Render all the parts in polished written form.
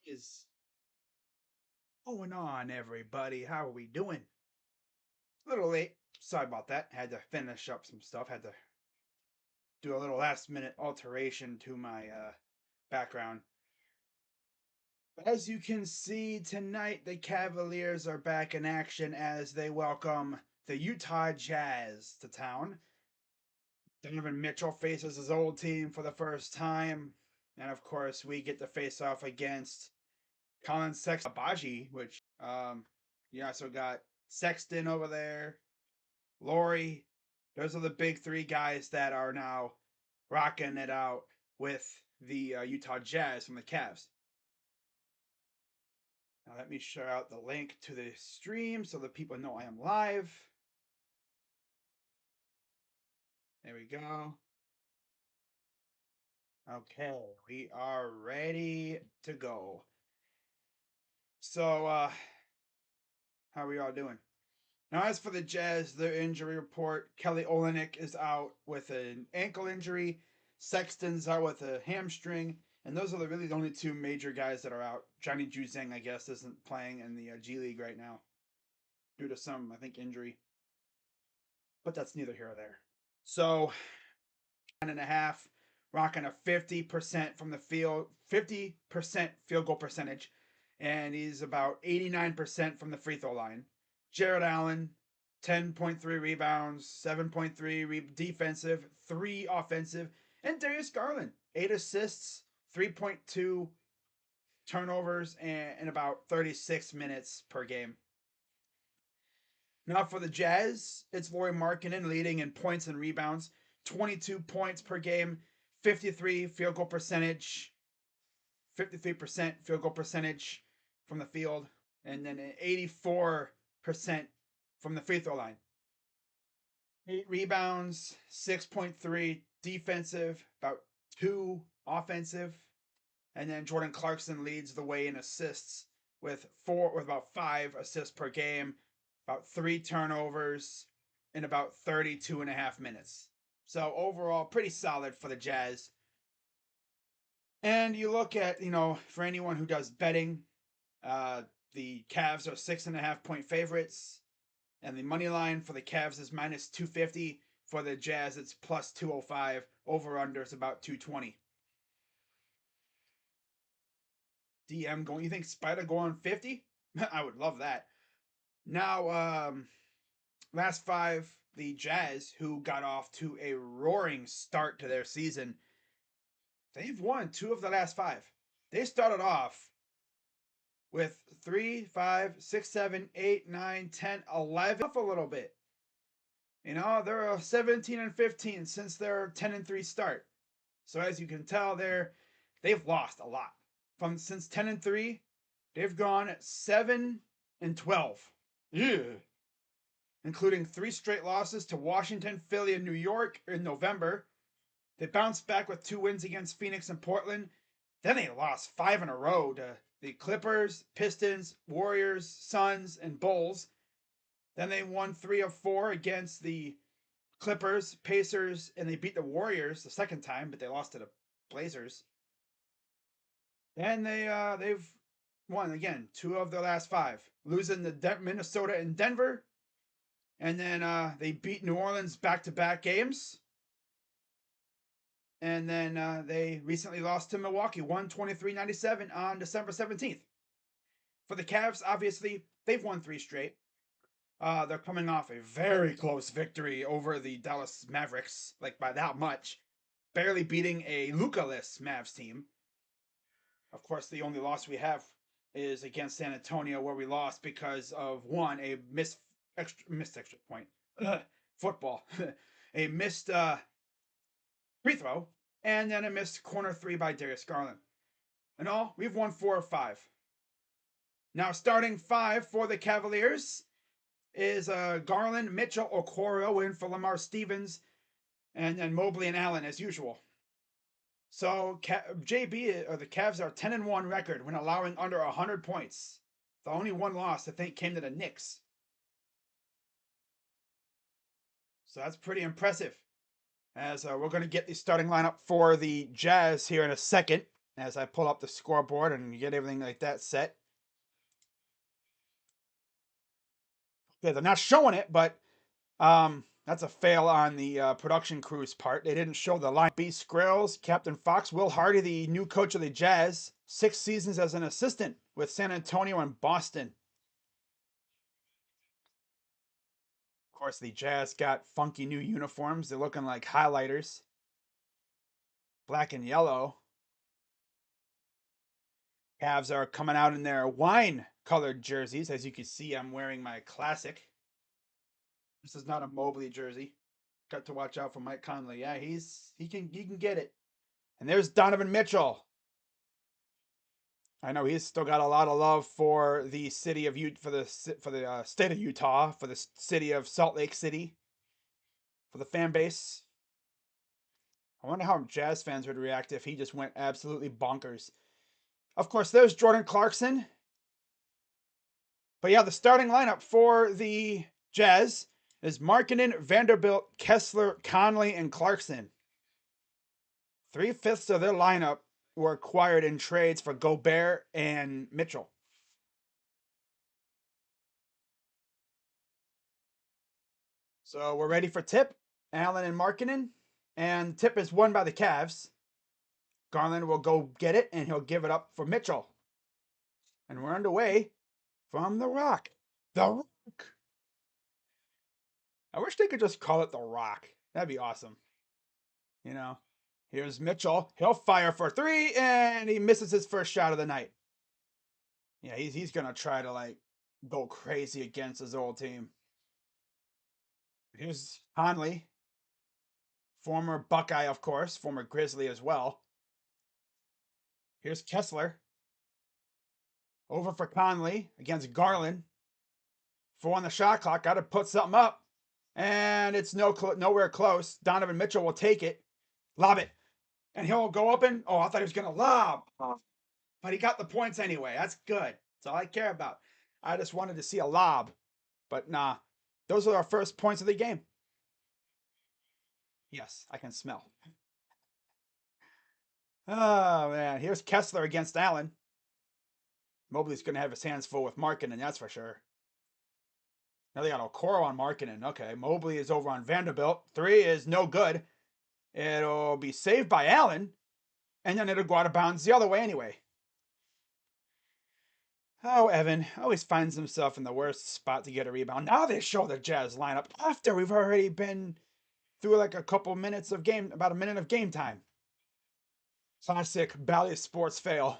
Is going on, everybody? How are we doing? A little late. Sorry about that. Had to finish up some stuff. Had to do a little last minute alteration to my background. But as you can see tonight, the Cavaliers are back in action as they welcome the Utah Jazz to town. Donovan Mitchell faces his old team for the first time. And of course, we get to face off against Colin Sexton, which you also got Sexton over there, Laurie. Those are the big three guys that are now rocking it out with the Utah Jazz from the Cavs. Now let me share out the link to the stream so that people know I am live. There we go. Okay, we are ready to go. So, how are we all doing? Now, as for the Jazz, their injury report, Kelly Olynyk is out with an ankle injury. Sexton's out with a hamstring. And those are really the only two major guys that are out. Johnny Juzang, I guess, isn't playing in the G League right now due to some, I think, injury. But that's neither here or there. So, 9.5, rocking a 50% from the field, 50% field goal percentage. And he's about 89% from the free throw line. Jared Allen, 10.3 rebounds, 7.3 defensive, 3 offensive. And Darius Garland, 8 assists, 3.2 turnovers, and about 36 minutes per game. Now for the Jazz, it's Lauri Markkanen leading in points and rebounds, 22 points per game, 53 field goal percentage, 53% field goal percentage from the field, and then 84% from the free throw line. 8 rebounds, 6.3 defensive, about 2 offensive. And then Jordan Clarkson leads the way in assists with about 5 assists per game, about 3 turnovers in about 32 and a half minutes. So overall, pretty solid for the Jazz. And you look at, for anyone who does betting, the Cavs are 6.5 point favorites. And the money line for the Cavs is minus 250. For the Jazz, it's plus 205. Over under is about 220. DM going, you think Spider going 50? I would love that. Now, last 5, the Jazz, who got off to a roaring start to their season, they've won 2 of the last 5. They started off with 3, 5, 6, 7, 8, 9, 10, 11, off a little bit. They're 17 and 15 since their 10 and 3 start. So as you can tell, they've lost a lot. Since 10 and 3, they've gone 7 and 12. Yeah. Including 3 straight losses to Washington, Philly, and New York in November. They bounced back with 2 wins against Phoenix and Portland. Then they lost 5 in a row to the Clippers, Pistons, Warriors, Suns, and Bulls. Then they won 3 of 4 against the Clippers, Pacers, and they beat the Warriors the second time, but they lost to the Blazers. And they've won again 2 of their last 5, losing to Minnesota and Denver, and then they beat New Orleans back-to-back games. And then they recently lost to Milwaukee, 123-97 on December 17th. For the Cavs, obviously, they've won 3 straight. They're coming off a very close victory over the Dallas Mavericks, like by that much, barely beating a Luka-less Mavs team. Of course, the only loss we have is against San Antonio, where we lost because of a missed extra point, football, a missed free throw, and then a missed corner 3 by Darius Garland. In all, we've won 4 of 5. Now, starting 5 for the Cavaliers is Garland, Mitchell, Okoro in for Lamar Stevens, and then Mobley and Allen as usual. So the Cavs are 10-1 record when allowing under 100 points. The only one loss I think came to the Knicks. So that's pretty impressive. As we're going to get the starting lineup for the Jazz here in a second. as I pull up the scoreboard and get everything like that set. Okay, they're not showing it, but that's a fail on the production crew's part. They didn't show the line. B. Skrills, Captain Fox, Will Hardy, the new coach of the Jazz, 6 seasons as an assistant with San Antonio and Boston. Of course, the Jazz got funky new uniforms. They're looking like highlighters, black and yellow. Cavs are coming out in their wine-colored jerseys. As you can see, I'm wearing my classic. This is not a Mobley jersey. Got to watch out for Mike Conley. Yeah, he can get it. And there's Donovan Mitchell. I know he's still got a lot of love for the city of for the state of Utah, for the city of Salt Lake City, for the fan base. I wonder how Jazz fans would react if he just went absolutely bonkers. Of course, there's Jordan Clarkson. But yeah, the starting lineup for the Jazz is Markkanen, Vanderbilt, Kessler, Conley, and Clarkson. 3/5 of their lineup were acquired in trades for Gobert and Mitchell. So we're ready for tip. Allen and Markkanen. And tip is won by the Cavs. Garland will go get it, and he'll give it up for Mitchell. And we're underway from the Rock. The Rock. I wish they could just call it the Rock. That'd be awesome. You know, here's Mitchell. He'll fire for 3, and he misses his first shot of the night. Yeah, he's gonna try to like go crazy against his old team. Here's Conley, former Buckeye, of course, former Grizzly as well. Here's Kessler. Over for Conley against Garland. 4 on the shot clock. Got to put something up. And it's nowhere close. Donovan Mitchell will take it. Lob it. And he'll go up and... Oh, I thought he was going to lob. But he got the points anyway. That's good. That's all I care about. I just wanted to see a lob. But nah. Those are our first points of the game. Yes, I can smell. Oh, man. Here's Kessler against Allen. Mobley's going to have his hands full with Markkanen, that's for sure. Now they got Okoro on Markkanen. Okay, Mobley is over on Vanderbilt. 3 is no good. It'll be saved by Allen, and then it'll go out of bounds the other way anyway. Oh, Evan always finds himself in the worst spot to get a rebound. Now they show the Jazz lineup after we've already been through like a couple minutes of game, about a minute of game time. Classic Bally Sports fail.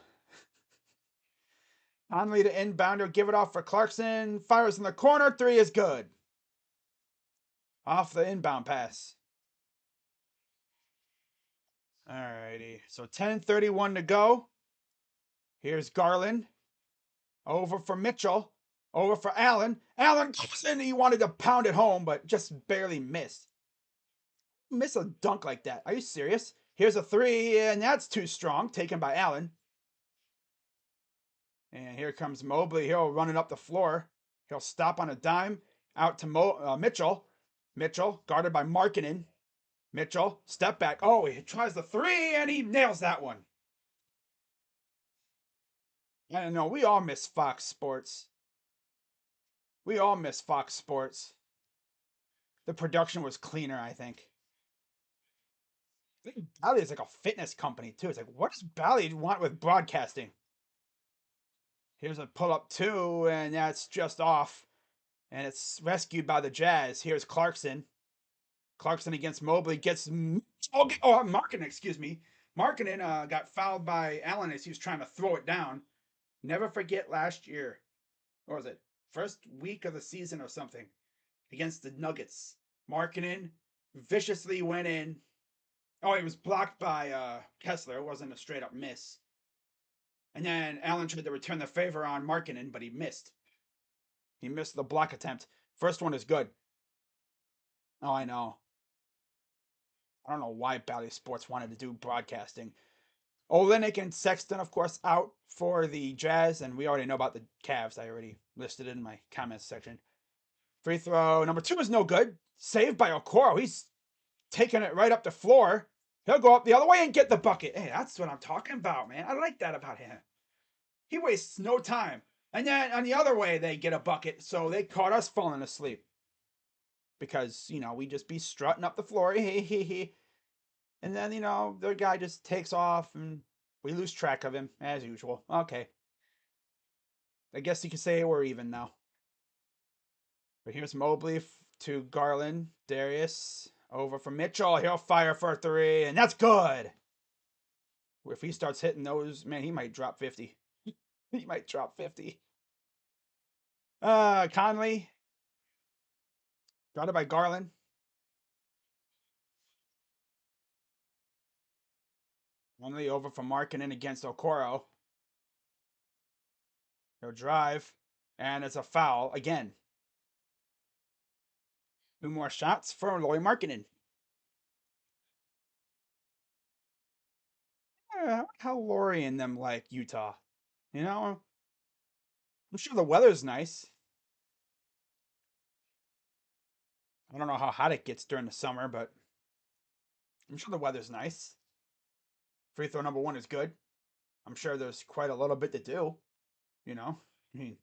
Conley to inbounder, give it off for Clarkson. Fires in the corner. 3 is good. Off the inbound pass. Alrighty. So 10:31 to go. Here's Garland. Over for Mitchell. Over for Allen. Allen comes in. He wanted to pound it home, but just barely missed. Miss a dunk like that. Are you serious? Here's a 3, and that's too strong. Taken by Allen. And here comes Mobley. He'll run it up the floor. He'll stop on a dime. Out to Mitchell. Mitchell, guarded by Markkanen. Mitchell, step back. Oh, he tries the 3, and he nails that one. I don't know. We all miss Fox Sports. We all miss Fox Sports. The production was cleaner, I think. I think Bally is like a fitness company, too. It's like, what does Bally want with broadcasting? Here's a pull-up 2, and that's just off. And it's rescued by the Jazz. Here's Clarkson. Clarkson against Mobley gets... Oh, Markkanen, excuse me. Markkanen got fouled by Allen as he was trying to throw it down. Never forget last year. What was it? First week of the season or something. Against the Nuggets. Markkanen viciously went in. Oh, it was blocked by Kessler. It wasn't a straight-up miss. And then Allen tried to return the favor on Markkanen, but he missed. He missed the block attempt. First one is good. Oh, I know. I don't know why Bally Sports wanted to do broadcasting. Olynyk and Sexton, of course, out for the Jazz, and we already know about the Cavs. I already listed it in my comments section. Free throw number 2 is no good. Saved by Okoro. He's taking it right up the floor. He'll go up the other way and get the bucket. Hey, that's what I'm talking about, man. I like that about him. He wastes no time. And then on the other way, they get a bucket, so they caught us falling asleep. Because, we just be strutting up the floor. And then, the guy just takes off and we lose track of him, as usual. Okay. I guess you could say we're even now. But here's Mobley to Garland. Darius over for Mitchell. He'll fire for a three, and that's good. If he starts hitting those, man, he might drop 50. He might drop 50. Conley. Guarded by Garland. Conley over for Markkanen against Okoro. He'll drive, and it's a foul again. 2 more shots for Lauri Markkanen. How Lauri and them like Utah. I'm sure the weather's nice. I don't know how hot it gets during the summer, but I'm sure the weather's nice. Free throw number 1 is good. I'm sure there's quite a little bit to do. I mean,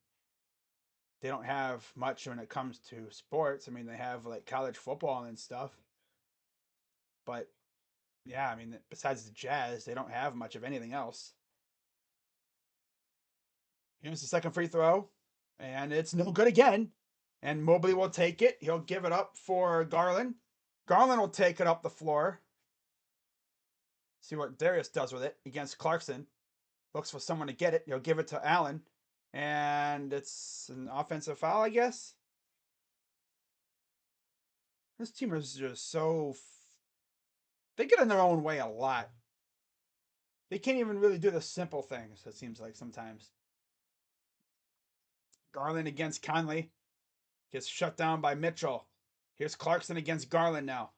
they don't have much when it comes to sports. I mean, they have like college football and stuff. But yeah, I mean, besides the Jazz, they don't have much of anything else. Here's the second free throw, and it's no good again. And Mobley will take it. He'll give it up for Garland. Garland will take it up the floor. See what Darius does with it against Clarkson. Looks for someone to get it. He'll give it to Allen. And it's an offensive foul, I guess. This team is just so... They get in their own way a lot. They can't even really do the simple things, it seems like sometimes. Garland against Conley. Gets shut down by Mitchell. Here's Clarkson against Garland now.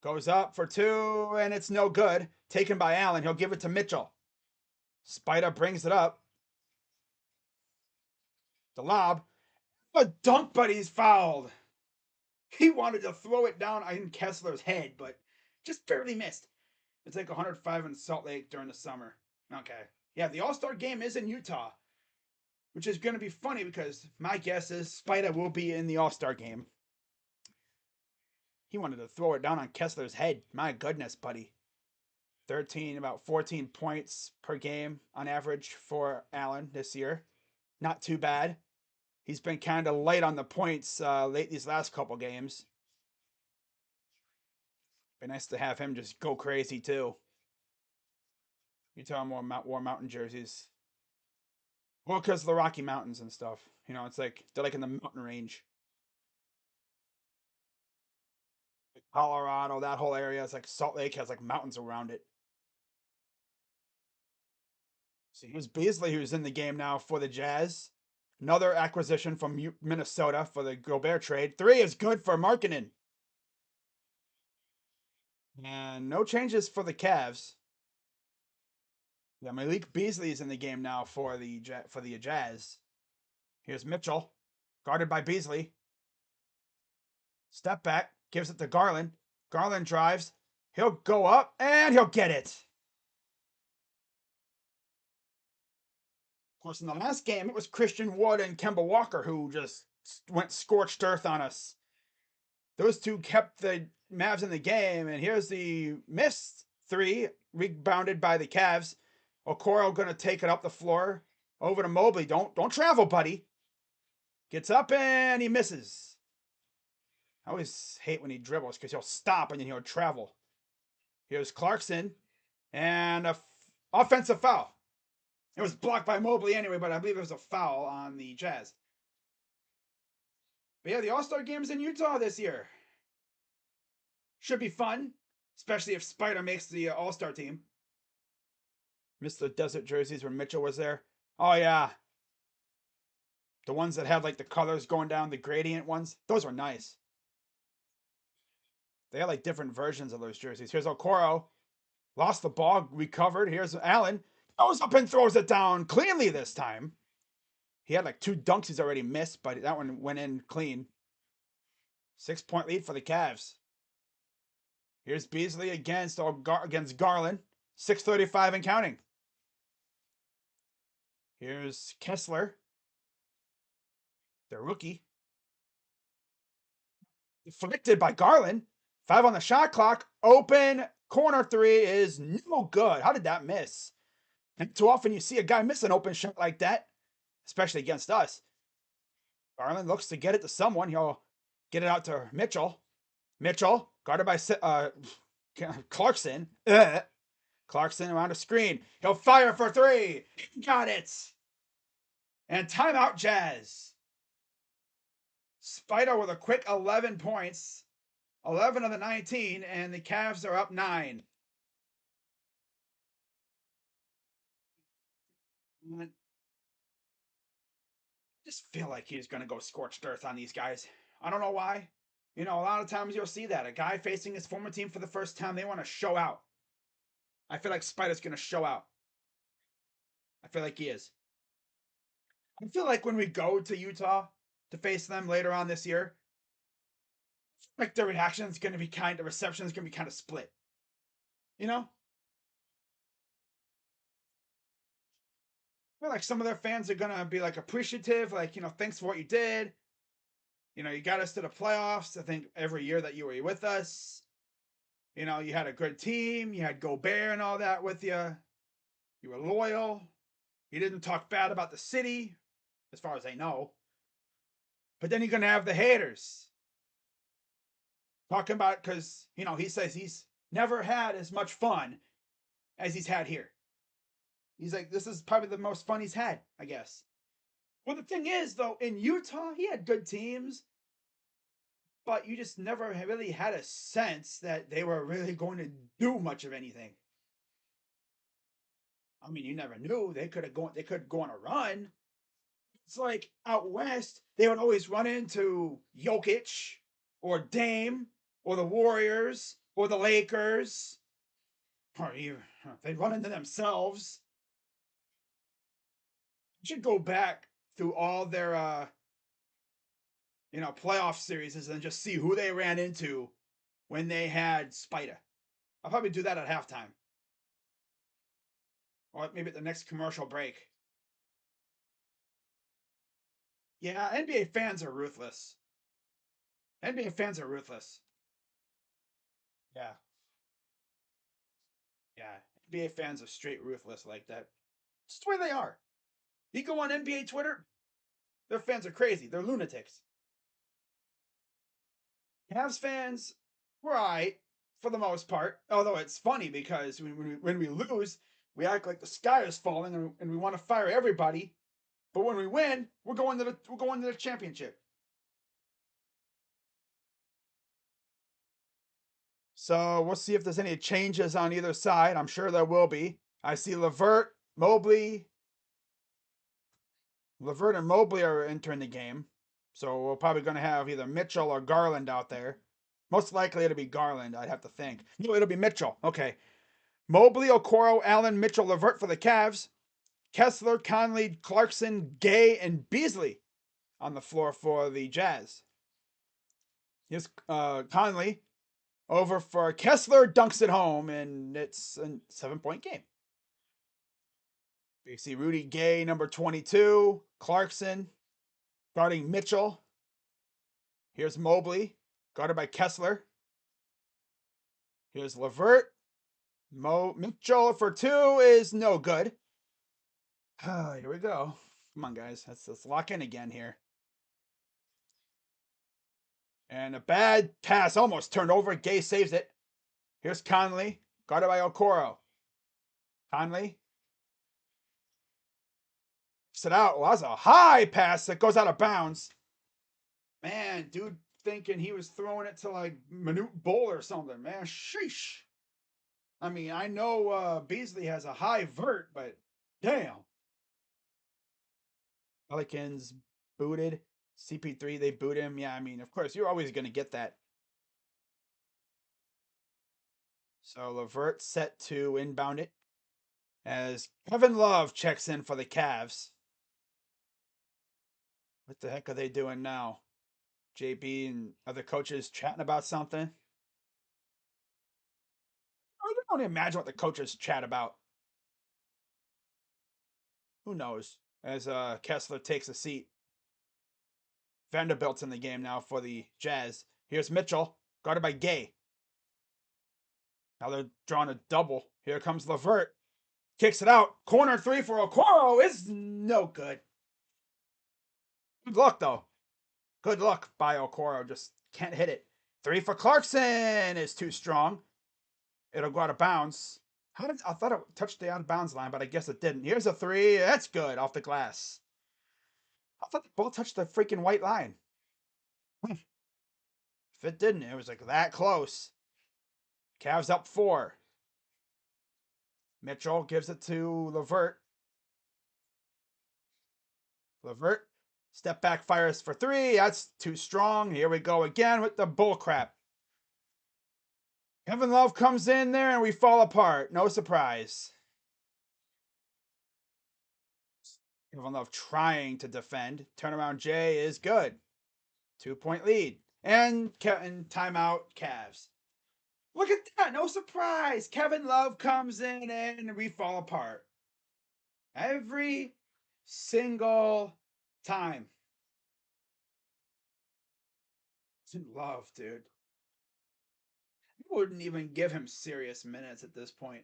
Goes up for 2, and it's no good. Taken by Allen. He'll give it to Mitchell. Spider brings it up. The lob. A dunk, but he's fouled. He wanted to throw it down in Kessler's head, but just barely missed. It's like 105 in Salt Lake during the summer. Okay. Yeah, the All-Star game is in Utah, which is going to be funny because my guess is Spider will be in the All-Star game. He wanted to throw it down on Kessler's head. My goodness, buddy. About 14 points per game on average for Allen this year. Not too bad. He's been kind of light on the points late these last couple games. Be nice to have him just go crazy too. You tell him more mountain jerseys. Well, because of the Rocky Mountains and stuff. It's like they're like in the mountain range. Colorado, that whole area. It's like Salt Lake has like mountains around it. See, here's Beasley, who's in the game now for the Jazz. Another acquisition from Minnesota for the Gobert trade. 3 is good for Markkanen. And no changes for the Cavs. Yeah, Malik Beasley is in the game now for the Jazz. Here's Mitchell, guarded by Beasley. Step back, gives it to Garland. Garland drives. He'll go up, and he'll get it. Of course, in the last game, it was Christian Wood and Kemba Walker who just went scorched earth on us. Those two kept the Mavs in the game, and here's the missed 3, rebounded by the Cavs. Okoro going to take it up the floor. Over to Mobley. Don't travel, buddy. Gets up, and he misses. I always hate when he dribbles because he'll stop and then he'll travel. Here's Clarkson, and an offensive foul. It was blocked by Mobley anyway, but I believe it was a foul on the Jazz. But yeah, the All-Star Game's in Utah this year. Should be fun, especially if Spider makes the All-Star team. Missed the desert jerseys where Mitchell was there. Oh, yeah. The ones that had like the colors going down, the gradient ones. Those were nice. They had like different versions of those jerseys. Here's Okoro. Lost the ball, recovered. Here's Allen. Goes up and throws it down cleanly this time. He had like 2 dunks he's already missed, but that one went in clean. 6-point lead for the Cavs. Here's Beasley against Garland. 6:35 and counting. Here's Kessler, the rookie. Deflected by Garland. 5 on the shot clock. Open corner three is no good. How did that miss? And too often you see a guy miss an open shot like that, especially against us. Garland looks to get it to someone. He'll get it out to Mitchell. Mitchell, guarded by Clarkson. Clarkson around a screen. He'll fire for three. Got it. And timeout, Jazz. Spider with a quick 11 points. 11 of the 19, and the Cavs are up 9. I just feel like he's going to go scorched earth on these guys. I don't know why. You know, a lot of times you'll see that. A guy facing his former team for the first time, they want to show out. I feel like Spider's going to show out. I feel like he is. I feel like when we go to Utah to face them later on this year, like the reaction is going to be the reception is going to be kind of split. You know? I feel like some of their fans are going to be like appreciative, like, you know, thanks for what you did. You know, you got us to the playoffs. I think every year that you were with us, you know, you had a good team. You had Gobert and all that with you. You were loyal. You didn't talk bad about the city, as far as I know. But then you're going to have the haters talking about, because, you know, he says he's never had as much fun as he's had here. He's like, this is probably the most fun he's had, I guess. Well, the thing is, though, in Utah, he had good teams, but you just never really had a sense that they were really going to do much of anything. I mean, you never knew they could go on a run. It's like out west, they would always run into Jokic or Dame or the Warriors or the Lakers, or they'd run into themselves. You should go back through all their playoff series and just see who they ran into when they had Spider. I'll probably do that at halftime. Or maybe at the next commercial break. Yeah, NBA fans are ruthless. NBA fans are ruthless. Yeah. Yeah. NBA fans are straight ruthless like that. It's the way they are. You go on NBA Twitter, their fans are crazy. They're lunatics. Cavs fans, we're alright for the most part. Although it's funny because when we lose, we act like the sky is falling and we want to fire everybody. But when we win, we're going to the championship. So we'll see if there's any changes on either side. I'm sure there will be. I see Levert and Mobley are entering the game. So we're probably going to have either Mitchell or Garland out there. Most likely it'll be Garland, I'd have to think. No, it'll be Mitchell. Okay. Mobley, Okoro, Allen, Mitchell, Levert for the Cavs. Kessler, Conley, Clarkson, Gay, and Beasley on the floor for the Jazz. Here's Conley over for Kessler, dunks it home, and it's a 7-point game. You see Rudy Gay, number 22. Clarkson guarding Mitchell. Here's Mobley, guarded by Kessler. Here's Levert. Mitchell for two is no good. Here we go. Come on, guys. Let's lock in again here. And a bad pass almost turned over. Gay saves it. Here's Conley, guarded by Okoro. Conley it out. Well, that's a high pass that goes out of bounds. Man, dude thinking he was throwing it to like Manute Bol or something. Man, sheesh. I mean, I know Beasley has a high vert, but damn. Pelicans booted. CP3, they boot him. Yeah, I mean, of course, you're always going to get that. So Levert set to inbound it as Kevin Love checks in for the Cavs. What the heck are they doing now? JB and other coaches chatting about something. I don't imagine what the coaches chat about. Who knows? As Kessler takes a seat. Vanderbilt's in the game now for the Jazz. Here's Mitchell, guarded by Gay. Now they're drawing a double. Here comes LeVert. Kicks it out. Corner three for Okoro is no good. Good luck, though. Good luck by Okoro. Just can't hit it. Three for Clarkson is too strong. It'll go out of bounds. I thought it touched the out of bounds line, but I guess it didn't. Here's a three. That's good off the glass. I thought the ball touched the freaking white line. If it didn't, it was like that close. Cavs up 4. Mitchell gives it to LeVert. LeVert, step back, fires for 3. That's too strong. Here we go again with the bull crap. Kevin Love comes in there and we fall apart. No surprise. Kevin Love trying to defend. Turnaround J is good. 2-point lead. And timeout, Cavs. Look at that. No surprise. Kevin Love comes in and we fall apart. Every single time. Love, dude. You wouldn't even give him serious minutes at this point.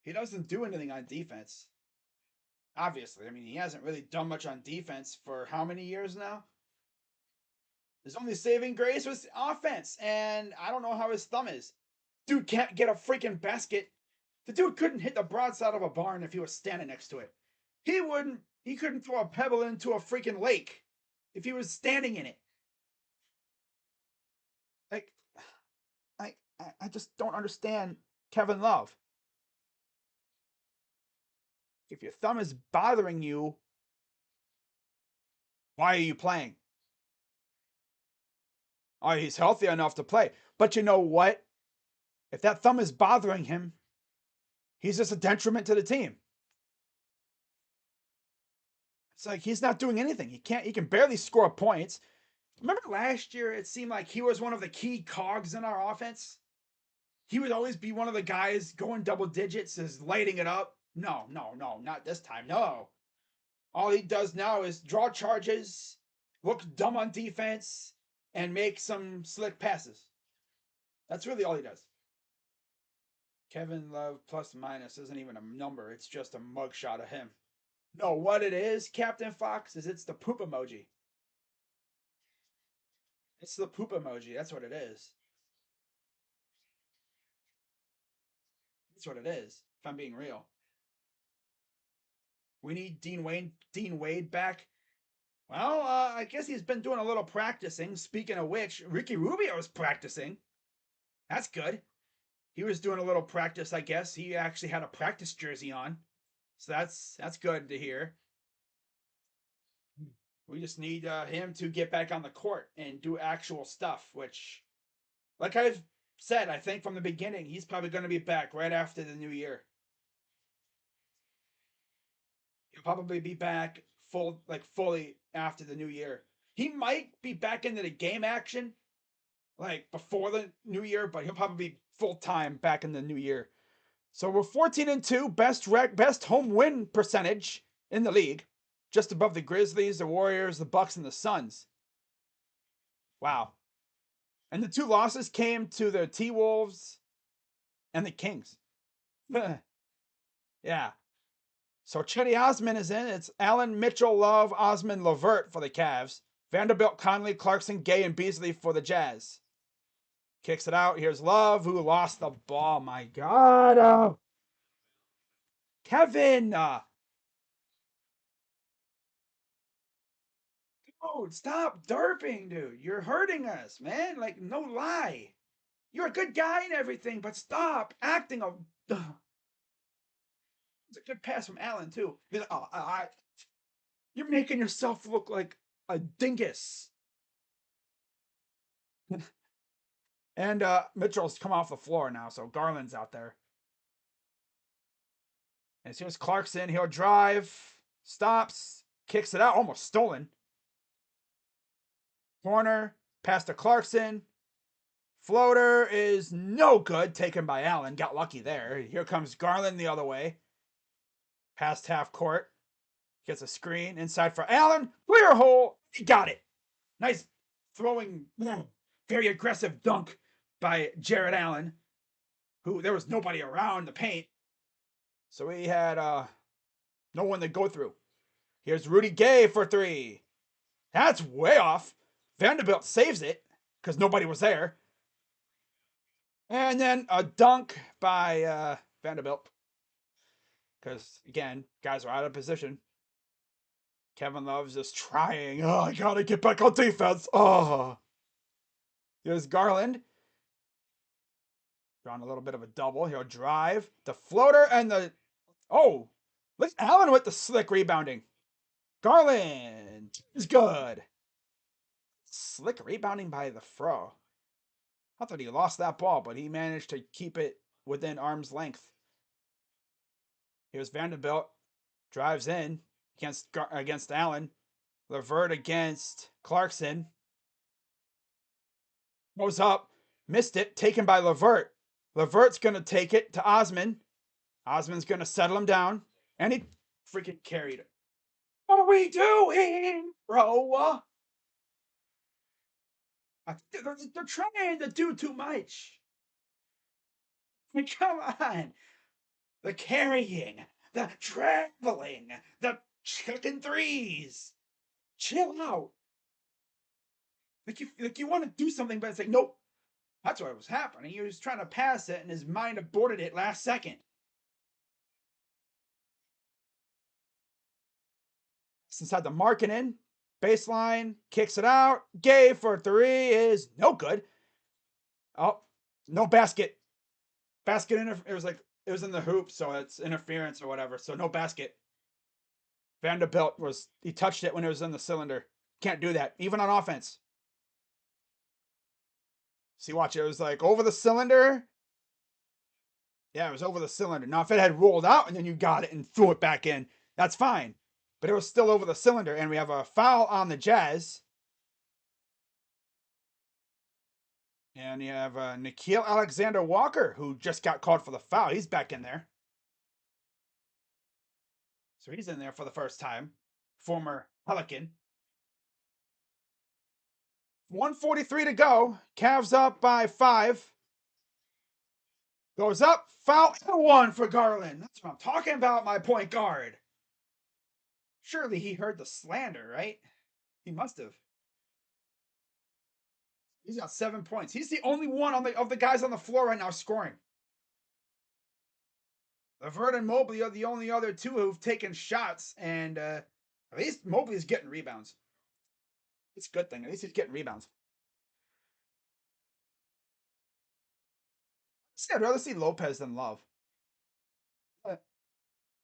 He doesn't do anything on defense. Obviously. I mean, he hasn't really done much on defense for how many years now? His only saving grace was offense, and I don't know how his thumb is. Dude can't get a freaking basket. The dude couldn't hit the broadside of a barn if he was standing next to it. He couldn't throw a pebble into a freaking lake if he was standing in it. Like, I just don't understand Kevin Love. If your thumb is bothering you, why are you playing? Oh, he's healthy enough to play. But you know what? If that thumb is bothering him, he's just a detriment to the team. It's like he's not doing anything. He can barely score points. Remember last year, it seemed like he was one of the key cogs in our offense? He would always be one of the guys going double digits, is lighting it up. No, not this time. No. All he does now is draw charges, look dumb on defense, and make some slick passes. That's really all he does. Kevin Love plus minus isn't even a number. It's just a mugshot of him. No, what it is, Captain Fox, is it's the poop emoji. It's the poop emoji. That's what it is. That's what it is, if I'm being real. We need Dean Wade back. Well, I guess he's been doing a little practicing. Speaking of which, Ricky Rubio is practicing. That's good. He was doing a little practice, I guess. He actually had a practice jersey on. So that's good to hear. We just need him to get back on the court and do actual stuff, which, like I've said, I think from the beginning, he's probably going to be back right after the new year. He'll probably be back fully after the new year. He might be back into the game action like before the new year, but he'll probably be full time back in the new year. So we're 14-2, best home win percentage in the league, just above the Grizzlies, the Warriors, the Bucks, and the Suns. Wow. And the 2 losses came to the T-Wolves and the Kings. Yeah. So Chetty Osman is in. It's Allen, Mitchell, Love, Osman, LeVert for the Cavs. Vanderbilt, Conley, Clarkson, Gay, and Beasley for the Jazz. Kicks it out. Here's Love, who lost the ball. My God. Kevin. Dude, stop derping, dude. You're hurting us, man. Like, no lie. You're a good guy and everything, but stop acting a... It's a good pass from Allen, too. You're making yourself look like a dingus. And Mitchell's come off the floor now, so Garland's out there. And as soon as Clarkson, he'll drive, stops, kicks it out, almost stolen. Corner, pass to Clarkson. Floater is no good. Taken by Allen. Got lucky there. Here comes Garland the other way. Past half court. Gets a screen. Inside for Allen. Clear hole. He got it. Nice throwing. Very aggressive dunk by Jared Allen. Who there was nobody around the paint. So he had no one to go through. Here's Rudy Gay for three. That's way off. Vanderbilt saves it because nobody was there. And then a dunk by Vanderbilt. Because, again, guys are out of position. Kevin Love's just trying. Oh, I gotta get back on defense. Oh. Here's Garland. Drawing a little bit of a double. He'll drive. The floater and the... Oh. Look at Allen with the slick rebounding. Garland is good. Slick rebounding by the Fro. I thought he lost that ball, but he managed to keep it within arm's length. Here's Vanderbilt. Drives in against Allen. LeVert against Clarkson. Goes up. Missed it. Taken by LeVert. LeVert's going to take it to Osman. Osman's going to settle him down. And he freaking carried it. What are we doing, bro? They're trying to do too much. I mean, come on. The carrying, the traveling, the chicken threes. Chill out. Like you want to do something, but it's like, nope. That's what was happening. He was trying to pass it, and his mind aborted it last second. Inside the Markkanen. Baseline. Kicks it out. Gay for three is no good. Oh, no basket. Basket it was in the hoop, so it's interference or whatever. So no basket. Vanderbilt he touched it when it was in the cylinder. Can't do that, even on offense. See, watch, it was like over the cylinder. Yeah, it was over the cylinder. Now, if it had rolled out and then you got it and threw it back in, that's fine. But it was still over the cylinder, and we have a foul on the Jazz. And you have Nickeil Alexander-Walker, who just got called for the foul. He's back in there. So he's in there for the first time. Former Pelican. 1:43 to go. Cavs up by 5. Goes up. Foul and 1 for Garland. That's what I'm talking about, my point guard. Surely he heard the slander, right? He must have. He's got 7 points. He's the only one of the guys on the floor right now scoring. LeVert and Mobley are the only other two who've taken shots, and at least Mobley's getting rebounds. It's a good thing. At least he's getting rebounds. I'd rather see Lopez than Love.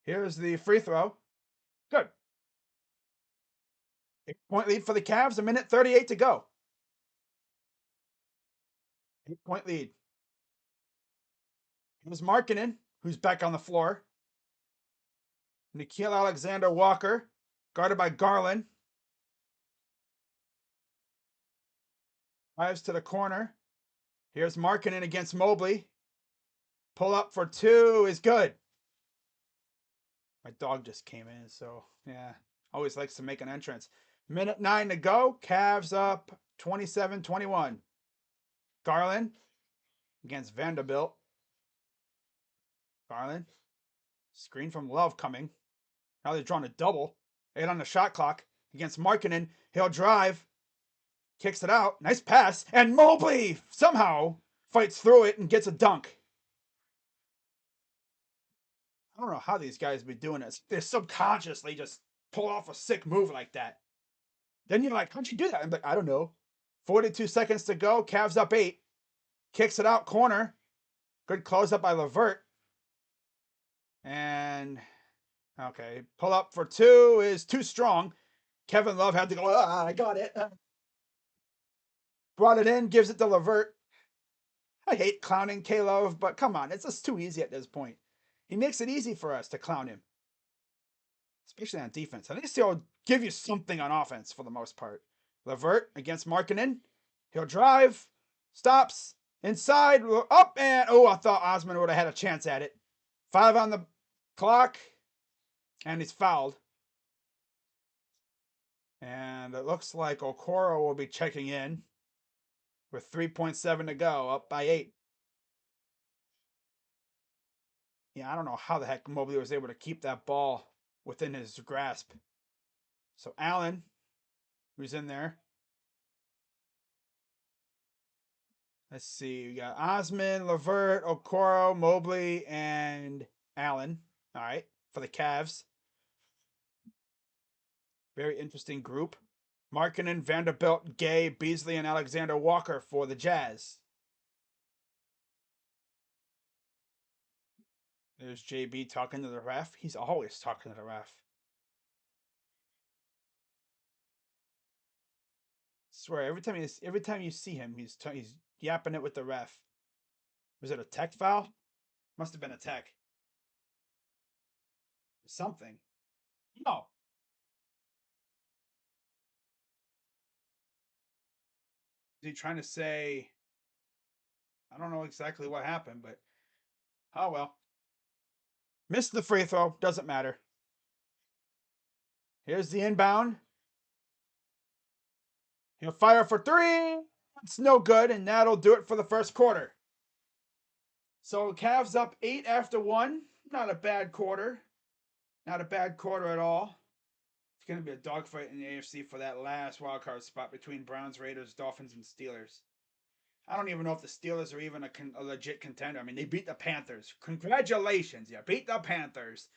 Here's the free throw. Good. 8-point lead for the Cavs. 1:38 to go. 8-point lead. Here's Markkanen, who's back on the floor. Nickeil Alexander-Walker, guarded by Garland. Drives to the corner. Here's Markkanen against Mobley. Pull up for 2 is good. My dog just came in, so yeah. Always likes to make an entrance. 1:09 to go. Cavs up 27-21. Garland against Vanderbilt. Garland. Screen from Love coming. Now they're drawing a double. 8 on the shot clock against Markkanen. He'll drive. Kicks it out. Nice pass. And Mobley somehow fights through it and gets a dunk. I don't know how these guys be doing this. They subconsciously just pull off a sick move like that. Then you're like, how'd you do that? I'm like, I don't know. 42 seconds to go. Cavs up 8. Kicks it out corner. Good close up by LeVert. And okay, pull up for 2 is too strong. Kevin Love had to go, I got it. Brought it in, gives it to LeVert. I hate clowning K-Love, but come on, it's just too easy at this point. He makes it easy for us to clown him. Especially on defense. At least he'll give you something on offense for the most part. LeVert against Markkanen. He'll drive. Stops. Inside, up, and oh, I thought Osman would have had a chance at it. 5 on the clock, and he's fouled. And it looks like Okoro will be checking in with 3.7 to go, up by 8. Yeah, I don't know how the heck Mobley was able to keep that ball within his grasp. So Allen, who's in there. Let's see. We got Osman, Levert, Okoro, Mobley, and Allen. All right, for the Cavs. Very interesting group. Markkanen, Vanderbilt, Gay, Beasley, and Alexander Walker for the Jazz. There's JB talking to the ref. He's always talking to the ref. I swear, every time you see him, he's yapping it with the ref. Was it a tech foul? Must have been a tech. Something. No. Is he trying to say? I don't know exactly what happened, but oh well. Missed the free throw. Doesn't matter. Here's the inbound. He'll fire for 3. It's no good, and that'll do it for the first quarter. So Cavs up 8 after 1. Not a bad quarter. Not a bad quarter at all. It's going to be a dogfight in the AFC for that last wildcard spot between Browns, Raiders, Dolphins, and Steelers. I don't even know if the Steelers are even a legit contender. I mean, they beat the Panthers. Congratulations, you beat the Panthers.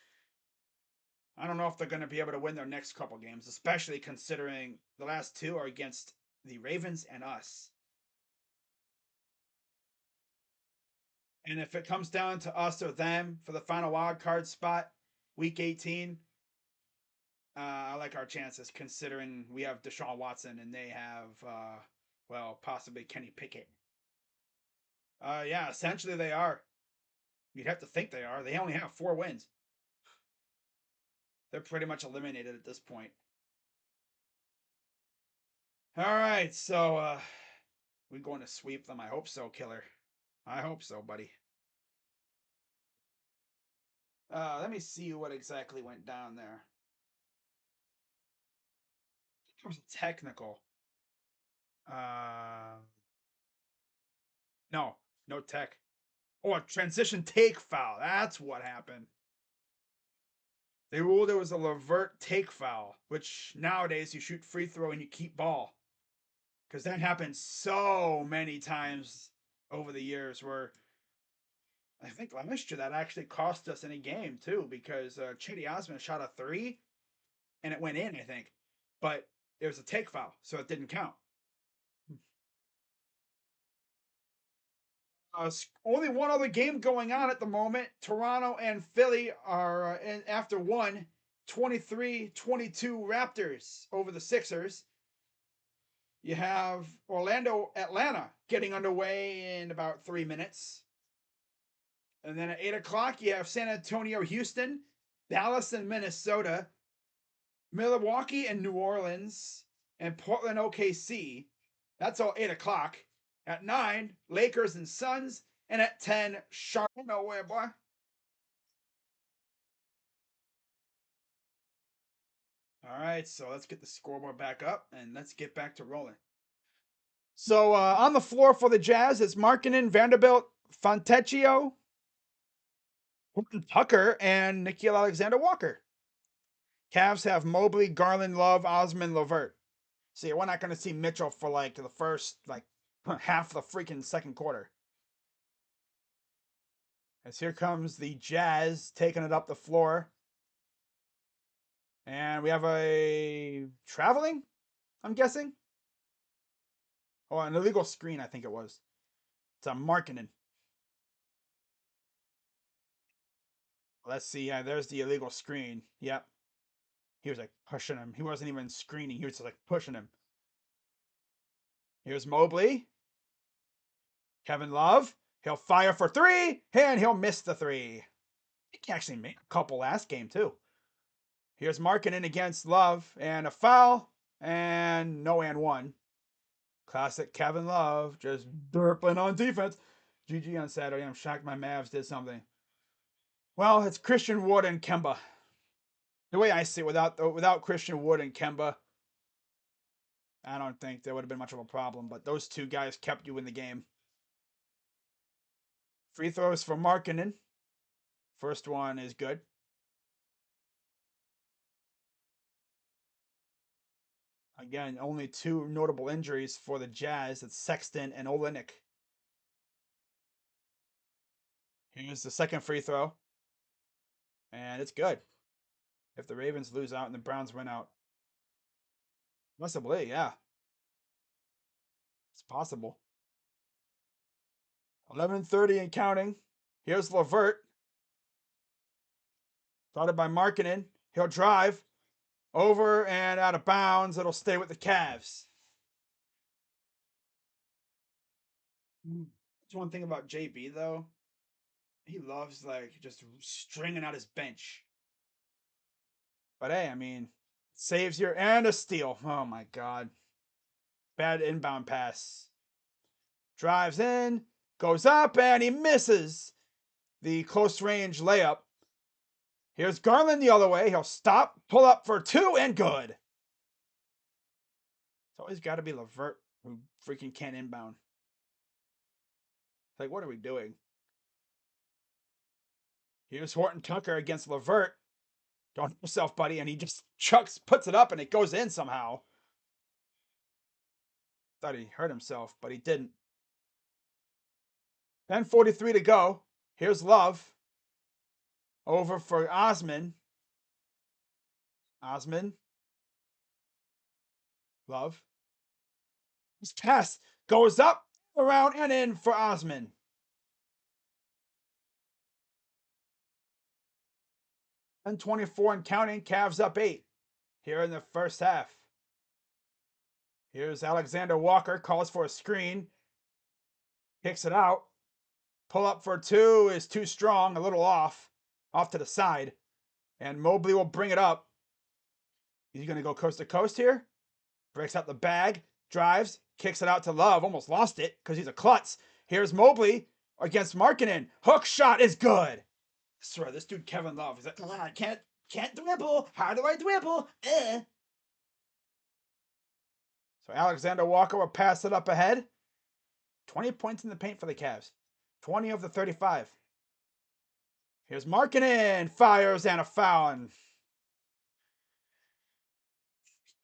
I don't know if they're going to be able to win their next couple games, especially considering the last 2 are against the Ravens and us. And if it comes down to us or them for the final wild card spot, week 18, I like our chances considering we have Deshaun Watson and they have, possibly Kenny Pickett. Yeah, essentially they are. You'd have to think they are. They only have 4 wins. They're pretty much eliminated at this point. All right, so we're going to sweep them. I hope so, Killer. I hope so, buddy. Let me see what exactly went down there. It was technical. No tech. Oh, a transition take foul. That's what happened. They ruled it was a Levert take foul, which nowadays you shoot free throw and you keep ball. Because that happens so many times over the years where I think last year that actually cost us in a game too because Chetty Osman shot a 3 and it went in, I think. But it was a take foul, so it didn't count. Only one other game going on at the moment. Toronto and Philly are after 23-22 Raptors over the Sixers. You have Orlando, Atlanta getting underway in about 3 minutes. And then at 8 o'clock, you have San Antonio, Houston, Dallas and Minnesota, Milwaukee and New Orleans, and Portland, OKC. That's all 8 o'clock. At 9, Lakers and Suns. And at 10, Charlotte. Nowhere, boy. All right, so let's get the scoreboard back up and let's get back to rolling. So on the floor for the Jazz, it's Markkanen, Vanderbilt, Fontecchio, Tucker, and Nickeil Alexander-Walker. Cavs have Mobley, Garland, Love, Osman, Levert. See, we're not going to see Mitchell for the first half the freaking second quarter. As here comes the Jazz taking it up the floor. And we have a traveling, I'm guessing. Oh, an illegal screen, I think it was. It's a Markkanen. Let's see. Yeah, there's the illegal screen. Yep. He was pushing him. He wasn't even screening. He was just pushing him. Here's Mobley. Kevin Love. He'll fire for 3, and he'll miss the 3. He actually made a couple last game, too. Here's Markkanen against Love, and a foul, and no and 1. Classic Kevin Love, just derping on defense. GG on Saturday. I'm shocked my Mavs did something. Well, it's Christian Wood and Kemba. The way I see it, without Christian Wood and Kemba, I don't think there would have been much of a problem. But those two guys kept you in the game. Free throws for Markkanen. First one is good. Again, only two notable injuries for the Jazz. It's Sexton and Olynyk. Here's the second free throw. And it's good. If the Ravens lose out and the Browns win out. Possibly, yeah. It's possible. 11:30 and counting. Here's LeVert. Started by Markkanen. He'll drive. Over and out of bounds. It'll stay with the Cavs. That's one thing about JB, though. He loves, like, just stringing out his bench. But hey, I mean, saves your and a steal. Oh my god. Bad inbound pass. Drives in, goes up, and he misses the close range layup. Here's Garland the other way. He'll stop, pull up for two, and good. It's always got to be LeVert who freaking can't inbound. Like, what are we doing? Here's Horton Tucker against LeVert. Don't hurt yourself, buddy. And he just puts it up, and it goes in somehow. Thought he hurt himself, but he didn't. 10:43 to go. Here's Love. Over for Osman. Osman. Love. His pass goes up, around, and in for Osman. And 24 and counting. Cavs up 8 here in the first half. Here's Alexander Walker. Calls for a screen. Kicks it out. Pull up for two is too strong. A little off to the side. And Mobley will bring it up. He's going to go coast to coast here. Breaks out the bag. Drives. Kicks it out to Love. Almost lost it because he's a klutz. Here's Mobley against Markkanen. Hook shot is good. I swear, this dude Kevin Love is like, I can't dribble. How do I dribble? So Alexander Walker will pass it up ahead. 20 points in the paint for the Cavs. 20 of the 35. Here's Markkanen. Fires and a foul. And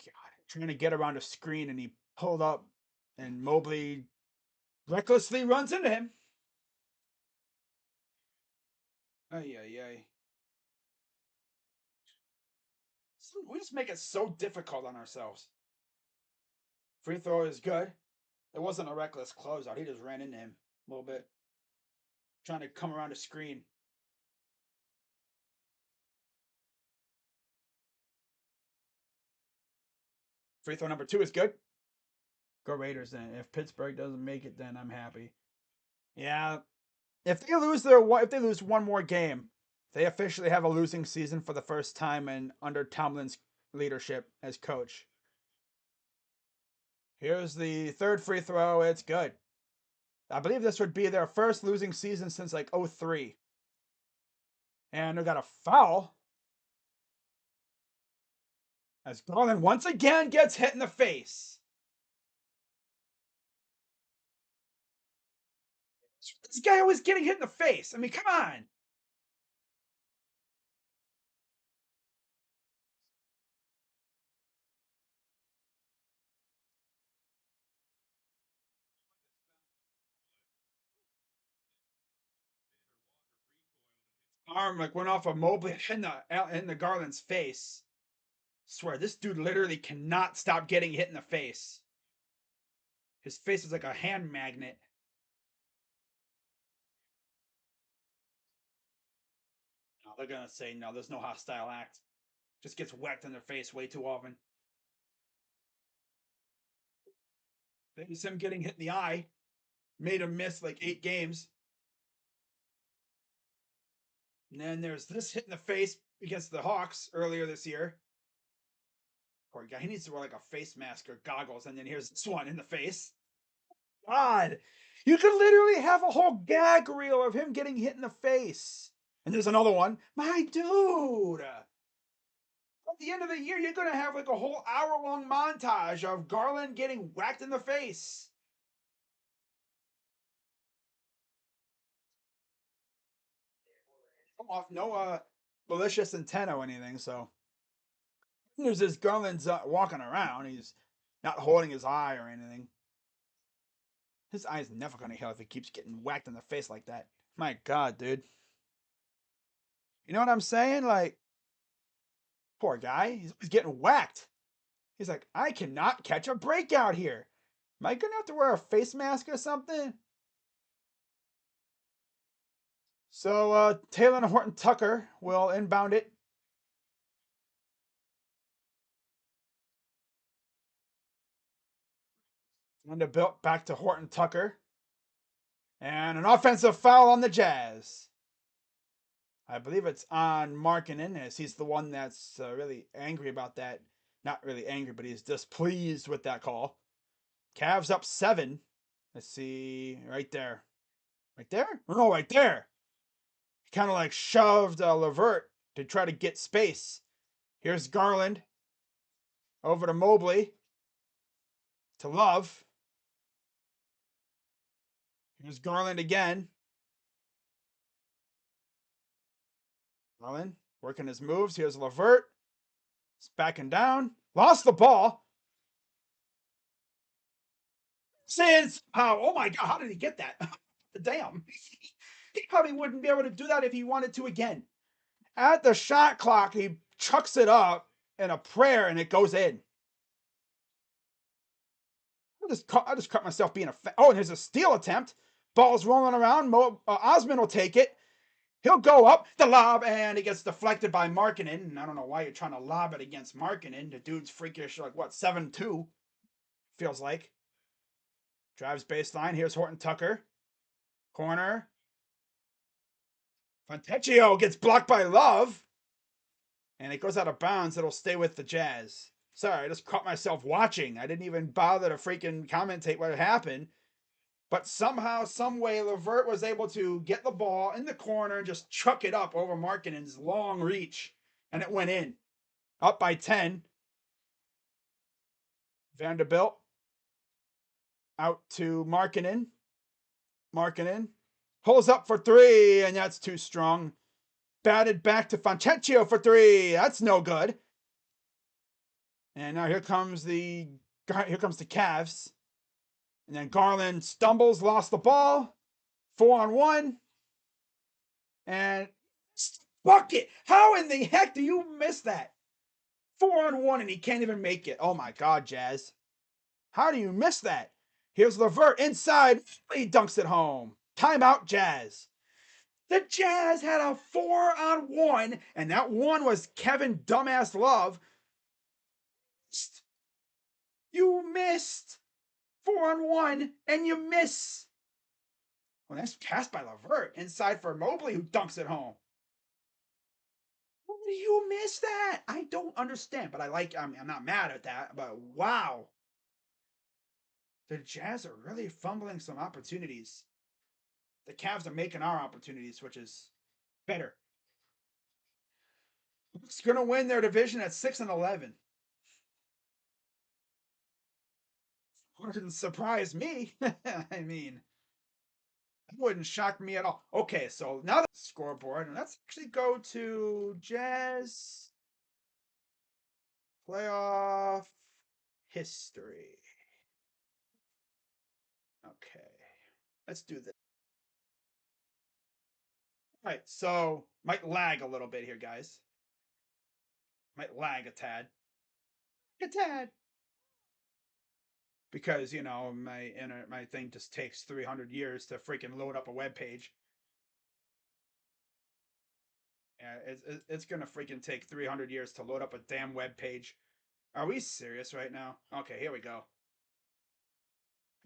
God, trying to get around a screen, and he pulled up, and Mobley recklessly runs into him. Ay. We just make it so difficult on ourselves. Free throw is good. It wasn't a reckless closeout. He just ran into him a little bit. Trying to come around a screen. Free throw number 2 is good. Go Raiders then. If Pittsburgh doesn't make it, then I'm happy. Yeah. If they lose one more game, they officially have a losing season for the first time under Tomlin's leadership as coach. Here's the third free throw. It's good. I believe this would be their first losing season since like 2003. And they got a foul. As Garland once again gets hit in the face. This guy always getting hit in the face. I mean, come on. Arm like went off of Mobley in the Garland's face. Swear, this dude literally cannot stop getting hit in the face. His face is like a hand magnet. No, they're gonna say no. There's no hostile act. Just gets whacked in the face way too often. There's him getting hit in the eye. Made him miss like 8 games. And then there's this hit in the face against the Hawks earlier this year. Poor guy. He needs to wear like a face mask or goggles. And then here's this one in the face. God. You could literally have a whole gag reel of him getting hit in the face. And there's another one. My dude. At the end of the year, you're going to have like a whole hour-long montage of Garland getting whacked in the face. Off no malicious intent or anything, so. News is Garland's walking around. He's not holding his eye or anything. His eye's never going to heal if he keeps getting whacked in the face like that. My God, dude. You know what I'm saying? Like, poor guy. He's getting whacked. He's like, I cannot catch a break out here. Am I going to have to wear a face mask or something? So, Taylor Horton Tucker will inbound it. Vanderbilt back to Horton Tucker. And an offensive foul on the Jazz. I believe it's on Markkanen, as he's the one that's really angry about that. Not really angry, but he's displeased with that call. Cavs up 7. Let's see, right there. Right there? Oh, no, right there. He kind of like shoved Levert to try to get space. Here's Garland. Over to Mobley. To Love. Here's Garland again. Garland working his moves. Here's Levert. He's backing down. Lost the ball. Since oh my God, how did he get that? Damn. He probably wouldn't be able to do that if he wanted to again. At the shot clock, he chucks it up in a prayer and it goes in. I just cut myself being a oh, and here's a steal attempt. Ball's rolling around. Osman will take it. He'll go up the lob, and it gets deflected by Markkanen. And I don't know why you're trying to lob it against Markkanen. The dude's freakish, like what, 7'2", feels like. Drives baseline. Here's Horton Tucker. Corner. Fontecchio gets blocked by Love. And it goes out of bounds. It'll stay with the Jazz. Sorry, I just caught myself watching. I didn't even bother to freaking commentate what happened. But somehow, someway, Levert was able to get the ball in the corner and just chuck it up over Markkanen's long reach. And it went in. Up by 10. Vanderbilt. Out to Markkanen. Markkanen pulls up for 3, and that's too strong. Batted back to Fontecchio for 3. That's no good. And now here comes the Cavs. And then Garland stumbles, lost the ball. 4-on-1. And bucket. How in the heck do you miss that? 4-on-1 and he can't even make it. Oh my God, Jazz. How do you miss that? Here's Levert inside. He dunks it home. Timeout, Jazz. The Jazz had a 4-on-1, and that one was Kevin Dumbass Love. You missed 4-on-1, and you miss. Well, that's passed by Levert. Inside for Mobley, who dunks it home. How do you miss that? I don't understand, but I'm not mad at that, but wow. The Jazz are really fumbling some opportunities. The Cavs are making our opportunities, which is better. It's going to win their division at 6-11. Wouldn't surprise me. I mean, that wouldn't shock me at all. Okay, so now the scoreboard, and let's actually go to Jazz playoff history. Okay, let's do this. All right, so might lag a little bit here, guys. Might lag a tad. A tad. Because, you know, my thing just takes 300 years to freaking load up a web page. Yeah, it's gonna freaking take 300 years to load up a damn web page. Are we serious right now? Okay, here we go.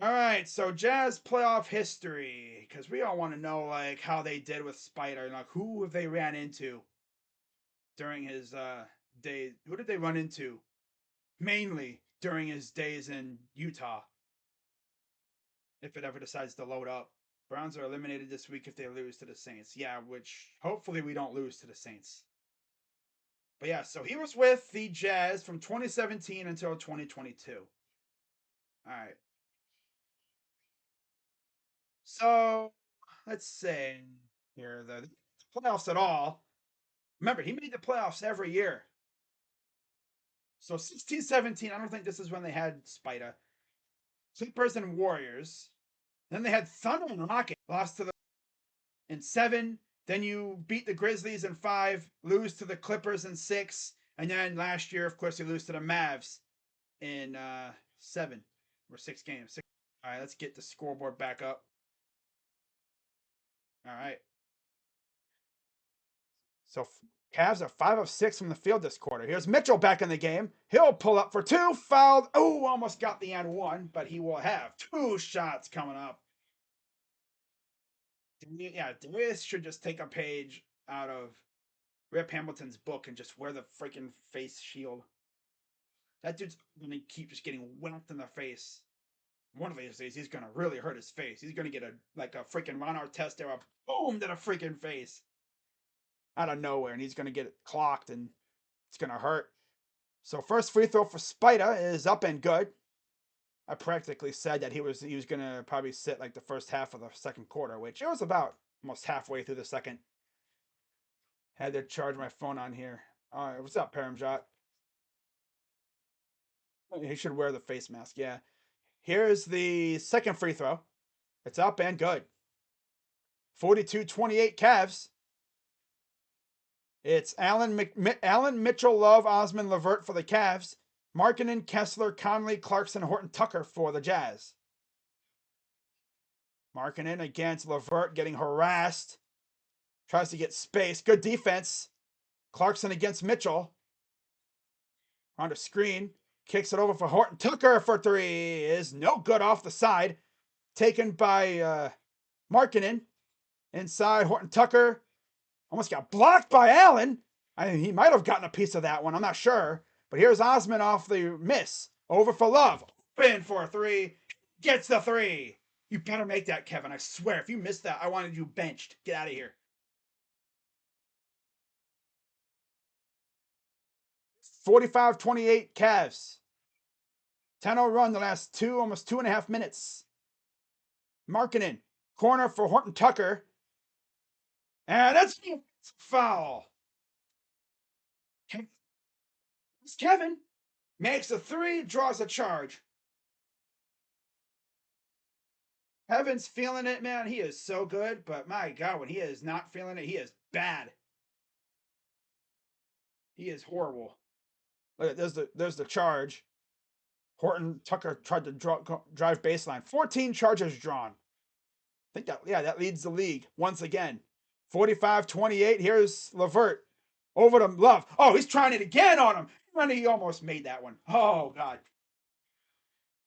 All right, so Jazz playoff history, because we all want to know like how they did with Spider, like who have they ran into during his days? Who did they run into mainly during his days in Utah? if it ever decides to load up. Browns are eliminated this week if they lose to the Saints. Yeah, which hopefully we don't lose to the Saints. But yeah, so he was with the Jazz from 2017 until 2022. All right. So let's say here the playoffs at all. Remember, he made the playoffs every year. So 16, 17, I don't think this is when they had Spida. Clippers and Warriors. Then they had Thunder and Rockets. Lost to the in 7. Then you beat the Grizzlies in 5, lose to the Clippers in 6, and then last year, of course, you lose to the Mavs in 7 or 6 games. All right, let's get the scoreboard back up. All right. So Cavs are 5 of 6 from the field this quarter. Here's Mitchell back in the game. He'll pull up for 2, fouled. Oh, almost got the and 1, but he will have 2 shots coming up. Yeah, Darius should just take a page out of Rip Hamilton's book and just wear the freaking face shield. That dude's gonna keep just getting whacked in the face. One of these days, he's gonna really hurt his face. He's gonna get a freaking Ron Artest era boom to the freaking face out of nowhere, and he's gonna get it clocked, and it's gonna hurt. So first free throw for Spida is up and good. I practically said that he was gonna probably sit like the first half of the second quarter, which it was about almost halfway through the second. Had to charge my phone on here. All right, what's up, Paramjot? He should wear the face mask. Yeah. Here's the second free throw. It's up and good. 42-28 Cavs. It's Allen Mitchell, Love, Osman, Levert for the Cavs. Markkanen, Kessler, Conley, Clarkson, Horton, Tucker for the Jazz. Markkanen against Levert, getting harassed. Tries to get space. Good defense. Clarkson against Mitchell. On a screen. Kicks it over for Horton. Tucker for 3 is no good off the side. Taken by Markkanen. Inside, Horton Tucker. Almost got blocked by Allen. I mean, he might have gotten a piece of that one. I'm not sure. But here's Osman off the miss. Over for Love. Open for a 3. Gets the 3. You better make that, Kevin. I swear, if you missed that, I wanted you benched. Get out of here. 45-28 Cavs. 10-0 run the last almost 2.5 minutes. Markkanen. Corner for Horton Tucker. And that's a foul. Kevin makes a 3, draws a charge. Kevin's feeling it, man. He is so good, but my God, when he is not feeling it, he is bad. He is horrible. Look, there's the charge. Horton Tucker tried to drive baseline. 14 charges drawn. I think that leads the league once again. 45-28. Here's Levert. Over to Love. Oh, he's trying it again on him. And he almost made that one. Oh, God.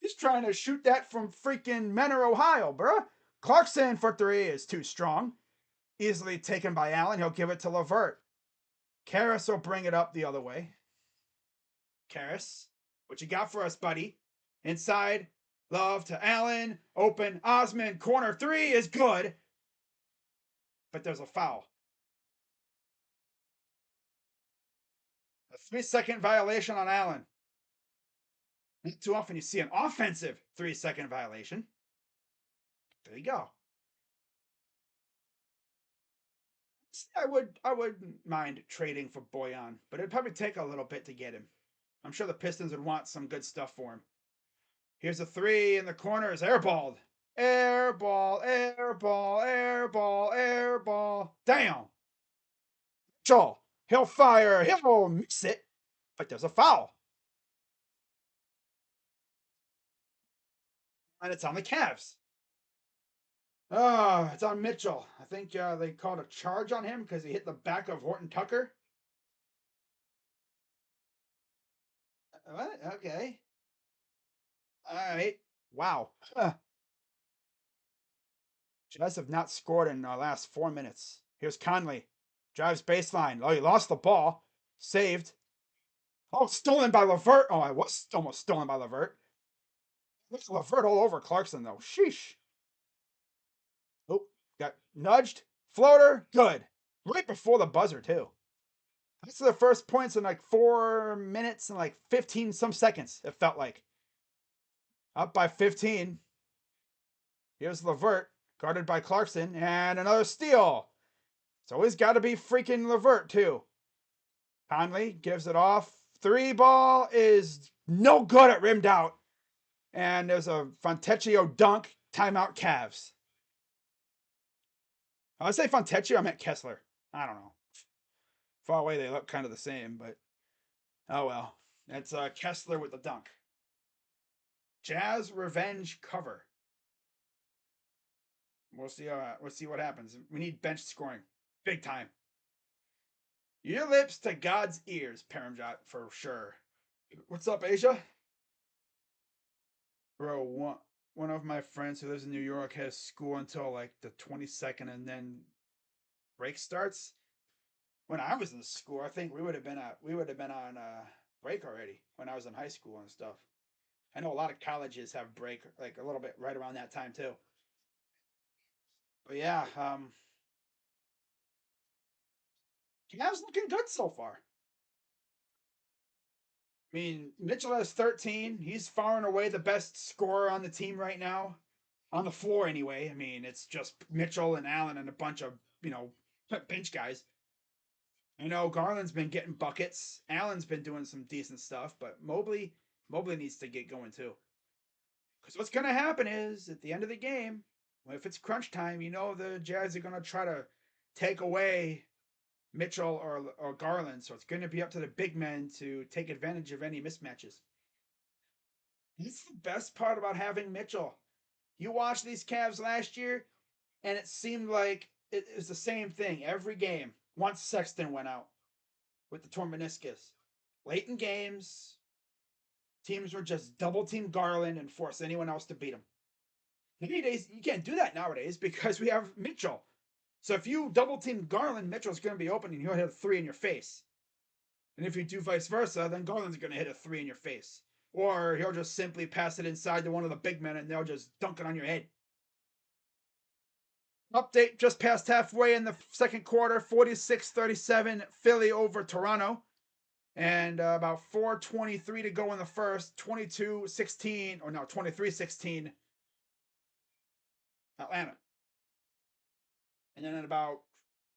He's trying to shoot that from freaking Menor, Ohio, bruh. Clarkson for 3 is too strong. Easily taken by Allen. He'll give it to Levert. Karras will bring it up the other way. Karras, what you got for us, buddy? Inside. Love to Allen. Open. Osman. Corner 3 is good. But there's a foul. A 3-second violation on Allen. Not too often you see an offensive 3-second violation. There you go. I wouldn't mind trading for Boyan, but it'd probably take a little bit to get him. I'm sure the Pistons would want some good stuff for him. Here's a 3 in the corner. Is airballed. Airball, airball, airball, airball. Damn. Mitchell. He'll fire. He'll miss it. But there's a foul. And it's on the Cavs. Oh, it's on Mitchell. I think they called a charge on him because he hit the back of Horton Tucker. What? Okay. All right. Wow. Jazz have not scored in the last 4 minutes. Here's Conley. Drives baseline. Oh, he lost the ball. Saved. Oh, stolen by Levert. Oh, I was almost stolen by Levert. Looks Levert all over Clarkson, though. Sheesh. Oh, got nudged. Floater. Good. Right before the buzzer, too. That's the first points in like 4 minutes and like 15 some seconds, it felt like. Up by 15. Here's Levert, guarded by Clarkson, and another steal. It's always got to be freaking Levert, too. Conley gives it off. 3 ball is no good at rimmed out. And there's a Fontecchio dunk. Timeout Cavs. I say Fontecchio, I meant Kessler. I don't know. Far away, they look kind of the same, but oh well. That's Kessler with the dunk. Jazz revenge cover. We'll see. We'll see what happens. We need bench scoring, big time. Your lips to God's ears, Paramjot, for sure. What's up, Asia? Bro, one of my friends who lives in New York has school until like the 22nd, and then break starts. When I was in school, I think we would have been on break already when I was in high school and stuff. I know a lot of colleges have break like a little bit right around that time too. But yeah, Cavs looking good so far. I mean, Mitchell has 13. He's far and away the best scorer on the team right now, on the floor anyway. I mean, it's just Mitchell and Allen and a bunch of bench guys. I know Garland's been getting buckets. Allen's been doing some decent stuff, but Mobley needs to get going too. Because what's going to happen is at the end of the game, if it's crunch time, the Jazz are going to try to take away Mitchell or Garland. So it's going to be up to the big men to take advantage of any mismatches. That's the best part about having Mitchell. You watched these Cavs last year, and it seemed like it was the same thing every game once Sexton went out with the torn meniscus. Late in games, teams were just double team Garland and force anyone else to beat him. Nowadays, you can't do that nowadays because we have Mitchell. So if you double team Garland, Mitchell's going to be open and he'll hit a 3 in your face. And if you do vice versa, then Garland's going to hit a 3 in your face. Or he'll just simply pass it inside to one of the big men and they'll just dunk it on your head. Update just past halfway in the second quarter, 46-37, Philly over Toronto. And about 4:23 to go in the first, 22-16, or no, 23-16, Atlanta. And then in about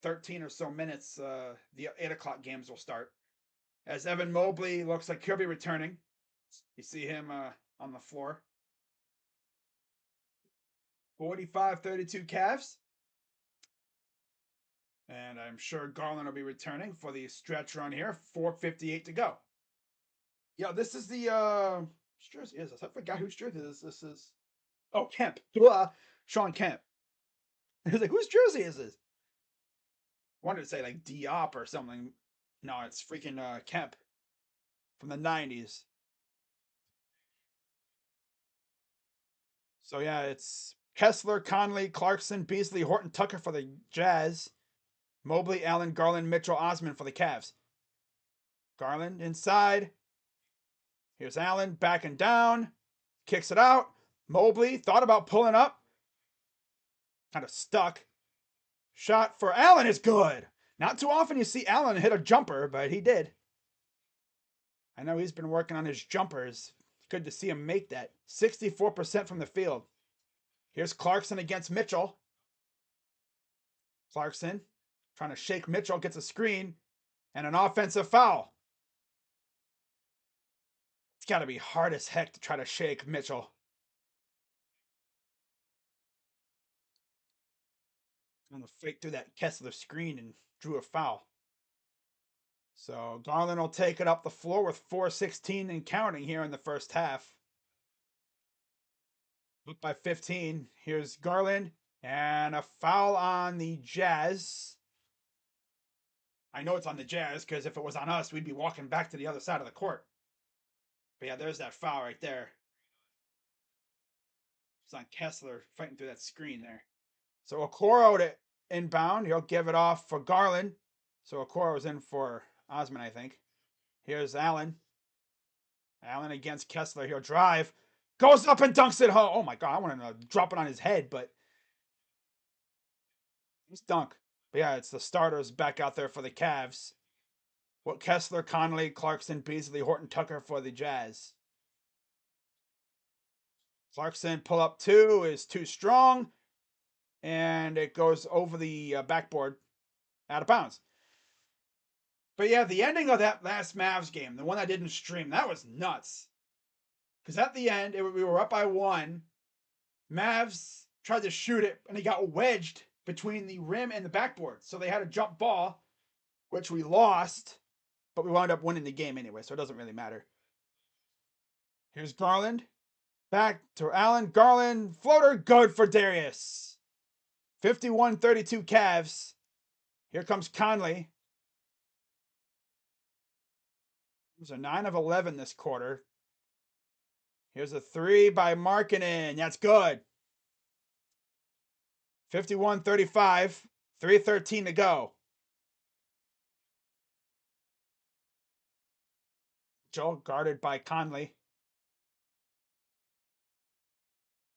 13 or so minutes, the 8 o'clock games will start. As Evan Mobley looks like he'll be returning. You see him on the floor. 45-32 Cavs. And I'm sure Garland will be returning for the stretch run here. 4:58 to go. Yeah, this is the whose jersey is this? I forgot whose jersey this is. Oh, Kemp. Sean Kemp. I was like, whose jersey is this? I wanted to say like Diop or something. No, it's freaking Kemp from the 90s. So yeah, it's Kessler, Conley, Clarkson, Beasley, Horton, Tucker for the Jazz. Mobley, Allen, Garland, Mitchell, Osman for the Cavs. Garland inside. Here's Allen backing down. Kicks it out. Mobley thought about pulling up. Kind of stuck. Shot for Allen is good. Not too often you see Allen hit a jumper, but he did. I know he's been working on his jumpers. Good to see him make that. 64% from the field. Here's Clarkson against Mitchell. Clarkson trying to shake Mitchell, gets a screen, and an offensive foul. It's got to be hard as heck to try to shake Mitchell. And the fake through that Kessler screen and drew a foul. So Garland will take it up the floor with 4:16 and counting here in the first half. Up by 15. Here's Garland and a foul on the Jazz. I know it's on the Jazz because if it was on us, we'd be walking back to the other side of the court. But yeah, there's that foul right there. It's on Kessler fighting through that screen there. So Okoro to inbound. He'll give it off for Garland. So Okoro was in for Osman, I think. Here's Allen. Allen against Kessler. He'll drive. Goes up and dunks it home. Oh my God, I wanted to drop it on his head, but Dunk. But yeah, it's the starters back out there for the Cavs. What Kessler, Conley, Clarkson, Beasley, Horton, Tucker for the Jazz. Clarkson pull up two is too strong, and it goes over the backboard out of bounds. But yeah, the ending of that last Mavs game, the one I didn't stream, that was nuts. Because at the end, we were up by one. Mavs tried to shoot it, and he got wedged between the rim and the backboard. So they had a jump ball, which we lost, but we wound up winning the game anyway, so it doesn't really matter. Here's Garland. Back to Allen. Garland. Floater. Good for Darius. 51-32 Cavs. Here comes Conley. It was a 9 of 11 this quarter. Here's a three by Markkanen. That's good. 51-35. 3:13 to go. Mitchell guarded by Conley.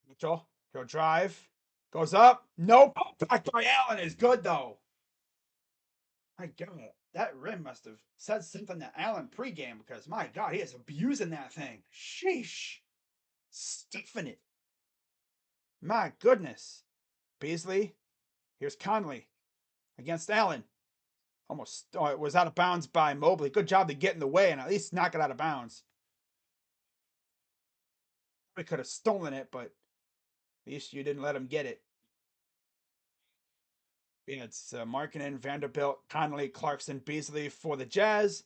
Mitchell, he'll drive. Goes up. Nope. Back by Allen is good though. My God, that rim must have said something to Allen pregame because my God, he is abusing that thing. Sheesh. Stuffing it. My goodness. Beasley. Here's Conley against Allen. Almost, it was out of bounds by Mobley. Good job to get in the way and at least knock it out of bounds. We could have stolen it, but at least you didn't let him get it. It's Markkanen, Vanderbilt, Conley, Clarkson, Beasley for the Jazz.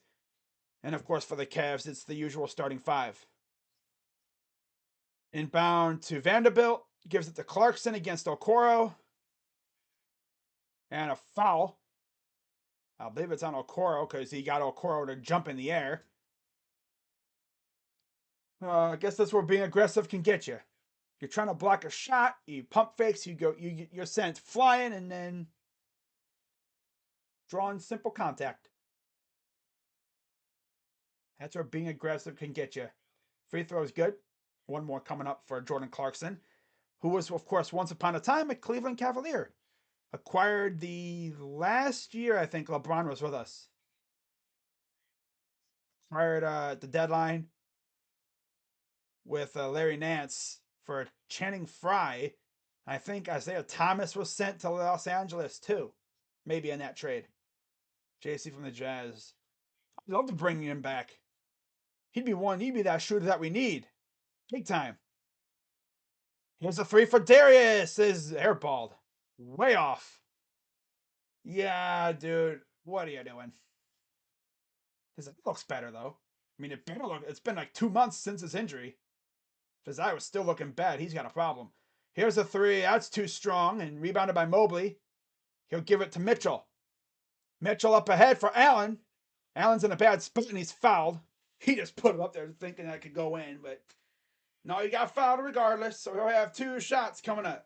And of course, for the Cavs, it's the usual starting five. Inbound to Vanderbilt. Gives it to Clarkson against Okoro. And a foul. I believe it's on Okoro because he got Okoro to jump in the air. I guess that's where being aggressive can get you. You're trying to block a shot, you pump fakes, you're sent flying, and then drawing simple contact. That's where being aggressive can get you. Free throw is good. One more coming up for Jordan Clarkson, who was, of course, once upon a time a Cleveland Cavalier. Acquired the last year, I think LeBron was with us. Acquired at the deadline with Larry Nance for Channing Frye. I think Isaiah Thomas was sent to Los Angeles too. Maybe in that trade. JC from the Jazz. I'd love to bring him back. He'd be that shooter that we need. Big time. Here's a three for Darius. Is airballed. Way off. Yeah, dude. What are you doing? It looks better though. I mean, it's been like 2 months since his injury. If his eye was still looking bad, he's got a problem. Here's a three. That's too strong and rebounded by Mobley. He'll give it to Mitchell. Mitchell up ahead for Allen. Allen's in a bad spot and he's fouled. He just put it up there thinking that could go in, but no, he got fouled regardless. So he'll have 2 shots coming up.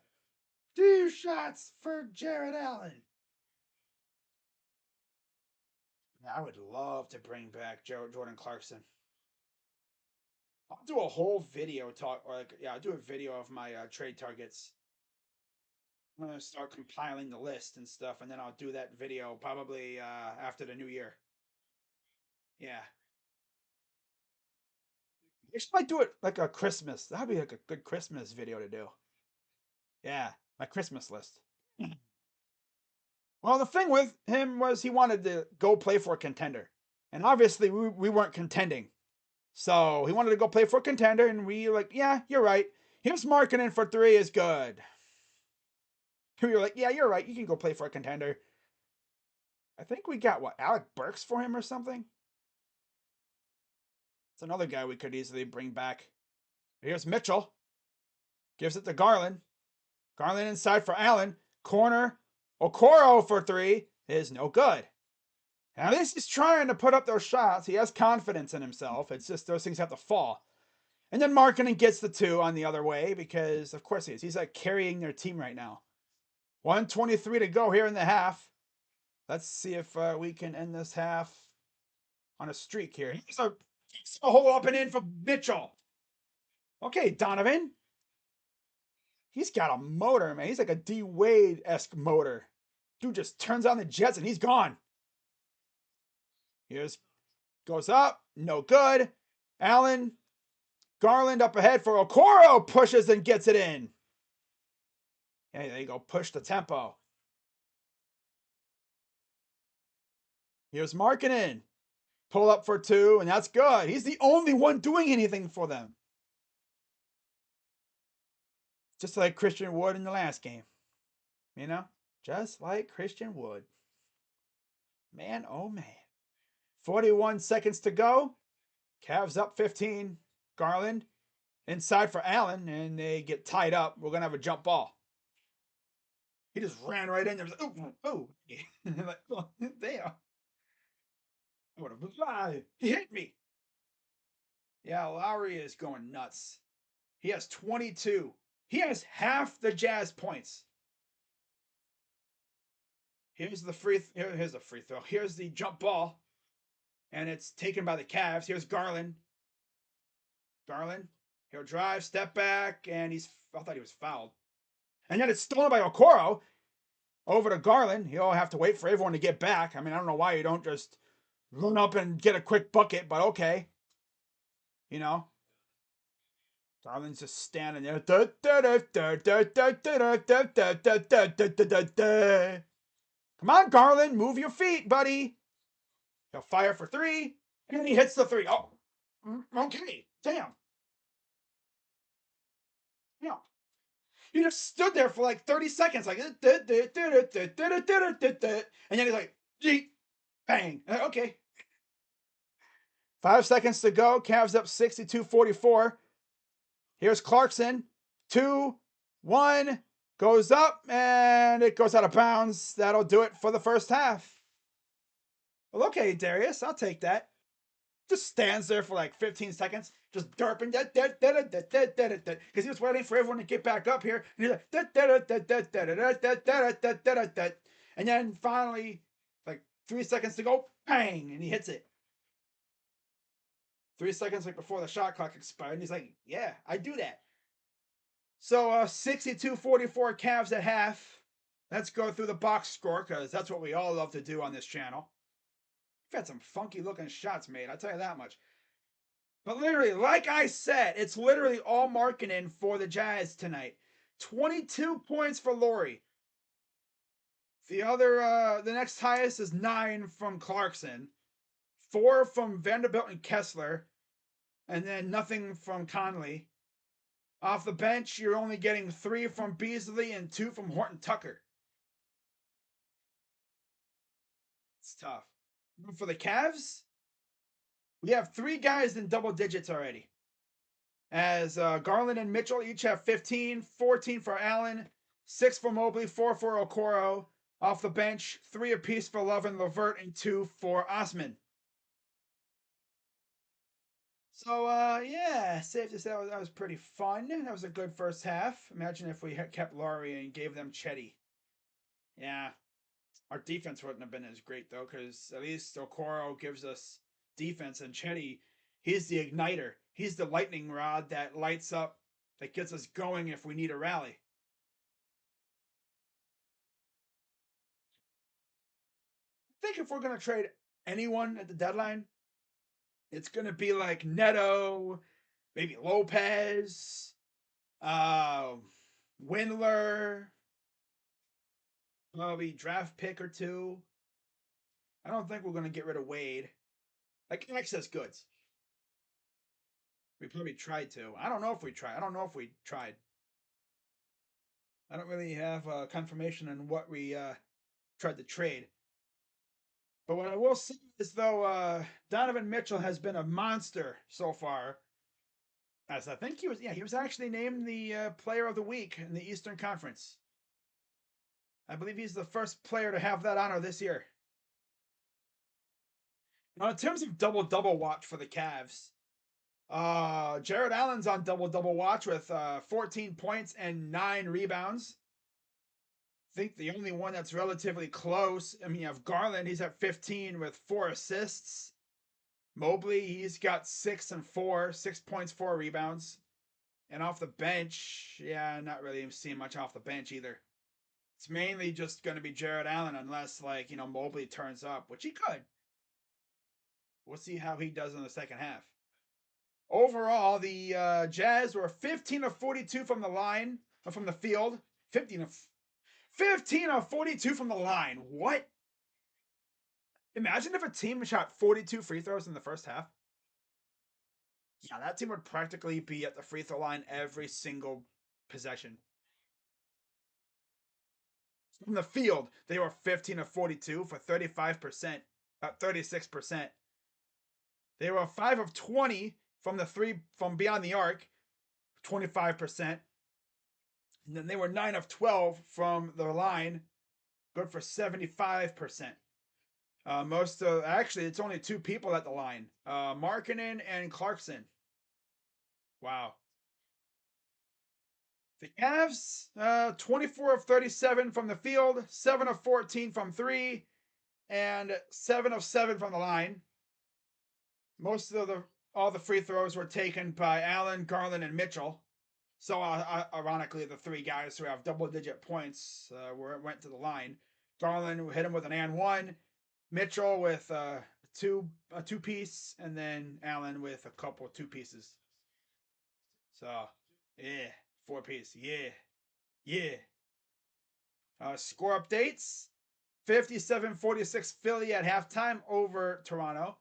2 shots for Jared Allen. Yeah, I would love to bring back Jordan Clarkson. I'll do a whole video I'll do a video of my trade targets. I'm gonna start compiling the list and stuff, and then I'll do that video probably after the new year. Yeah, I should might do it like a Christmas. That'd be like a good Christmas video to do. Yeah, my Christmas list. Well, the thing with him was he wanted to go play for a contender, and obviously we weren't contending. So he wanted to go play for a contender, and we were like, yeah, you're right. Here's Markkanen for 3 is good. We were like, yeah, you're right. You can go play for a contender. I think we got Alec Burks for him or something. It's another guy we could easily bring back. Here's Mitchell. Gives it to Garland. Garland inside for Allen. Corner. Okoro for 3 is no good. Now this is trying to put up those shots. He has confidence in himself. It's just those things have to fall. And then Markkanen gets the 2 on the other way because, of course, he is. He's like carrying their team right now. 1:23 to go here in the half. Let's see if we can end this half on a streak here. Here's a hole up and in for Mitchell. Okay, Donovan. He's got a motor, man. He's like a D Wade-esque motor. Dude just turns on the Jets and he's gone. Here's goes up, no good. Allen, Garland up ahead for Okoro, pushes and gets it in. Hey, there you go, push the tempo. Here's Markkanen. Pull up for two, and that's good. He's the only one doing anything for them. Just like Christian Wood in the last game. You know? Just like Christian Wood. Man, oh man. 41 seconds to go. Cavs up 15. Garland inside for Allen, and they get tied up. We're going to have a jump ball. He just ran right in there. Oh. Like, oh, damn. He hit me. Yeah, Lowry is going nuts. He has 22. He has half the Jazz points. Here's the free throw. Here's the jump ball. And it's taken by the Cavs. Here's Garland. He'll drive, step back, and I thought he was fouled. And then it's stolen by Okoro. Over to Garland. He'll have to wait for everyone to get back. I mean, I don't know why you don't just run up and get a quick bucket, but okay. You know? Garland's just standing there. Come on, Garland. Move your feet, buddy. He'll fire for three. And he hits the three. Oh, okay. Damn. Yeah. He just stood there for like 30 seconds, like, and then he's like, bang. Okay. 5 seconds to go. Cavs up 62-44. Here's Clarkson. 2, 1. Goes up, and it goes out of bounds. That'll do it for the first half. Well, okay, Darius. I'll take that. Just stands there for like 15 seconds, just derping, because he was waiting for everyone to get back up here. And he's like, and then finally, like 3 seconds to go, bang, and he hits it. 3 seconds like before the shot clock expired, and he's like, yeah, I do that. So 62-44 Cavs at half. Let's go through the box score, because that's what we all love to do on this channel. We've had some funky looking shots made, I'll tell you that much. But literally, like I said, it's literally all Markkanen for the Jazz tonight. 22 points for Lauri. The next highest is 9 from Clarkson, 4 from Vanderbilt and Kessler, and then nothing from Conley. Off the bench, you're only getting 3 from Beasley and 2 from Horton Tucker. It's tough. For the Cavs, we have 3 guys in double digits already. As Garland and Mitchell each have 15, 14 for Allen, 6 for Mobley, 4 for Okoro. Off the bench, 3 apiece for Love and LeVert, and 2 for Osman. So, yeah, safe to say that was pretty fun. That was a good first half. Imagine if we had kept Lauri and gave them Chetty. Yeah, our defense wouldn't have been as great, though, because at least Okoro gives us defense, and Chetty, he's the igniter. He's the lightning rod that lights up, that gets us going if we need a rally. I think if we're going to trade anyone at the deadline, it's going to be like Neto, maybe Lopez, Windler, probably draft pick or 2. I don't think we're going to get rid of Wade. Like excess goods. We probably tried to. I don't know if we tried. I don't really have confirmation on what we tried to trade. But what I will say is, though, Donovan Mitchell has been a monster so far. As I think he was actually named the player of the week in the Eastern Conference. I believe he's the first player to have that honor this year. Now, in terms of double-double watch for the Cavs, Jared Allen's on double-double watch with 14 points and 9 rebounds. I think the only one that's relatively close, I mean, you have Garland, he's at 15 with 4 assists. Mobley, he's got 6 and 4, 6 points, 4 rebounds. And off the bench, yeah, not really seeing much off the bench either. It's mainly just going to be Jared Allen unless, like, Mobley turns up, which he could. We'll see how he does in the second half. Overall, the Jazz were 15 of 42 from the line, from the field. 15 of 42 from the line. What? Imagine if a team shot 42 free throws in the first half. Yeah, that team would practically be at the free throw line every single possession. From the field, they were 15 of 42 for 35%, 36%. They were 5 of 20 from the three from beyond the arc, 25%. And then they were 9 of 12 from the line, good for 75%. Actually, it's only two people at the line, Markkanen and Clarkson. Wow. The Cavs, 24 of 37 from the field, 7 of 14 from three, and 7 of 7 from the line. Most of all the free throws were taken by Allen, Garland, and Mitchell. So ironically, the three guys who have double-digit points went to the line. Garland hit him with an and one, Mitchell with a two piece, and then Allen with a couple two pieces. So yeah, 4 piece, yeah. Score updates: 57-46 Philly at halftime over Toronto.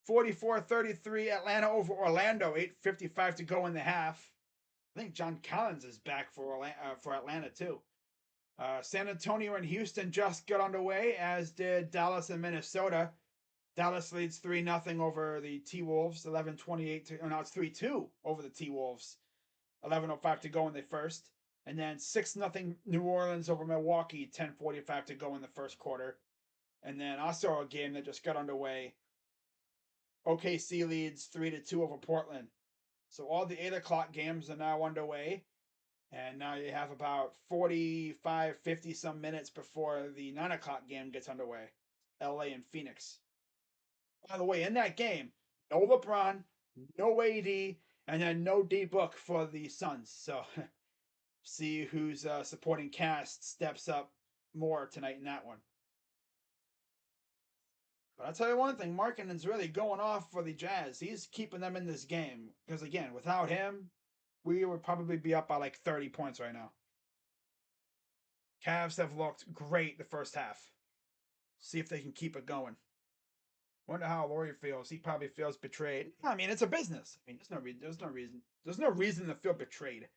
44-33 Atlanta over Orlando. 8:55 to go in the half. I think John Collins is back for Atlanta too. San Antonio and Houston just got underway, as did Dallas and Minnesota. Dallas leads 3-0 over the T-Wolves. 11:28 now it's 3-2 over the T-Wolves. 11:05 to go in the first. And then 6-0 New Orleans over Milwaukee. 10:45 to go in the first quarter. And then also a game that just got underway. OKC leads 3-2 over Portland. So all the 8 o'clock games are now underway. And now you have about 45, 50 some minutes before the 9 o'clock game gets underway. LA and Phoenix. By the way, in that game, no LeBron, no AD, and then no D-Book for the Suns. So see whose supporting cast steps up more tonight in that one. But I'll tell you one thing, Markkanen's really going off for the Jazz. He's keeping them in this game. Because again, without him, we would probably be up by like 30 points right now. Cavs have looked great the first half. See if they can keep it going. Wonder how Laurie feels. He probably feels betrayed. I mean, it's a business. I mean, there's no reason to feel betrayed.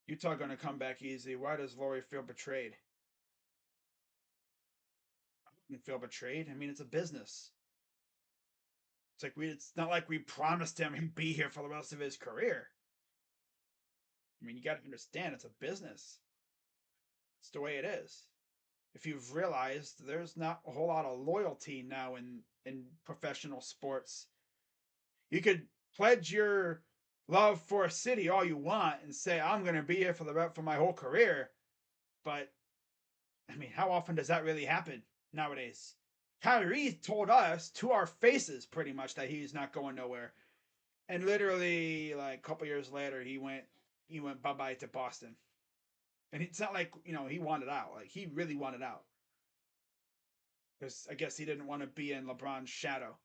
Utah going to come back easy. Why does Laurie feel betrayed? I don't feel betrayed. I mean, it's a business. It's not like we promised him he'd be here for the rest of his career. I mean, you got to understand, it's a business. It's the way it is. If you've realized, there's not a whole lot of loyalty now in professional sports. You could pledge your love for a city all you want and say, I'm going to be here for my whole career. But, I mean, how often does that really happen nowadays? Kyrie told us to our faces pretty much that he's not going nowhere. And literally, like a couple years later, he went bye-bye to Boston. And it's not like, he wanted out. Like, he really wanted out. Because I guess he didn't want to be in LeBron's shadow.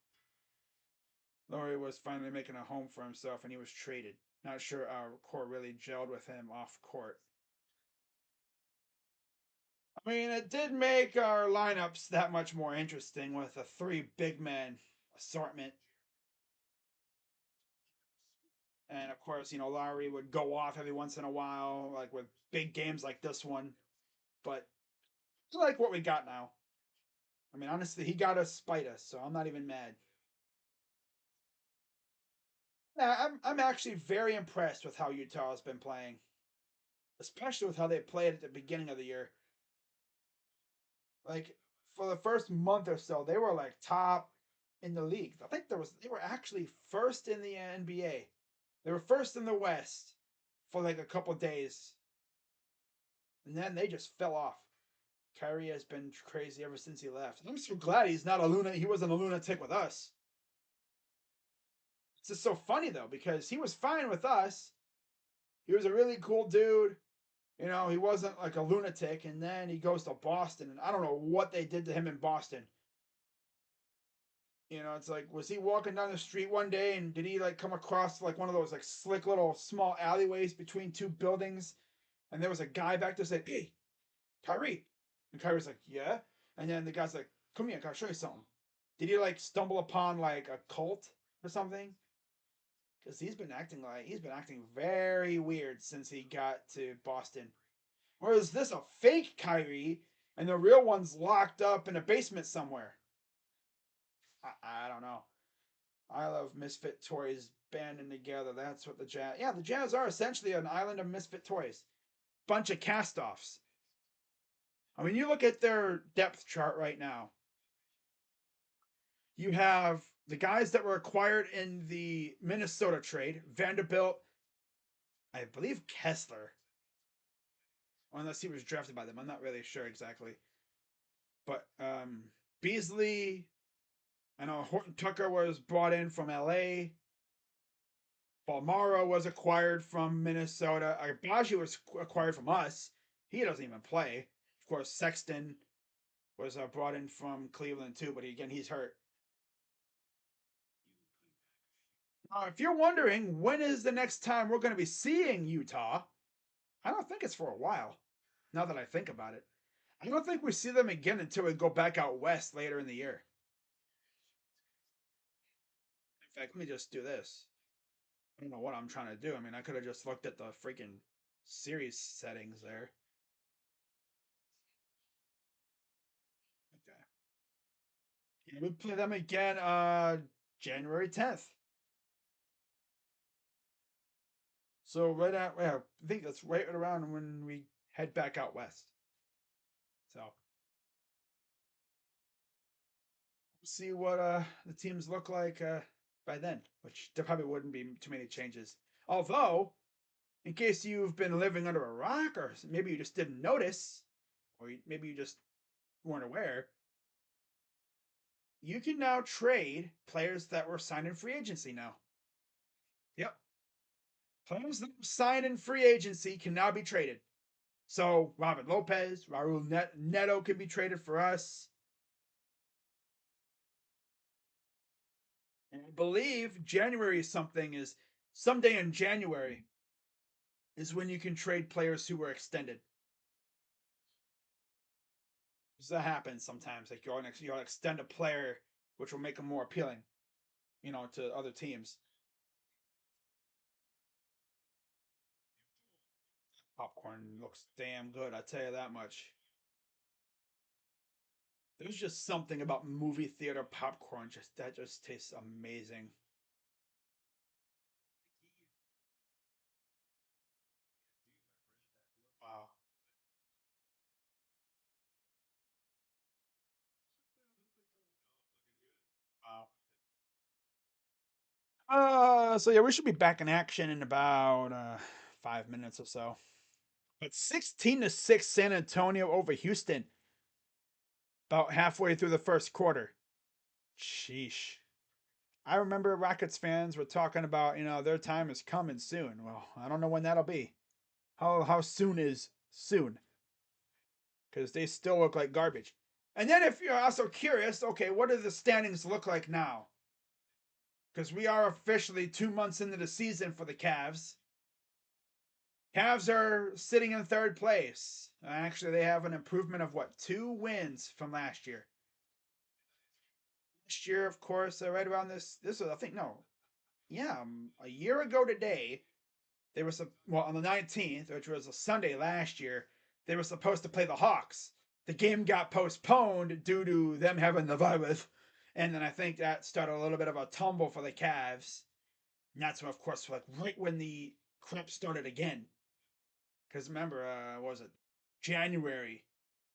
Laurie was finally making a home for himself, and he was traded. Not sure our core really gelled with him off court. I mean, it did make our lineups that much more interesting with a 3 big man assortment. And of course, Lowry would go off every once in a while, like with big games like this one. But I like what we got now. I mean, honestly, he got us spite us, so I'm not even mad. Yeah, I'm actually very impressed with how Utah has been playing, especially with how they played at the beginning of the year. Like for the first month or so, they were like top in the league. I think they were actually first in the NBA. They were first in the West for like a couple days, and then they just fell off. Kyrie has been crazy ever since he left. I'm so glad he's not a lunatic. He wasn't a lunatic with us. It's just so funny though because he was fine with us. He was a really cool dude. He wasn't like a lunatic, and then he goes to Boston, and I don't know what they did to him in Boston. It's like, was he walking down the street one day, and did he like come across like one of those like slick little small alleyways between two buildings, and there was a guy back there saying, "Hey, Kyrie," and Kyrie's like, "Yeah," and then the guy's like, "Come here, I gotta show you something." Did he like stumble upon like a cult or something? Because he's been acting very weird since he got to Boston. Or is this a fake Kyrie and the real one's locked up in a basement somewhere? I don't know. I love misfit toys banding together. That's what the Jazz. Yeah, the Jazz are essentially an island of misfit toys. Bunch of cast-offs. I mean, you look at their depth chart right now. You have the guys that were acquired in the Minnesota trade: Vanderbilt, I believe Kessler, unless he was drafted by them. I'm not really sure exactly. But Beasley, I know Horton Tucker was brought in from LA. Balmaro was acquired from Minnesota. Agbaji was acquired from us. He doesn't even play. Of course, Sexton was brought in from Cleveland too, but again, he's hurt. If you're wondering when is the next time we're going to be seeing Utah, I don't think it's for a while. Now that I think about it, I don't think we see them again until we go back out west later in the year. In fact, let me just do this. I don't know what I'm trying to do. I mean, I could have just looked at the freaking series settings there. Okay. Yeah, we play them again January 10th. So right at yeah, I think that's right around when we head back out west. So we'll see what the teams look like by then, which there probably wouldn't be too many changes. Although, in case you've been living under a rock, or maybe you just didn't notice, or maybe you just weren't aware, you can now trade players that were signed in free agency now. Yep. Players that were signed in free agency can now be traded. So Robert Lopez, Raul Neto can be traded for us. And I believe January something is someday in January is when you can trade players who were extended. So that happens sometimes. Like you'll extend a player, which will make them more appealing, to other teams. Popcorn looks damn good. I tell you that much. There's just something about movie theater popcorn that just tastes amazing. Wow. Wow. So yeah, we should be back in action in about 5 minutes or so. But 16-6 San Antonio over Houston about halfway through the first quarter. Sheesh. I remember Rockets fans were talking about, their time is coming soon. Well, I don't know when that'll be. How soon is soon? Because they still look like garbage. And then if you're also curious, okay, what do the standings look like now? Because we are officially 2 months into the season for the Cavs. Cavs are sitting in third place. Actually, they have an improvement of what, 2 wins from last year. Last year, of course, right around this. This was, I think, no, yeah, a year ago today. They were on the 19th, which was a Sunday last year. They were supposed to play the Hawks. The game got postponed due to them having the virus, and then I think that started a little bit of a tumble for the Cavs. And that's when, of course, like right when the crap started again. Because remember, what was it January?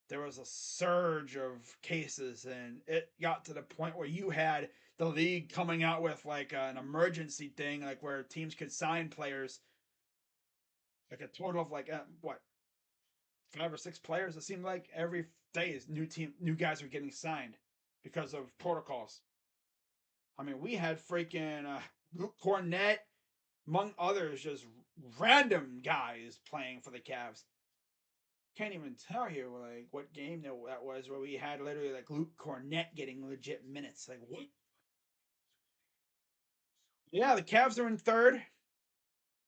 There was a surge of cases, and it got to the point where you had the league coming out with like an emergency thing, like where teams could sign players, like a total of like what 5 or 6 players. It seemed like every day is new guys were getting signed because of protocols. I mean, we had freaking Luke Cornett, among others, just random guys playing for the Cavs. Can't even tell you like what game that was where we had literally like Luke Cornett getting legit minutes. Like what? Yeah, the Cavs are in third.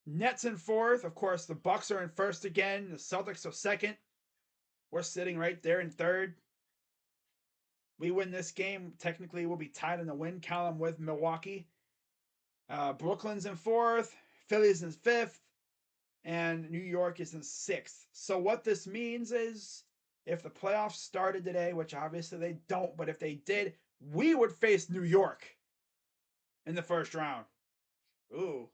Nets in fourth. Of course, the Bucks are in first again. The Celtics are second. We're sitting right there in third. We win this game, technically we'll be tied in the win column with Milwaukee. Brooklyn's in fourth. Philly's in fifth. And New York is in sixth. So what this means is if the playoffs started today, which obviously they don't, but if they did, we would face New York in the first round. Ooh.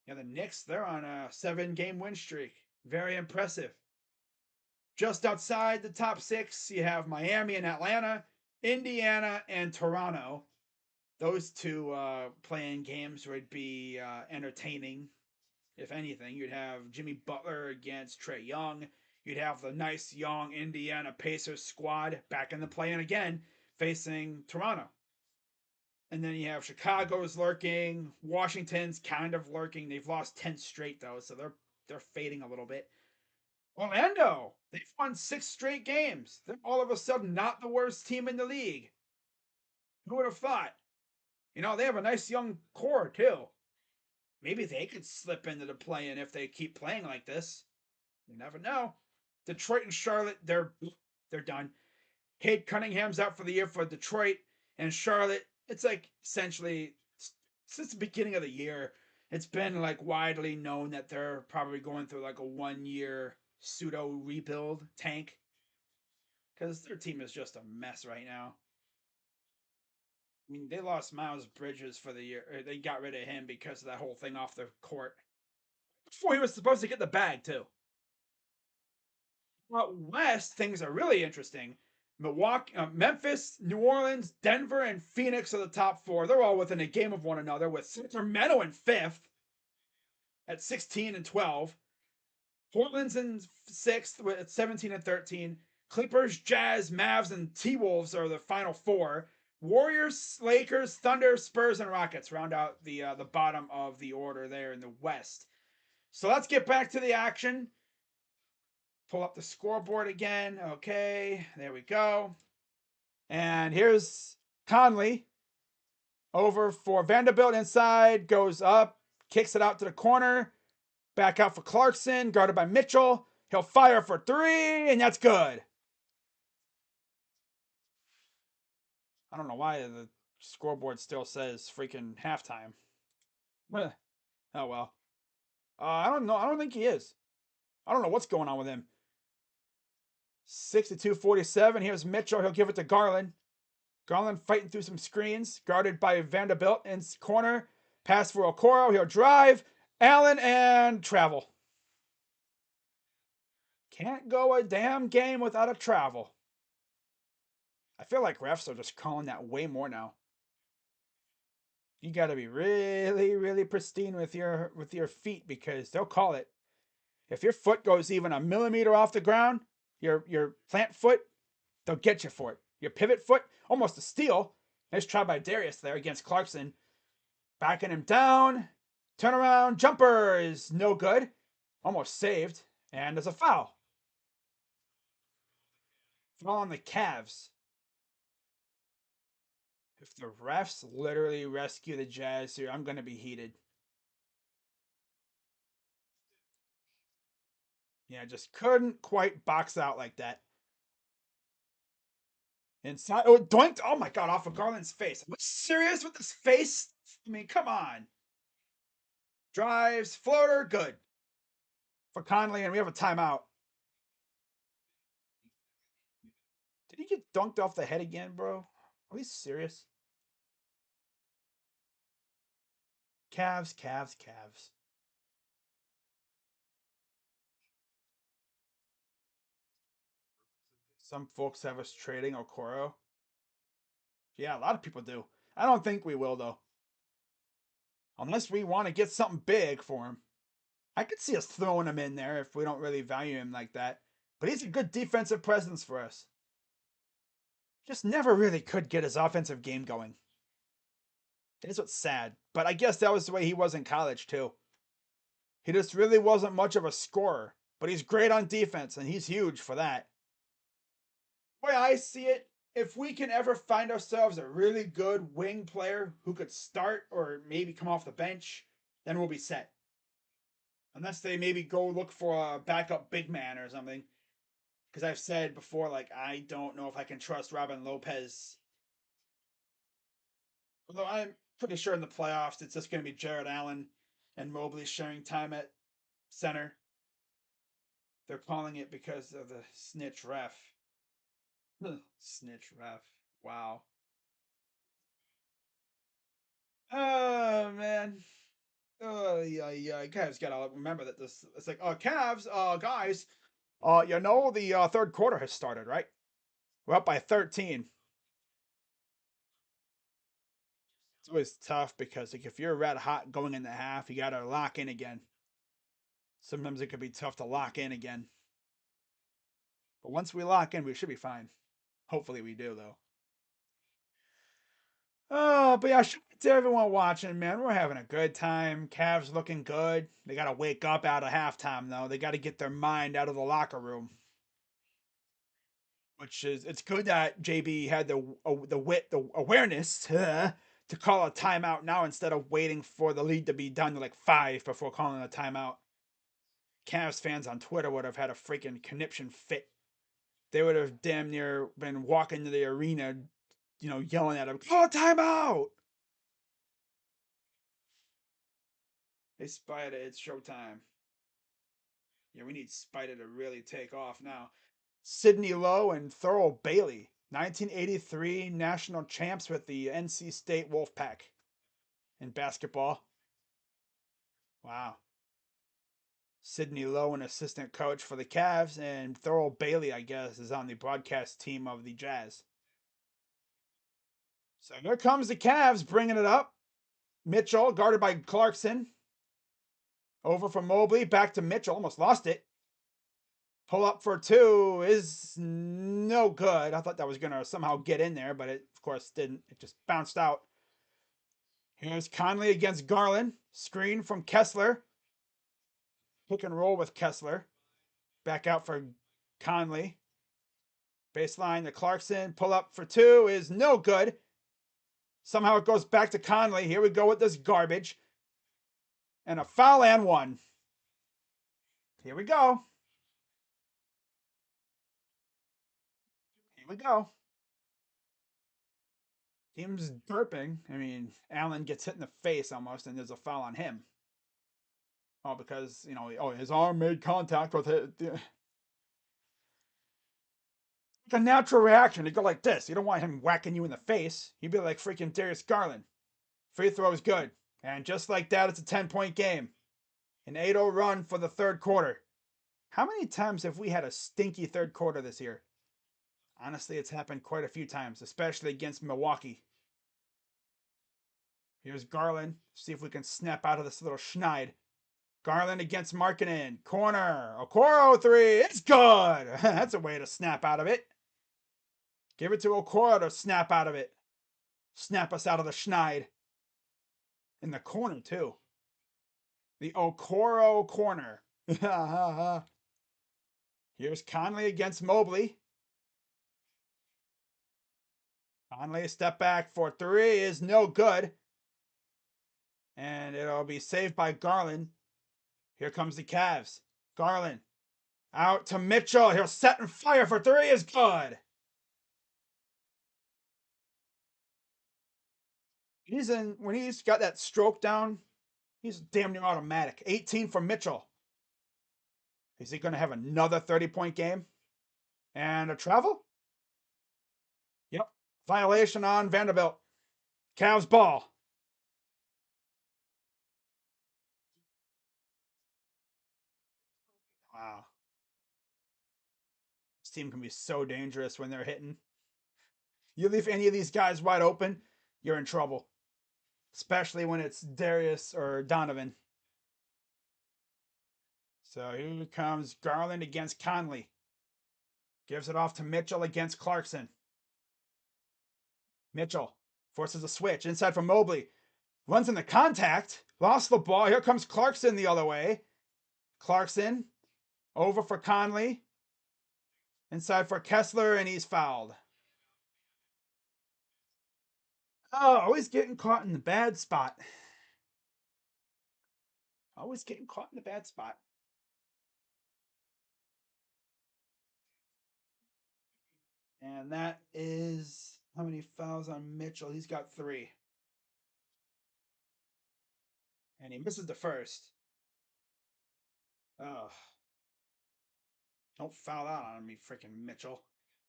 Yeah, the Knicks, they're on a 7 game win streak. Very impressive. Just outside the top six, you have Miami and Atlanta, Indiana and Toronto. Those two playing games would be entertaining. If anything, you'd have Jimmy Butler against Trae Young. You'd have the nice young Indiana Pacers squad back in the play-in again, facing Toronto. And then you have Chicago's lurking, Washington's kind of lurking. They've lost 10 straight though, so they're fading a little bit. Orlando, they've won 6 straight games. They're all of a sudden not the worst team in the league. Who would have thought? They have a nice young core too. Maybe they could slip into the play-in if they keep playing like this. You never know. Detroit and Charlotte, they're done. Cade Cunningham's out for the year for Detroit and Charlotte. It's like essentially since the beginning of the year, it's been like widely known that they're probably going through like a 1 year pseudo rebuild tank because their team is just a mess right now. I mean, they lost Miles Bridges for the year. They got rid of him because of that whole thing off the court. Before he was supposed to get the bag, too. Well, West, things are really interesting. Memphis, New Orleans, Denver, and Phoenix are the top four. They're all within a game of one another, with Sacramento in fifth at 16 and 12. Portland's in sixth at 17 and 13. Clippers, Jazz, Mavs, and T Wolves are the final four. Warriors, Lakers, Thunder, Spurs, and Rockets round out the bottom of the order there in the West. So let's get back to the action. Pull up the scoreboard again. Okay, there we go. And here's Conley over for Vanderbilt inside, goes up, kicks it out to the corner, back out for Clarkson, guarded by Mitchell. He'll fire for three, and that's good. I don't know why the scoreboard still says freaking halftime. Oh well. I don't know. I don't think he is. I don't know what's going on with him. 62-47. Here's Mitchell. He'll give it to Garland. Garland fighting through some screens, guarded by Vanderbilt in corner. Pass for Okoro. He'll drive. Allen and travel. Can't go a damn game without a travel. I feel like refs are just calling that way more now. You got to be really, really pristine with your feet because they'll call it. If your foot goes even a millimeter off the ground, your plant foot, they'll get you for it. Your pivot foot, almost a steal. Nice try by Darius there against Clarkson. Backing him down. Turnaround jumper is no good. Almost saved. And there's a foul. Foul on the Cavs. If the refs literally rescue the Jazz here, I'm going to be heated. Yeah, just couldn't quite box out like that. Inside. Oh, doinked. Oh my god, off of Garland's face. Are you serious with this face? I mean, come on. Drives, floater, good. For Conley, and we have a timeout. Did he get dunked off the head again, bro? Are we serious? Cavs, Cavs, Cavs. Some folks have us trading Okoro. Yeah, a lot of people do. I don't think we will, though. Unless we want to get something big for him. I could see us throwing him in there if we don't really value him like that. But he's a good defensive presence for us. Just never really could get his offensive game going. That's what's sad. But I guess that was the way he was in college, too. He just really wasn't much of a scorer. but he's great on defense, and he's huge for that. The way I see it, if we can ever find ourselves a really good wing player who could start or maybe come off the bench, then we'll be set. Unless they maybe go look for a backup big man or something. Because I've said before, like, I don't know if I can trust Robin Lopez. Although I'm pretty sure in the playoffs it's just going to be Jared Allen and Mobley sharing time at center. They're calling it because of the snitch ref. Snitch ref. Wow. Oh, man. Oh, yeah. Cavs gotta remember that this. It's like, Cavs, guys, the third quarter has started, right? We're up by 13. It's always tough because like if you're red hot going in the half, you gotta lock in again. Sometimes it could be tough to lock in again. But once we lock in, we should be fine. Hopefully we do though. Oh, but yeah, shout out to everyone watching, man. We're having a good time. Cavs looking good. They gotta wake up out of halftime though. They gotta get their mind out of the locker room. Which is it's good that JB had the awareness to call a timeout now instead of waiting for the lead to be done to like 5 before calling a timeout. Cavs fans on Twitter would have had a freaking conniption fit. They would have damn near been walking to the arena, yelling at him, "Call a timeout!" Hey Spider, it's showtime. Yeah, we need Spider to really take off now. Sidney Lowe and Thurl Bailey, 1983 national champs with the NC State Wolfpack in basketball. Wow. Sidney Lowe, an assistant coach for the Cavs, and Thurl Bailey, I guess, is on the broadcast team of the Jazz. So here comes the Cavs bringing it up. Mitchell, guarded by Clarkson. Over from Mobley, back to Mitchell, almost lost it. Pull up for 2 is no good. I thought that was going to somehow get in there, but it, of course, didn't. It just bounced out. Here's Conley against Garland. Screen from Kessler. Pick and roll with Kessler. Back out for Conley. Baseline to Clarkson. Pull up for 2 is no good. Somehow it goes back to Conley. Here we go with this garbage. And a foul and 1. Here we go. Here we go. Team's burping. I mean, Allen gets hit in the face almost, and there's a foul on him. Oh, because, his arm made contact with it. It's a natural reaction. You go like this. You don't want him whacking you in the face. You'd be like freaking Darius Garland. Free throw is good. And just like that, it's a 10-point game. An 8-0 run for the third quarter. How many times have we had a stinky third quarter this year? Honestly, it's happened quite a few times, especially against Milwaukee. Here's Garland. See if we can snap out of this little schneid. Garland against Markkanen. Corner. Okoro 3. It's good. That's a way to snap out of it. Give it to Okoro to snap out of it. Snap us out of the schneid. In the corner, too. The Okoro corner. Here's Conley against Mobley. Conley, a step back for 3 is no good. And it'll be saved by Garland. Here comes the Cavs. Garland. Out to Mitchell. He'll set and fire for 3 is good. When he's got that stroke down, he's damn near automatic. 18 for Mitchell. Is he going to have another 30-point game? And a travel? Yep. Violation on Vanderbilt. Cavs ball. Wow. This team can be so dangerous when they're hitting. You leave any of these guys wide open, you're in trouble. Especially when it's Darius or Donovan. So here comes Garland against Conley. Gives it off to Mitchell against Clarkson. Mitchell forces a switch inside from Mobley. Runs in the contact. Lost the ball. Here comes Clarkson the other way. Clarkson Over for Conley. Inside for Kessler, and he's fouled. Oh, always getting caught in the bad spot. Always getting caught in the bad spot. And that is how many fouls on Mitchell? He's got 3. And he misses the first. Ugh. Don't foul out on me, freaking Mitchell.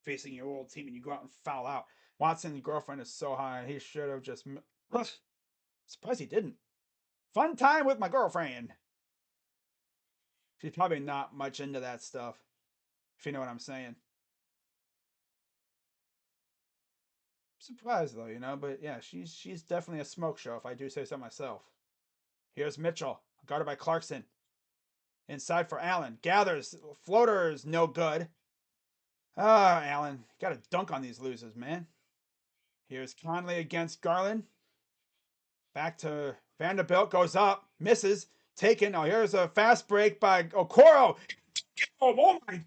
Facing your old team and you go out and foul out. Watson's girlfriend is so high. He should have just. Surprised he didn't. Fun time with my girlfriend. She's probably not much into that stuff, if you know what I'm saying. Surprised though, but yeah, she's definitely a smoke show if I do say so myself. Here's Mitchell, guarded by Clarkson. Inside for Allen. Gathers. Floaters, no good. Allen. Got to dunk on these losers, man. Here's Conley against Garland. Back to Vanderbilt. Goes up. Misses. Taken. Oh, here's a fast break by Okoro. Oh my.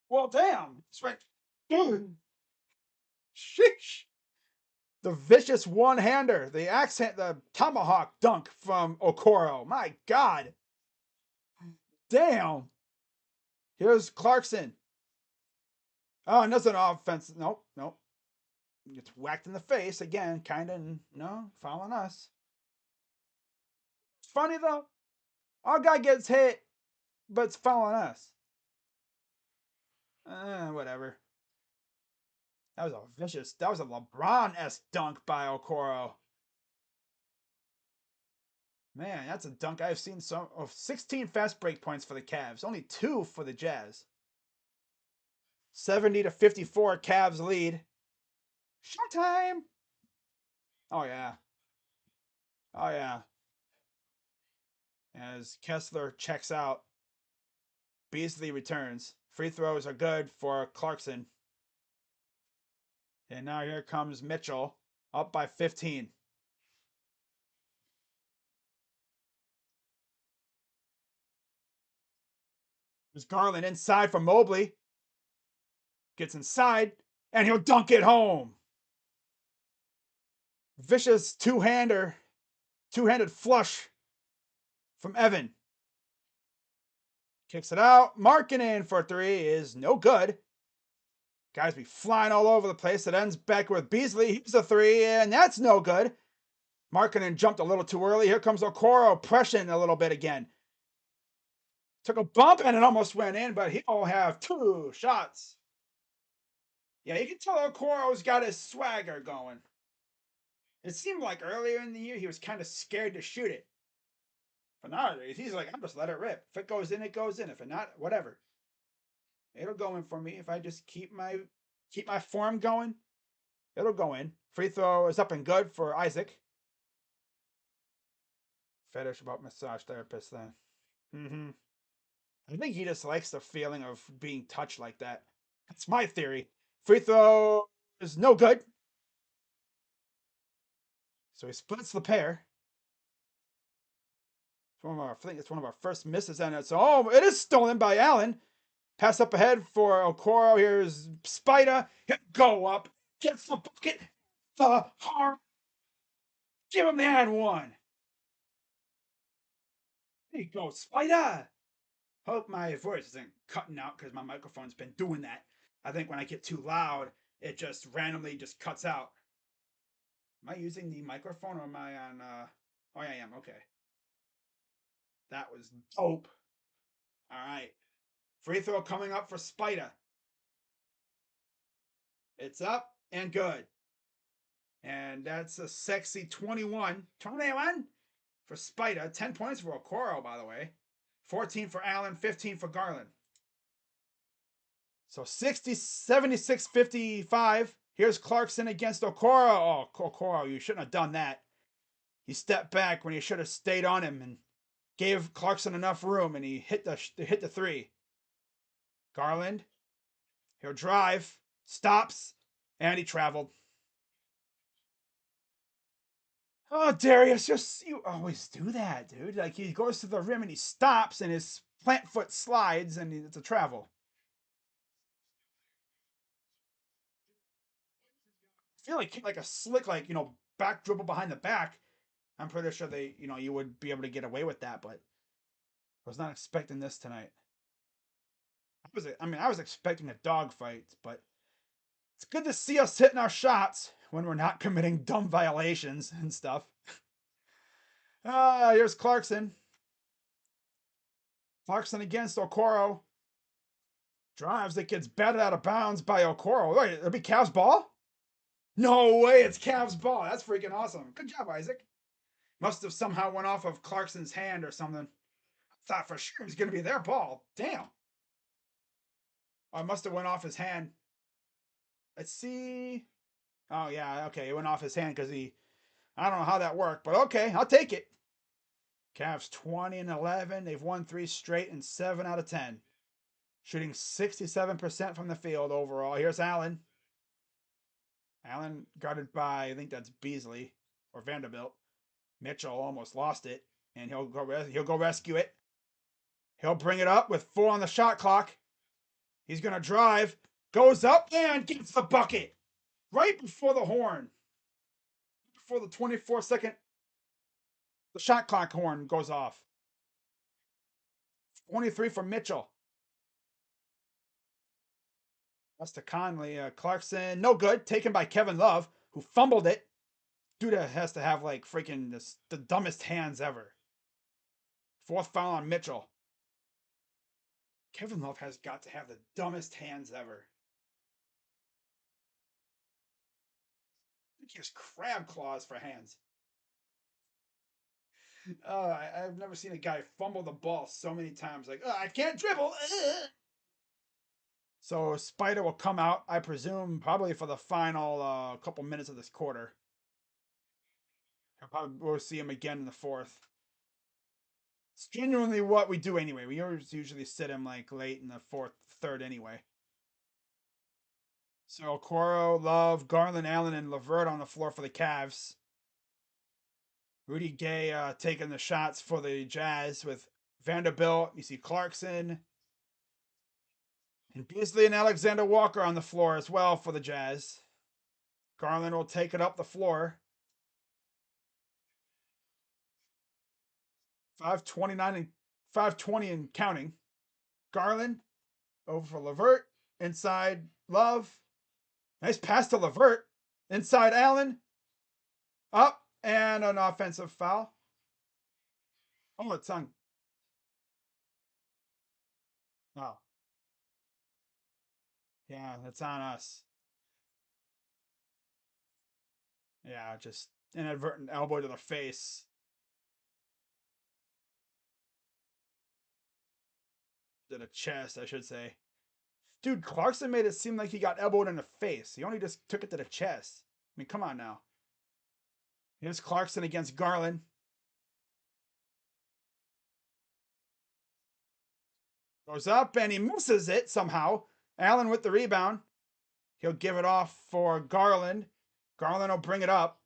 Well, damn. That's right. Sheesh. The vicious one-hander. The tomahawk dunk from Okoro. My God. Damn. Here's Clarkson. Oh, and that's an offense. Nope. Gets whacked in the face again, kind of. No, fouling us. It's funny though. Our guy gets hit, but it's fouling us. Whatever. That was a LeBron-esque dunk by Okoro. Man, that's a dunk I've seen some of. 16 fast break points for the Cavs, only 2 for the Jazz. 70-54 Cavs lead. Showtime. Oh yeah. Oh yeah. As Kessler checks out, Beasley returns. Free throws are good for Clarkson. And now here comes Mitchell, up by 15. There's Garland inside for Mobley. Gets inside, and he'll dunk it home. Vicious two-handed flush from Evan. Kicks it out. Markkanen for 3 is no good. Guys be flying all over the place. It ends back with Beasley. He's a 3, and that's no good. Markkanen jumped a little too early. Here comes Okoro, pressing a little bit again. Took a bump, and it almost went in, but he'll have 2 shots. Yeah, you can tell Okoro's got his swagger going. It seemed like earlier in the year he was kind of scared to shoot it. But nowadays he's like, I'm just let it rip. If it goes in, it goes in. If it not, whatever. It'll go in for me if I just keep my form going. It'll go in. Free throw is up and good for Isaac. Fetish about massage therapist then. Mm-hmm. I think he just likes the feeling of being touched like that. That's my theory. Free throw is no good. So he splits the pair. I think it's one of our first misses, and it is stolen by Allen. Pass up ahead for Okoro. Here's Spider. Go up. Gets the bucket. The harm. Give him the and one. There you go, Spider. Hope my voice isn't cutting out because my microphone's been doing that. I think when I get too loud, it just randomly just cuts out. Am I using the microphone or am I on? Oh, yeah, I am. Okay. That was dope. All right. Free throw coming up for Spider. It's up and good. And that's a sexy 21. 21 for Spider. 10 points for Okoro, by the way. 14 for Allen, 15 for Garland. So 76-55. Here's Clarkson against Okoro. Oh, Okoro, you shouldn't have done that. He stepped back when he should have stayed on him and gave Clarkson enough room, and he hit the 3. Garland, he'll drive, stops, and he traveled. Oh, Darius, you always do that, dude. Like he goes to the rim and he stops and his plant foot slides and it's a travel. I feel like a slick, like, back dribble behind the back. I'm pretty sure you would be able to get away with that, but I was not expecting this tonight. I was expecting a dogfight, but it's good to see us hitting our shots when we're not committing dumb violations and stuff. Here's Clarkson. Clarkson against Okoro. Drives it, gets batted out of bounds by Okoro. Wait, it'll be Cavs ball? No way, it's Cavs ball. That's freaking awesome. Good job, Isaac. Must have somehow went off of Clarkson's hand or something. I thought for sure it was going to be their ball. Damn. Oh, it must have went off his hand. Let's see. Oh, yeah, okay. It went off his hand because I don't know how that worked, but okay, I'll take it. Cavs 20 and 11. They've won 3 straight and 7 out of 10. Shooting 67% from the field overall. Here's Allen. Allen guarded by, I think that's Beasley or Vanderbilt. Mitchell almost lost it, and he'll go rescue it. He'll bring it up with 4 on the shot clock. He's gonna drive, goes up and gets the bucket right before the horn, before the 24-second the shot clock horn goes off. 23 for Mitchell. That's to Conley. Clarkson, no good. Taken by Kevin Love, who fumbled it. Dude has to have like freaking the dumbest hands ever. 4th foul on Mitchell. Kevin Love has got to have the dumbest hands ever. I think he has crab claws for hands. I've never seen a guy fumble the ball so many times. Like, I can't dribble. So Spider will come out, I presume, probably for the final couple minutes of this quarter. We'll see him again in the 4th. It's genuinely what we do anyway. We usually sit him like late in the 4th, 3rd anyway. So Okoro, Love, Garland, Allen, and LeVert on the floor for the Cavs. Rudy Gay taking the shots for the Jazz with Vanderbilt. You see Clarkson. And Beasley and Alexander Walker on the floor as well for the Jazz. Garland will take it up the floor. 5:29 and 5:20 and counting. Garland over for LeVert. Inside Love. Nice pass to LeVert. Inside Allen. Up and an offensive foul. Oh, it's on. Oh. Yeah, that's on us. Yeah, just inadvertent elbow to the face. To the chest, I should say. Dude, Clarkson made it seem like he got elbowed in the face. He only just took it to the chest. I mean, come on now. Here's Clarkson against Garland. Goes up and he misses it somehow. Allen with the rebound. He'll give it off for Garland. Garland will bring it up.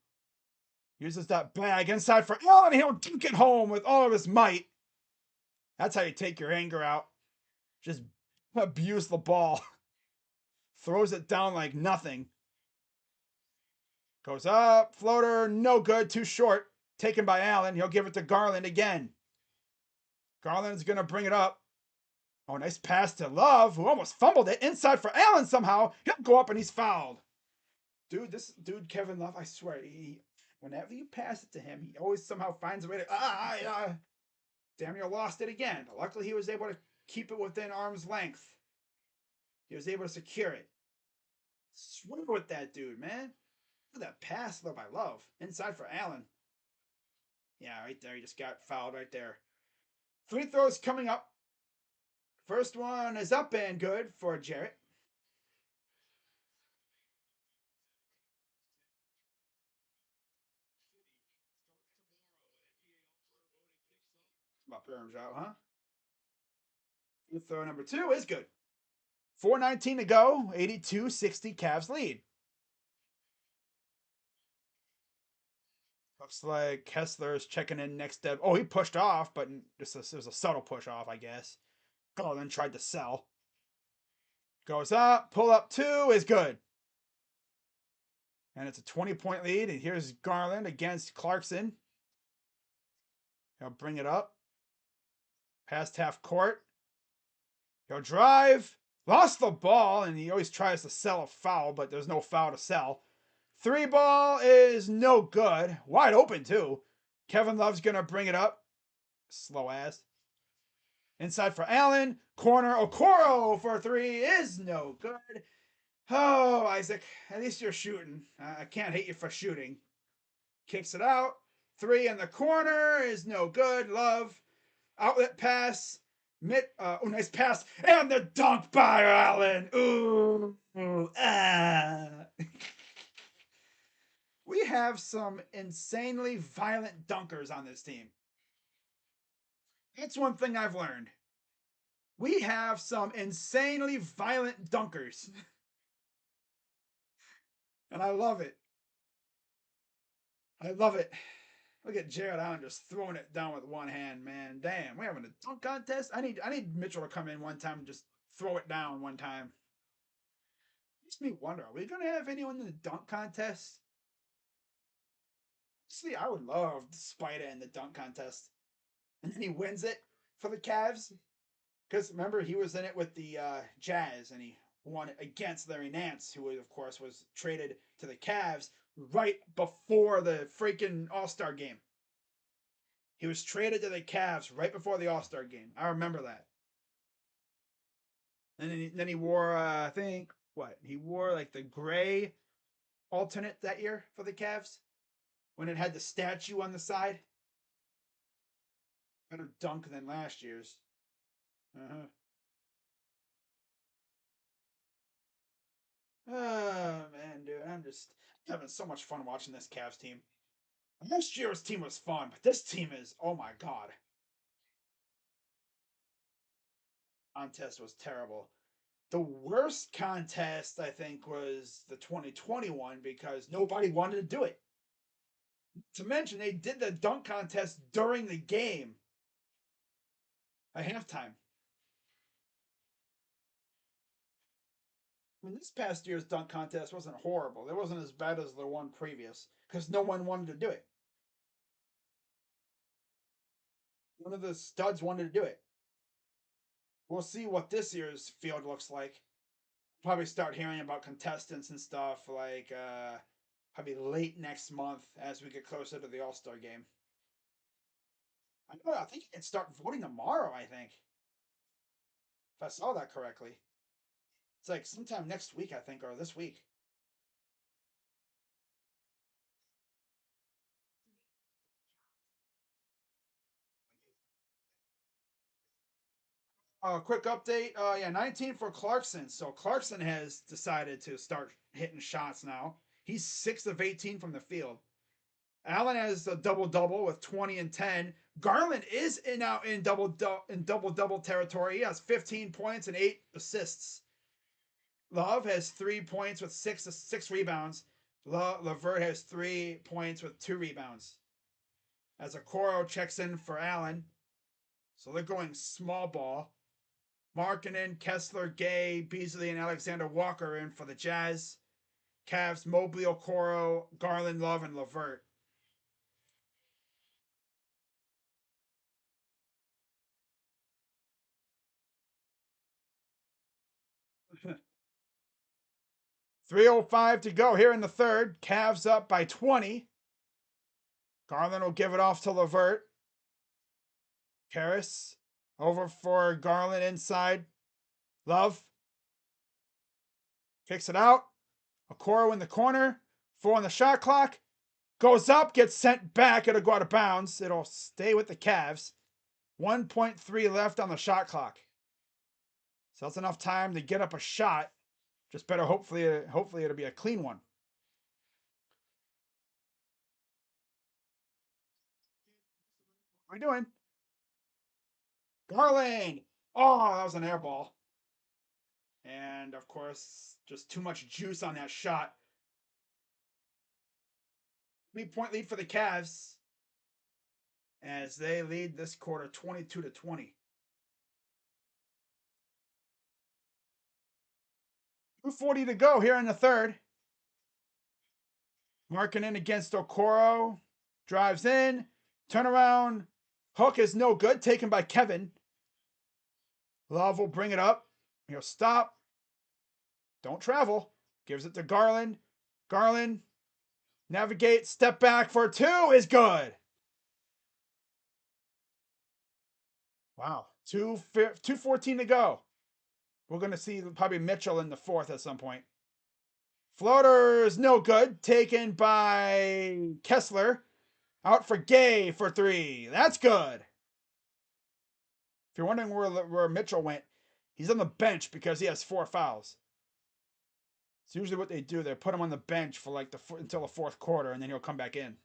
Uses that bag inside for Allen. He'll dunk it home with all of his might. That's how you take your anger out. Just abuse the ball. Throws it down like nothing. Goes up. Floater. No good. Too short. Taken by Allen. He'll give it to Garland again. Garland's going to bring it up. Oh, nice pass to Love, who almost fumbled it. Inside for Allen somehow. He'll go up and he's fouled. Dude, Kevin Love, I swear, whenever you pass it to him, he always somehow finds a way to, damn near lost it again. But luckily he was able to keep it within arm's length. He was able to secure it. Swing with that dude, man. Look at that pass though by Love. Inside for Allen. Yeah, right there. He just got fouled right there. Free throws coming up. First one is up and good for Jarrett. About Perham's out, huh? Free throw number 2 is good. 4:19 to go. 82-60 Cavs lead. Looks like Kessler's checking in next step. Oh, he pushed off, but it was a subtle push off, I guess. Garland tried to sell. Goes up, pull up two is good. And it's a 20-point lead. And here's Garland against Clarkson. He'll bring it up. Past half court. He'll drive. Lost the ball, and he always tries to sell a foul, but there's no foul to sell. Three ball is no good. Wide open, too. Kevin Love's going to bring it up. Slow ass. Inside for Allen. Corner. Okoro for three is no good. Oh, Isaac, at least you're shooting. I can't hate you for shooting. Kicks it out. Three in the corner is no good. Love. Outlet pass. Nice pass. And the dunk by Allen. Ooh. We have some insanely violent dunkers on this team. That's one thing I've learned. We have some insanely violent dunkers. And I love it. I love it. Look at Jared Allen just throwing it down with one hand, man. Damn, we're having a dunk contest. I need Mitchell to come in one time and just throw it down one time. Makes me wonder, are we gonna have anyone in the dunk contest? See, I would love Spider in the dunk contest. And then he wins it for the Cavs. Because remember, he was in it with the Jazz, and he won it against Larry Nance, who, of course, was traded to the Cavs right before the freaking All-Star game. He was traded to the Cavs right before the All-Star game. I remember that. And then he wore, I think, what? He wore like the gray alternate that year for the Cavs when it had the statue on the side. Better dunk than last year's. Uh-huh. Oh, man, dude. I'm just having so much fun watching this Cavs team. Last year's team was fun, but this team is, oh my God. Contest was terrible. The worst contest, I think, was the 2021 because nobody wanted to do it. To mention, they did the dunk contest during the game at halftime. I mean, this past year's dunk contest wasn't horrible. It wasn't as bad as the one previous because no one wanted to do it. None of the studs wanted to do it. We'll see what this year's field looks like. Probably start hearing about contestants and stuff like probably late next month as we get closer to the All-Star game. I think you can start voting tomorrow, I think. If I saw that correctly. It's like sometime next week, I think, or this week. Quick update. Yeah, 19 for Clarkson. So Clarkson has decided to start hitting shots now. He's 6 of 18 from the field. Allen has a double double with 20 and 10. Garland is now in double double territory. He has 15 points and 8 assists. Love has 3 points with six rebounds. LeVert has 3 points with 2 rebounds. As Okoro checks in for Allen. So they're going small ball. Markkanen, Kessler, Gay, Beasley, and Alexander Walker in for the Jazz. Cavs, Mobley, Okoro, Garland, Love, and LeVert. .305 to go here in the third. Cavs up by 20. Garland will give it off to LeVert. Karras over for Garland inside. Love kicks it out. Okoro in the corner. 4 on the shot clock. Goes up, gets sent back. It'll go out of bounds. It'll stay with the Cavs. 1.3 left on the shot clock. So that's enough time to get up a shot. Just better hopefully it'll be a clean one. What are we doing? Garland! Oh, that was an air ball. And of course, just too much juice on that shot. 3-point lead for the Cavs as they lead this quarter 22-20. 2:40 to go here in the third. Markkanen against Okoro. Drives in. Turnaround. Hook is no good. Taken by Kevin. Love will bring it up. He'll stop. Don't travel. Gives it to Garland. Garland. Navigate. Step back for two is good. Wow. 2:14 to go. We're going to see probably Mitchell in the fourth at some point. Floater is no good. Taken by Kessler. Out for Gay for three. That's good. If you're wondering where Mitchell went, he's on the bench because he has 4 fouls. It's usually what they do. They put him on the bench for like until the fourth quarter, and then he'll come back in.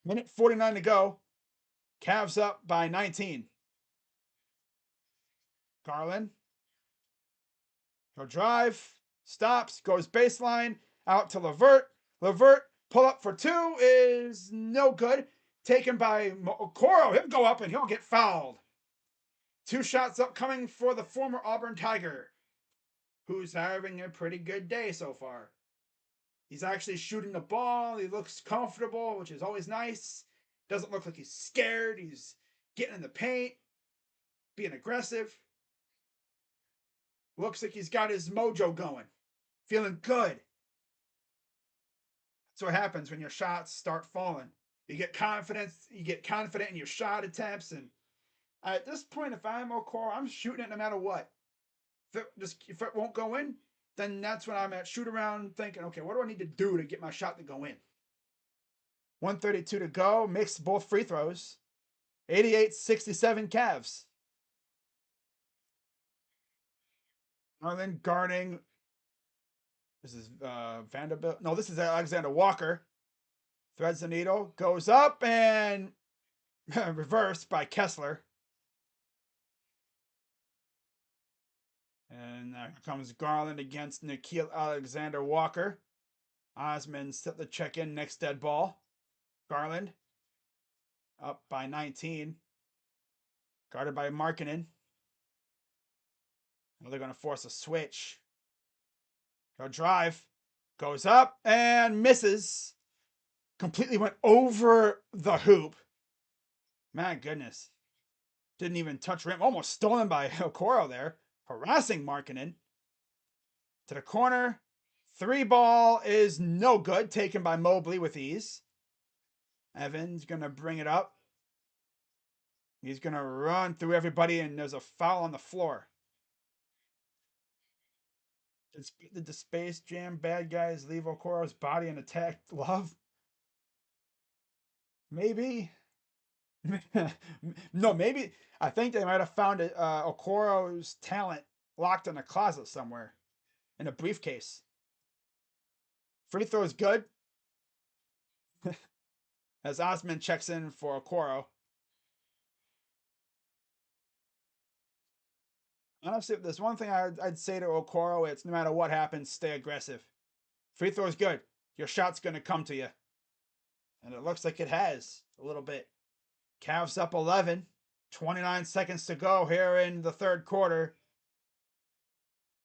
Minute 49 to go. Cavs up by 19. Garland. He'll drive. Stops. Goes baseline. Out to Levert. Levert. Pull up for two is no good. Taken by Okoro. He'll go up and he'll get fouled. 2 shots upcoming for the former Auburn Tiger, who's having a pretty good day so far. He's actually shooting the ball. He looks comfortable, which is always nice. Doesn't look like he's scared. He's getting in the paint, being aggressive. Looks like he's got his mojo going. Feeling good. That's what happens when your shots start falling. You get confidence. You get confident in your shot attempts. And at this point, if I'm Okoro, I'm shooting it no matter what. If it won't go in, then that's when I'm at shoot around thinking, okay, what do I need to do to get my shot to go in? 1:32 to go. Makes both free throws. 88-67 Cavs. Garland guarding. This is Vanderbilt. No, this is Alexander Walker. Threads the needle. Goes up and reversed by Kessler. And there comes Garland against Nickeil Alexander Walker. Osman set the check in next dead ball. Garland up by 19. Guarded by Markkanen. Now they're going to force a switch. He'll drive. Goes up and misses. Completely went over the hoop. My goodness. Didn't even touch rim. Almost stolen by Okoro there. Harassing Markkanen. To the corner. 3 ball is no good. Taken by Mobley with ease. Evans going to bring it up. He's going to run through everybody, and there's a foul on the floor. Did the Space Jam bad guys leave Okoro's body and attack Love? Maybe. No, maybe. I think they might have found Okoro's talent locked in a closet somewhere in a briefcase. Free throw is good. As Osman checks in for Okoro. Honestly, if there's one thing I'd say to Okoro, it's no matter what happens, stay aggressive. Free throw is good. Your shot's going to come to you. And it looks like it has a little bit. Cavs up 11. 29 seconds to go here in the third quarter.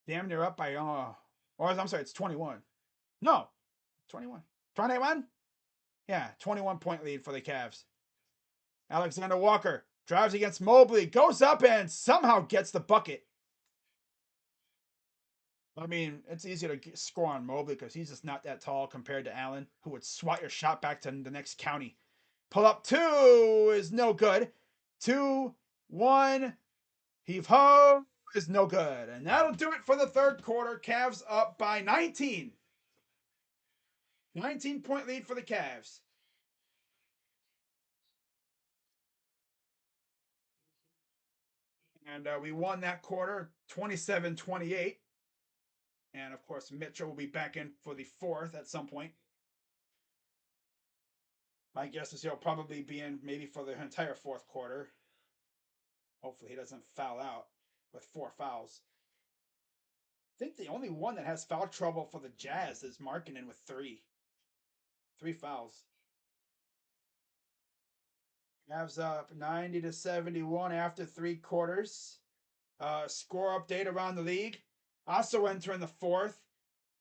Damn near up by, or I'm sorry, it's 21. No, 21. 21? Yeah, 21-point lead for the Cavs. Alexander Walker drives against Mobley, goes up and somehow gets the bucket. I mean, it's easy to score on Mobley because he's just not that tall compared to Allen, who would swat your shot back to the next county. Pull up 2 is no good. 2, 1, heave ho is no good. And that'll do it for the third quarter. Cavs up by 19. 19-point lead for the Cavs. And we won that quarter 27-28. And of course, Mitchell will be back in for the fourth at some point. My guess is he'll probably be in maybe for the entire fourth quarter. Hopefully he doesn't foul out with 4 fouls. I think the only one that has foul trouble for the Jazz is Markkanen with 3. 3 fouls. Cavs up 90-71 after 3 quarters. Score update around the league. Also entering the fourth.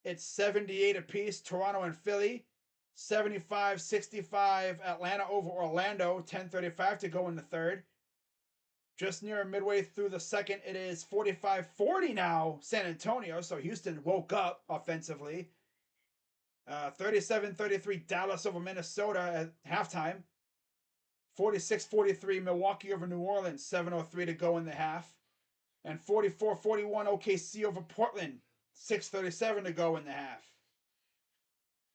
It's 78 apiece, Toronto and Philly. 75-65 Atlanta over Orlando. 10:35 to go in the third. Just near midway through the second, it is 45-40 now, San Antonio. So Houston woke up offensively. 37-33 Dallas over Minnesota at halftime. 46-43 Milwaukee over New Orleans. 7:03 to go in the half. And 44-41 OKC over Portland. 6:37 to go in the half.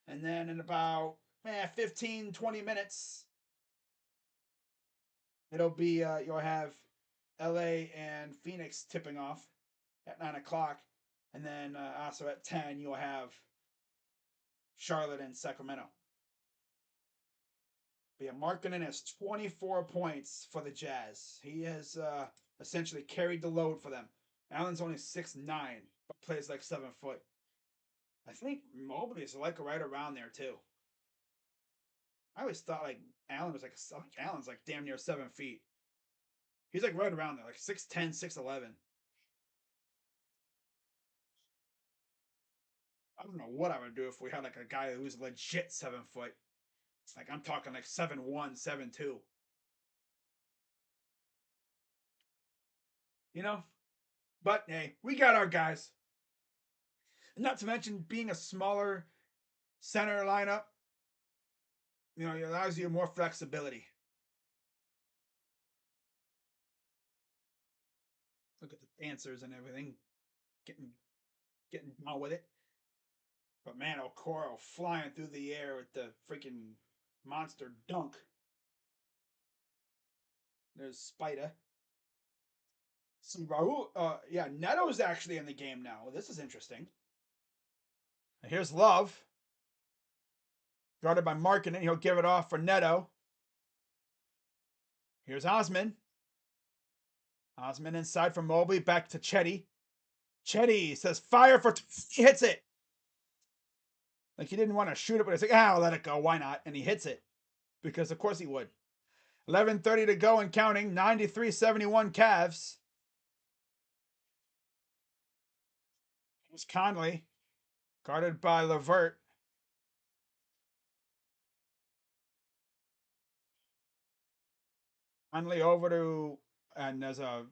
And then in about 15-20 minutes, it'll be you'll have LA and Phoenix tipping off at 9 o'clock. And then also at 10, you'll have Charlotte and Sacramento. But yeah, Markkanen has 24 points for the Jazz. He has essentially carried the load for them. Allen's only 6'9", but plays like 7 foot. I think Mobley is like right around there too. I always thought like Allen was Allen's like damn near 7 feet. He's like right around there, like 6'10", 6'11". I don't know what I would do if we had like a guy who's legit 7 foot. Like I'm talking like 7'1", 7'2". You know? But hey, we got our guys. Not to mention being a smaller center lineup, it allows you more flexibility. Look at the dancers and everything, getting on with it. But man, Okoro flying through the air with the freaking monster dunk. There's Spider. Some Raul, Neto's actually in the game now. Well, this is interesting. Here's Love. Guarded by Markkanen. He'll give it off for Neto. Here's Osman. Osman inside for Mobley. Back to Chetty. Chetty says fire for... He hits it. Like he didn't want to shoot it, but he's like, I'll let it go. Why not? And he hits it. Because of course he would. 11:30 to go and counting. 93-71 Cavs. Here's Conley. Guarded by Levert. Conley over to... And there's a...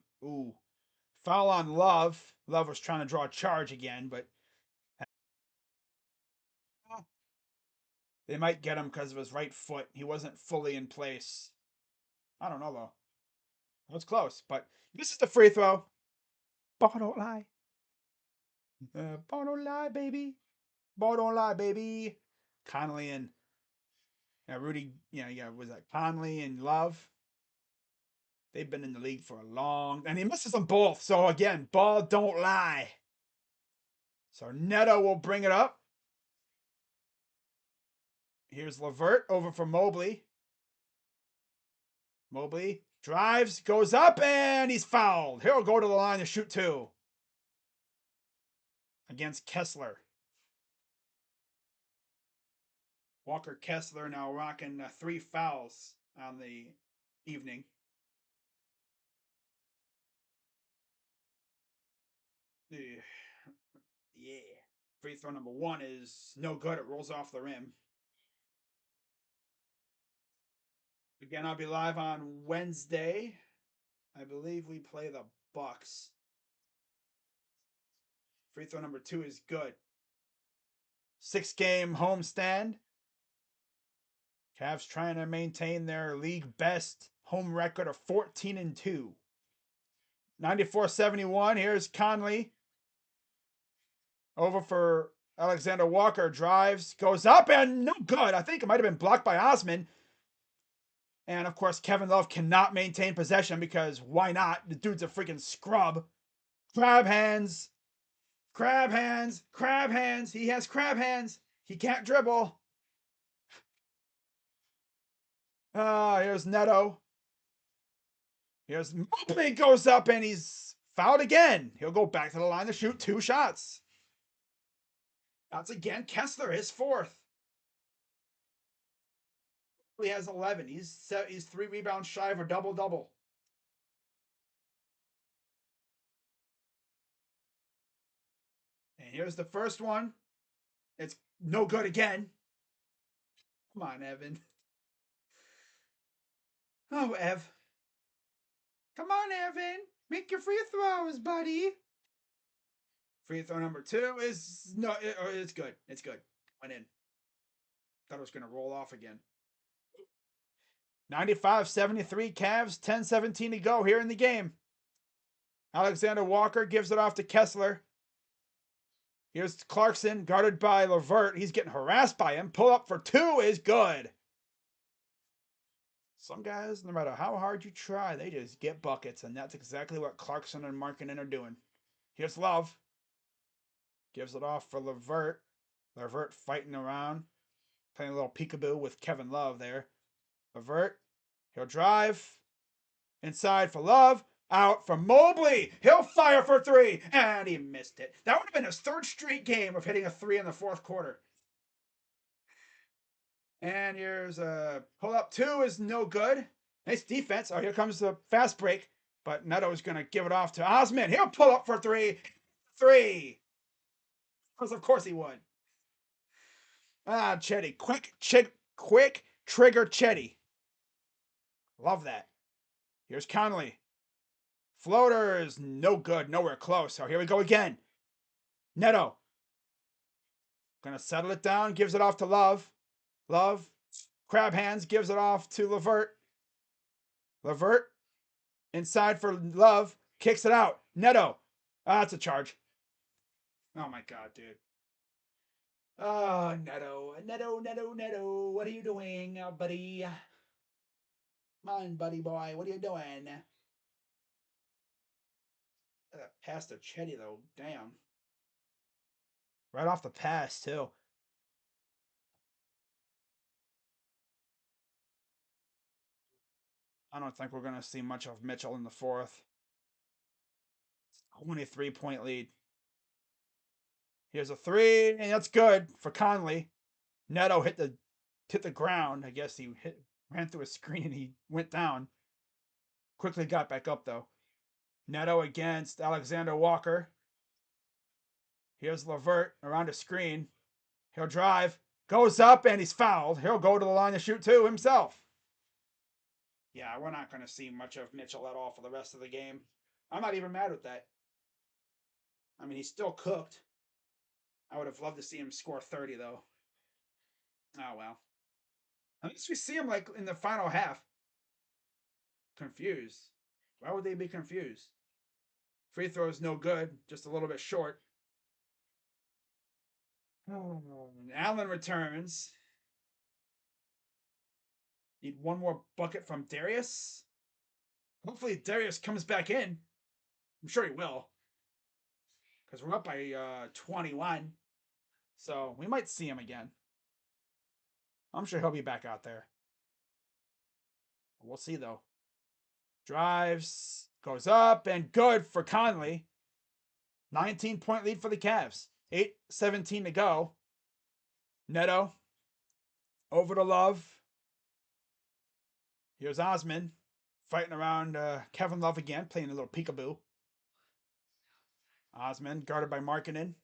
foul on Love. Love was trying to draw a charge again, but... They might get him because of his right foot. He wasn't fully in place. I don't know, though. That was close, but this is the free throw. Ball don't lie. Ball don't lie, baby. Ball don't lie, baby. Conley and Rudy, was that Conley and Love? They've been in the league for a long... And he misses them both. So, again, ball don't lie. So, Neto will bring it up. Here's Levert over for Mobley. Mobley drives, goes up, and he's fouled. He'll go to the line to shoot 2. Against Kessler. Walker Kessler now rocking 3 fouls on the evening. Yeah. Free throw number 1 is no good. It rolls off the rim. Again, I'll be live on Wednesday. I believe we play the Bucks. Free throw number 2 is good. 6-game homestand. Cavs trying to maintain their league best home record of 14-2. 94-71. Here's Conley. Over for Alexander Walker. Drives, goes up, and no good. I think it might have been blocked by Osman. And, of course, Kevin Love cannot maintain possession because why not? The dude's a freaking scrub. Crab hands. Crab hands. Crab hands. He has crab hands. He can't dribble. Here's Neto. Here's Mobley, goes up, and he's fouled again. He'll go back to the line to shoot 2 shots. That's again Kessler, his 4th. He has 11. He's 3 rebounds shy of a double-double. And here's the first one. It's no good again. Come on, Evan. Oh, Ev. Come on, Evan. Make your free throws, buddy. Free throw number 2 is no. It's good. It's good. Went in. Thought it was going to roll off again. 95-73 Cavs. 10-17 to go here in the game. Alexander Walker gives it off to Kessler. Here's Clarkson, guarded by LeVert. He's getting harassed by him. Pull up for 2 is good. Some guys, no matter how hard you try, they just get buckets, and that's exactly what Clarkson and Markkanen are doing. Here's Love. Gives it off for LeVert. LeVert fighting around. Playing a little peekaboo with Kevin Love there. LeVert. He'll drive. Inside for Love. Out for Mobley. He'll fire for 3. And he missed it. That would have been his 3rd straight game of hitting a 3 in the 4th quarter. And here's a pull up 2 is no good. Nice defense. Oh, here comes the fast break. But Neto's going to give it off to Osman. He'll pull up for 3. 3. Because of course he would. Chetty. Quick trigger Chetty. Love that. Here's Conley. Floater is no good. Nowhere close. So here we go again. Neto. Gonna settle it down. Gives it off to Love. Love. Crab hands. Gives it off to LeVert. LeVert. Inside for Love. Kicks it out. Neto. That's a charge. Oh my god, dude. Oh, Neto. Neto. What are you doing, buddy? Come on, buddy boy. What are you doing? Pass to Chetty, though. Damn. Right off the pass, too. I don't think we're going to see much of Mitchell in the 4th. Only a 3-point lead. Here's a 3, and that's good for Conley. Neto hit the ground. I guess he ran through a screen and he went down. Quickly got back up, though. Neto against Alexander Walker. Here's LeVert around a screen. He'll drive. Goes up, and he's fouled. He'll go to the line to shoot, too, himself. Yeah, we're not going to see much of Mitchell at all for the rest of the game. I'm not even mad with that. I mean, he's still cooked. I would have loved to see him score 30, though. Oh, well. At least we see him, like, in the final half. Confused. Why would they be confused? Free throw is no good. Just a little bit short. Allen returns. Need one more bucket from Darius. Hopefully Darius comes back in. I'm sure he will. Because we're up by 21. So we might see him again. I'm sure he'll be back out there. We'll see, though. Drives. Goes up. And good for Conley. 19-point lead for the Cavs. 8:17 to go. Neto. Over to Love. Here's Osman. Fighting around Kevin Love again. Playing a little peekaboo. Osman guarded by Markkanen.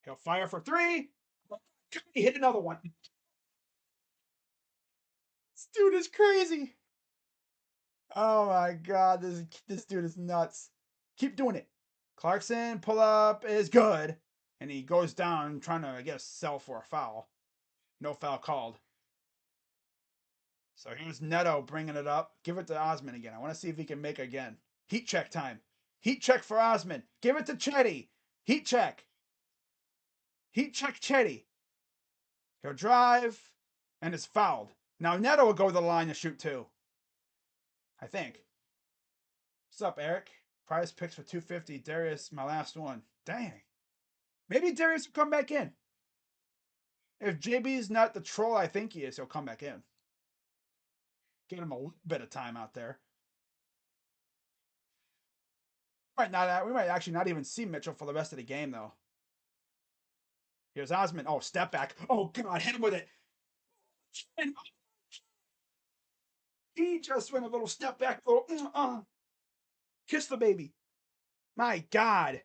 He'll fire for 3. He hit another one. This dude is crazy. Oh my god, this dude is nuts. Keep doing it. Clarkson pull up is good. And he goes down trying to, I guess, sell for a foul. No foul called. So here's Neto bringing it up. Give it to Osman again. I want to see if he can make again. Heat check time. Heat check for Osman. Give it to Chetty. Heat check. Heat check Chetty. He'll drive and is fouled. Now Neto will go to the line to shoot 2. I think. What's up, Eric? Prize picks for 250. Darius, my last one. Dang. Maybe Darius will come back in. If JB's not the troll I think he is, he'll come back in. Get him a little bit of time out there. We might actually not even see Mitchell for the rest of the game, though. Here's Osman. Oh, step back. Oh, God, hit him with it. And he just went a little step back, little kiss the baby. My God.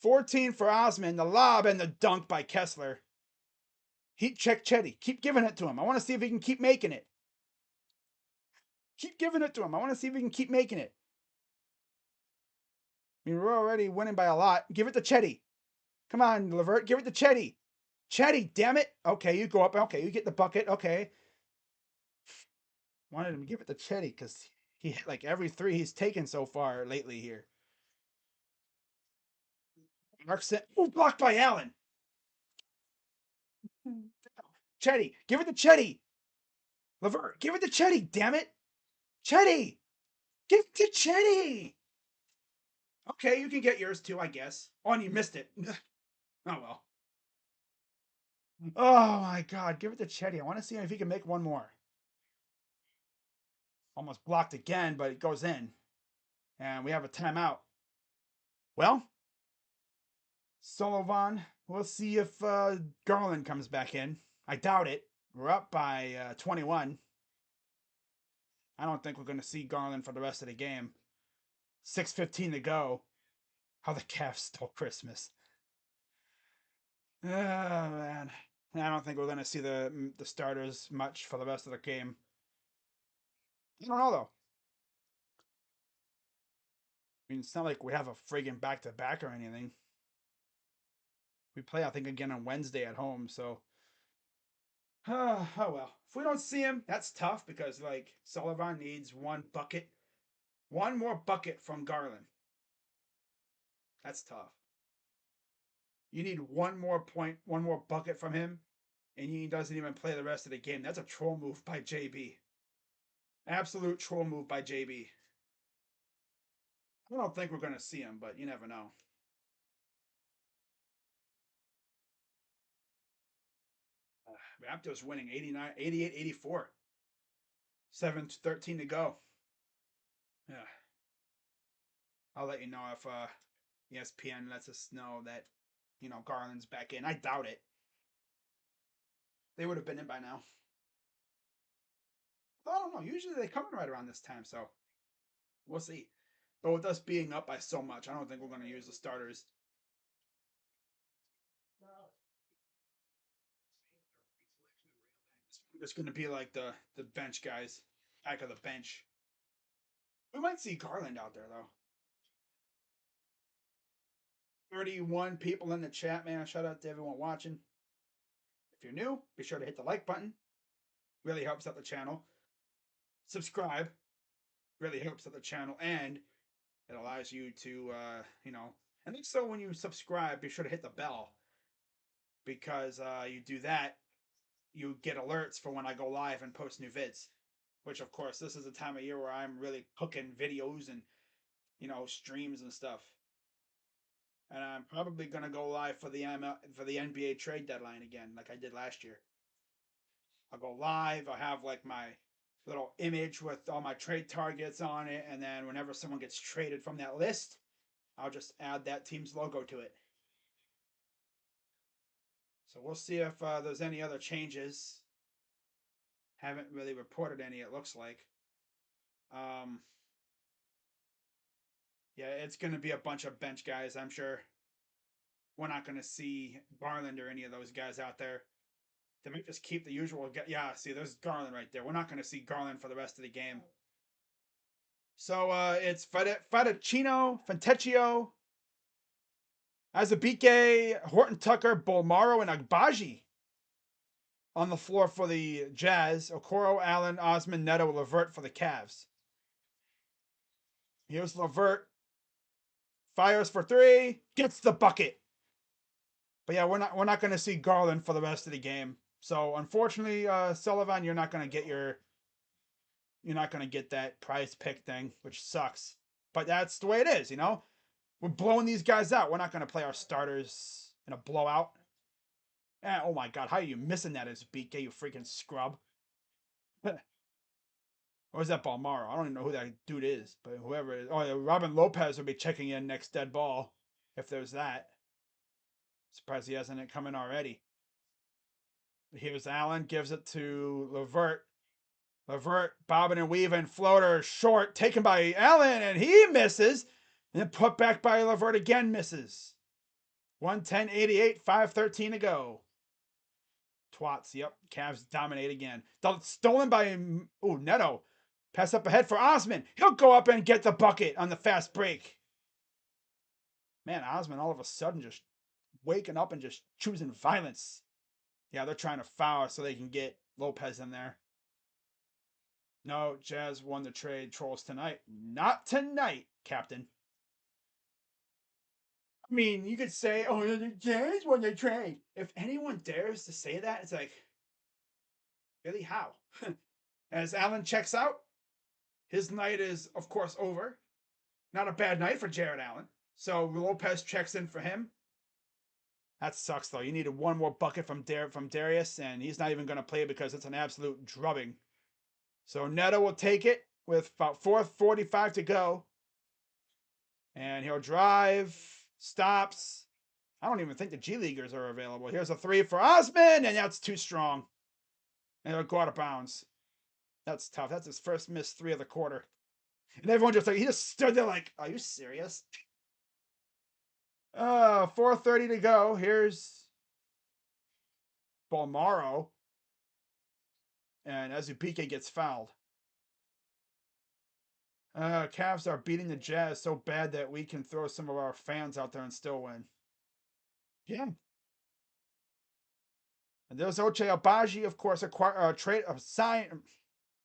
14 for Osman, the lob and the dunk by Kessler. Heat check Chetty. Keep giving it to him. I want to see if he can keep making it. Keep giving it to him. I want to see if he can keep making it. I mean, we're already winning by a lot. Give it to Chetty. Come on, Levert. Give it to Chetty. Chetty, damn it. Okay, you go up. Okay, you get the bucket. Okay. Wanted him to give it to Chetty because he hit like every three he's taken so far lately here. Markson. Ooh, blocked by Allen. Chetty. Give it to Chetty. Levert. Give it to Chetty. Damn it. Chetty. Give it to Chetty. Okay, you can get yours too, I guess. Oh, and you missed it. Oh, well. Oh, my God. Give it to Chetty. I want to see if he can make one more. Almost blocked again, but it goes in. And we have a timeout. Well, Sullivan, we'll see if Garland comes back in. I doubt it. We're up by 21. I don't think we're going to see Garland for the rest of the game. 6:15 to go. How the Cavs stole Christmas. Oh, man. I don't think we're going to see the starters much for the rest of the game. I don't know, though. I mean, it's not like we have a friggin' back-to-back or anything. We play, I think, again on Wednesday at home, so... Oh, well. If we don't see him, that's tough because, like, Sullivan needs one bucket. One more bucket from Garland. That's tough. You need one more point, one more bucket from him, and he doesn't even play the rest of the game. That's a troll move by JB. Absolute troll move by JB. I don't think we're going to see him, but you never know. Raptors winning 89, 88, 84. 7:13 to go. Yeah. I'll let you know if ESPN lets us know that, Garland's back in. I doubt it. They would have been in by now. I don't know. Usually they come in right around this time, so we'll see. But with us being up by so much, I don't think we're going to use the starters. It's going to be like the bench guys, back of the bench. We might see Garland out there, though. 31 people in the chat, man. Shout out to everyone watching. If you're new, be sure to hit the like button. Really helps out the channel. Subscribe. Really helps out the channel. And it allows you to, and so when you subscribe, be sure to hit the bell. Because you do that, you get alerts for when I go live and post new vids. Which, of course, this is the time of year where I'm really cooking videos and, streams and stuff. And I'm probably gonna go live for the NBA trade deadline again, like I did last year. I'll go live. I'll have like my little image with all my trade targets on it, and then whenever someone gets traded from that list, I'll just add that team's logo to it. So we'll see if there's any other changes. Haven't really reported any, it looks like. Yeah, it's going to be a bunch of bench guys, I'm sure. We're not going to see Garland or any of those guys out there. They might just keep the usual. Yeah, see, there's Garland right there. We're not going to see Garland for the rest of the game. So it's Fantaccio, Azabike, Horton Tucker, Bolmaro, and Agbaji on the floor for the Jazz. Okoro, Allen, Osman, Neto, Levert for the Cavs. Here's Levert. Fires for three. Gets the bucket. But yeah, we're not going to see Garland for the rest of the game. So unfortunately, Sullivan, you're not going to get that prize pick thing, which sucks. But that's the way it is, We're blowing these guys out. We're not going to play our starters in a blowout. Oh my God, how are you missing that as BK, you freaking scrub? Or is that Balmaro? I don't even know who that dude is, but whoever it is. Oh, yeah, Robin Lopez will be checking in next dead ball, if there's that. Surprised he hasn't come in already. Here's Allen, gives it to Levert. Levert, bobbing and weaving, floater short, taken by Allen, and he misses. And then put back by Levert again, misses. 110-88, 5:13 to go. Twats, yep. Cavs dominate again. Stolen by Neto. Pass up ahead for Osman. He'll go up and get the bucket on the fast break. Man, Osman all of a sudden just waking up and just choosing violence. Yeah, they're trying to foul so they can get Lopez in there. No, Jazz won the trade. Trolls tonight. Not tonight, Captain. I mean, you could say, oh, the Jazz won the trade. If anyone dares to say that, it's like, really, how? As Allen checks out, his night is, of course, over. Not a bad night for Jared Allen. So Lopez checks in for him. That sucks, though. You needed one more bucket from Darius, and he's not even going to play because it's an absolute drubbing. So Neto will take it with about 4:45 to go. And he'll drive, stops. I don't even think the G Leaguers are available. Here's a three for Osman, and that's too strong. And it'll go out of bounds. That's tough. That's his first missed three of the quarter. And everyone just he just stood there like, are you serious? 4:30 to go. Here's Balmaro. And Azupike gets fouled. Cavs are beating the Jazz so bad that we can throw some of our fans out there and still win. Yeah. And there's Ochai Agbaji, of course,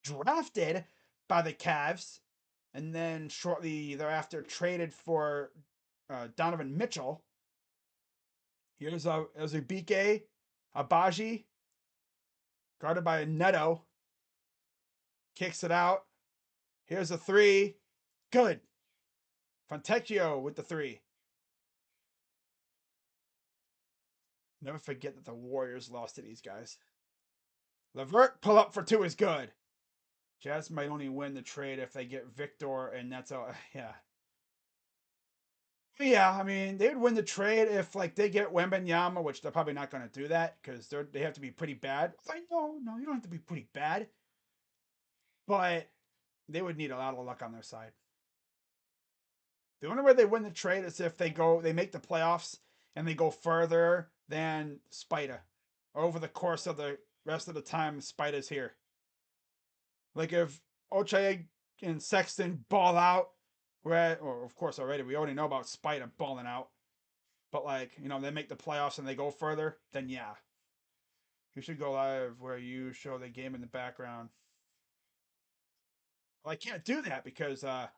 drafted by the Cavs, and then shortly thereafter traded for Donovan Mitchell. Here's Azubike, Agbaji, guarded by Neto, kicks it out. Here's a three. Good. Fontecchio with the three. Never forget that the Warriors lost to these guys. Levert pull up for two is good. Jazz might only win the trade if they get Victor, and that's all. Yeah. But yeah, I mean, they would win the trade if like they get Wembanyama, which they're probably not going to do that because they have to be pretty bad. It's like, no, you don't have to be pretty bad, but they would need a lot of luck on their side. The only way they win the trade is if they make the playoffs and they go further than Spida over the course of the rest of the time Spida's here. Like if Ochai and Sexton ball out, or of course already we already know about Spida balling out, but like they make the playoffs and they go further, then yeah, you should go live where you show the game in the background. Well, I can't do that because the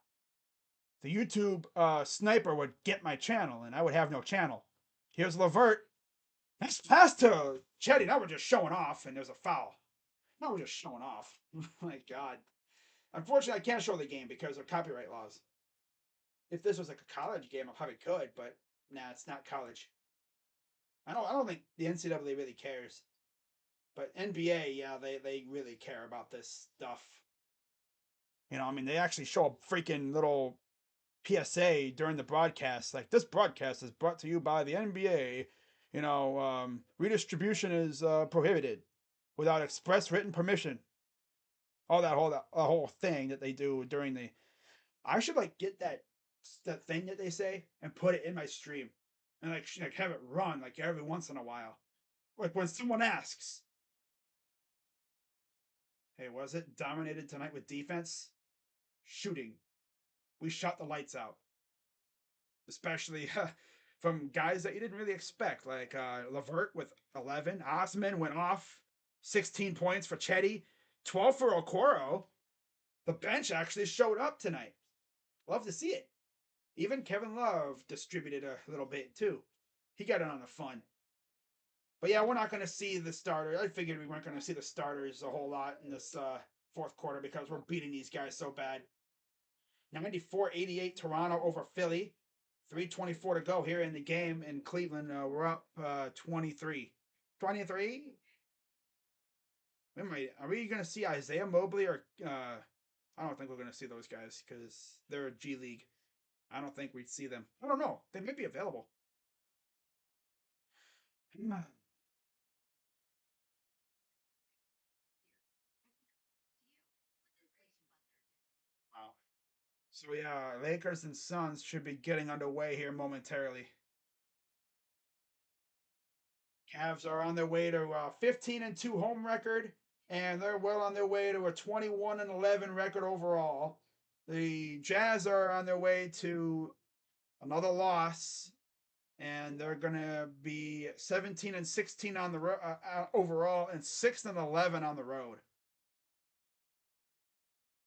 YouTube sniper would get my channel and I would have no channel. Here's Levert. Nice pass to Chetty. Now we're just showing off, and there's a foul. Now we're just showing off. My God. Unfortunately, I can't show the game because of copyright laws. If this was like a college game, I probably could, but nah, it's not college. I don't think the NCAA really cares. But NBA, yeah, they really care about this stuff. I mean, they actually show a freaking little PSA during the broadcast. Like, this broadcast is brought to you by the NBA. Redistribution is prohibited without express written permission. All that whole thing that they do during the. I should like get that thing that they say and put it in my stream, and like have it run like every once in a while, like when someone asks, "Hey, was it dominated tonight with defense, shooting? We shot the lights out, especially from guys that you didn't really expect, like Levert with 11. Osman went off, 16 points for Chetty, 12 for Okoro. The bench actually showed up tonight. Love to see it. Even Kevin Love distributed a little bit too. He got in on the fun. But yeah, we're not going to see the starter. I figured we weren't going to see the starters a whole lot in this fourth quarter because we're beating these guys so bad. 94-88 Toronto over Philly. 3:24 to go here in the game in Cleveland. We're up 23. 23? Are we going to see Isaiah Mobley or I don't think we're going to see those guys because they're a G League. I don't think we'd see them. I don't know. They might be available. So yeah, Lakers and Suns should be getting underway here momentarily. Cavs are on their way to a 15-2 home record, and they're well on their way to a 21-11 record overall. The Jazz are on their way to another loss, and they're gonna be 17-16 on the overall, and 6-11 on the road.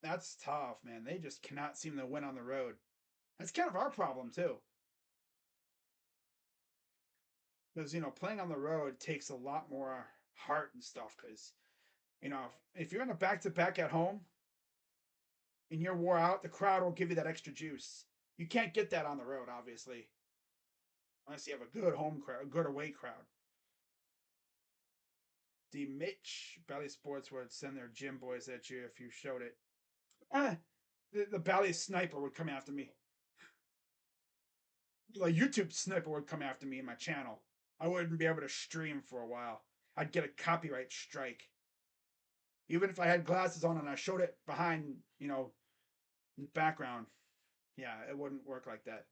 That's tough, man. They just cannot seem to win on the road. That's kind of our problem too, because playing on the road takes a lot more heart and stuff. Because if you're in a back to back at home and you're wore out, the crowd will give you that extra juice. You can't get that on the road, obviously, unless you have a good home crowd, a good away crowd. The Mitch Bally Sports would send their gym boys at you if you showed it. Ah, the Bally sniper would come after me. The YouTube sniper would come after me in my channel. I wouldn't be able to stream for a while. I'd get a copyright strike. Even if I had glasses on and I showed it behind, the background. Yeah, it wouldn't work like that,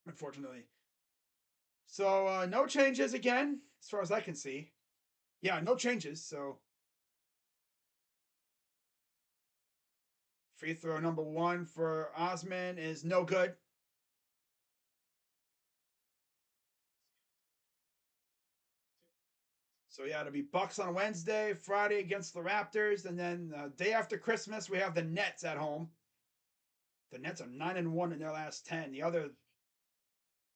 unfortunately. So no changes again, as far as I can see. Yeah, no changes. So free throw number one for Osman is no good. So yeah, it'll be Bucks on Wednesday, Friday against the Raptors, and then day after Christmas we have the Nets at home. The Nets are 9-1 in their last 10. The other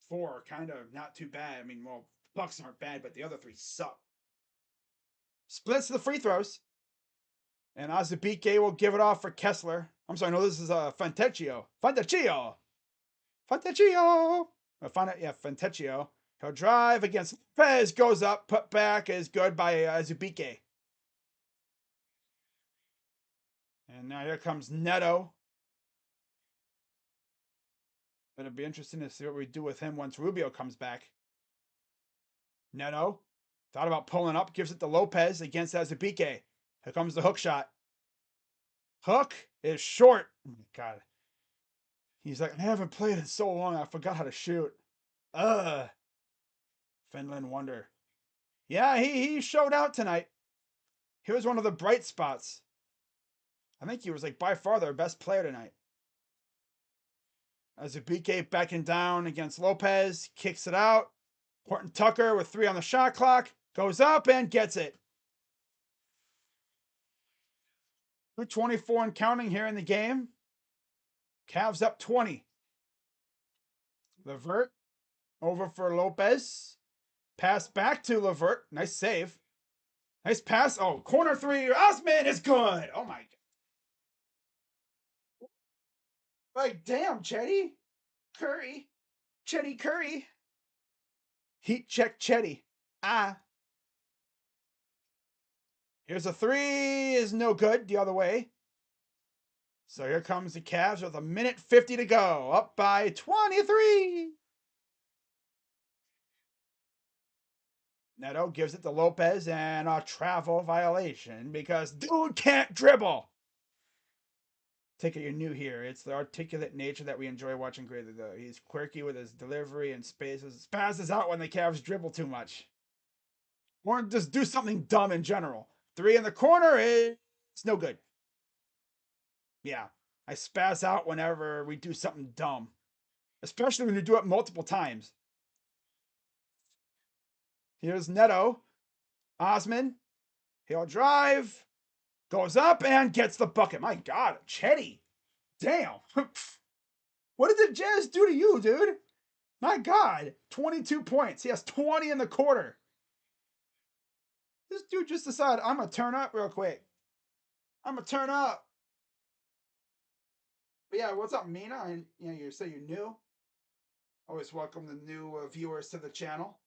four are kind of not too bad. I mean, well, Bucks aren't bad, but the other three suck. Splits the free throws. And Azubike will give it off for Kessler. I'm sorry, no, this is Fantecchio. Fantecchio! Fantecchio! Yeah, Fantecchio. He'll drive against Fez, goes up, put back is good by Azubike. And now here comes Neto. It'll be interesting to see what we do with him once Rubio comes back. Neto thought about pulling up, gives it to Lopez against Azubike. Here comes the hook shot. Hook is short. Oh my God. He's like, I haven't played in so long, I forgot how to shoot. Ugh. Finland Wonder. Yeah, he showed out tonight. He was one of the bright spots. I think he was like by far their best player tonight. Azubike backing down against Lopez, kicks it out. Horton Tucker with 3 on the shot clock, goes up and gets it. 2:24 and counting here in the game. Cavs up 20. Levert over for Lopez. Pass back to Levert. Nice save. Nice pass. Oh, corner 3. Osman is good. Oh my God. Like, damn, Chetty. Curry. Chetty Curry. Heat check Chetty. Ah. Here's a 3. Is no good the other way. So here comes the Cavs with 1:50 to go. Up by 23. Neto gives it to Lopez and a travel violation because dude can't dribble. Take it you're new here. It's the articulate nature that we enjoy watching greatly, though. He's quirky with his delivery and spazzes out when the Cavs dribble too much. Or just do something dumb in general. 3 in the corner is no good. Yeah, I spaz out whenever we do something dumb, especially when you do it multiple times. Here's Neto. Osman. He'll drive. Goes up and gets the bucket. My God, Chetty. Damn. What did the Jazz do to you, dude? My God. 22 points. He has 20 in the quarter. This dude just decided, I'm going to turn up real quick. I'm going to turn up. But yeah, what's up, Mina? You say you're new. Always welcome the new viewers to the channel.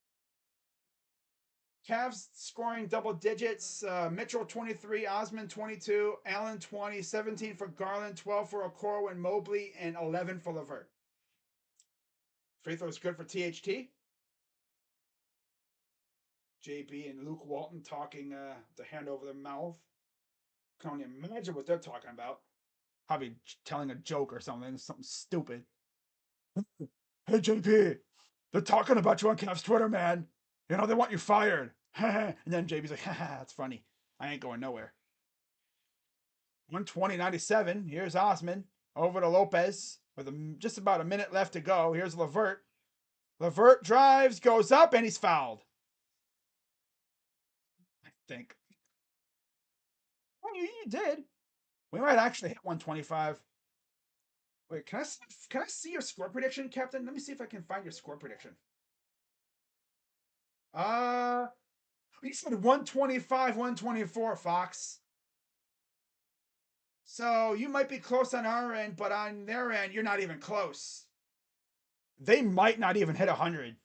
Cavs scoring double digits. Mitchell 23, Osman 22, Allen 20, 17 for Garland, 12 for Okoro and Mobley, and 11 for Levert. Free throw is good for THT. JB and Luke Walton talking the hand over their mouth. Can only imagine what they're talking about. Probably telling a joke or something stupid. Hey JP, they're talking about you on Cavs Twitter, man. You know they want you fired. And then JP's like, haha, that's funny. I ain't going nowhere. 120.97. Here's Osman over to Lopez with just about a minute left to go. Here's Levert. Levert drives, goes up, and he's fouled. I think. Well, you did. We might actually hit 125. Wait, can I see your score prediction, Captain? Let me see if I can find your score prediction. You said 125, 124, Fox. So you might be close on our end, but on their end, you're not even close. They might not even hit 100.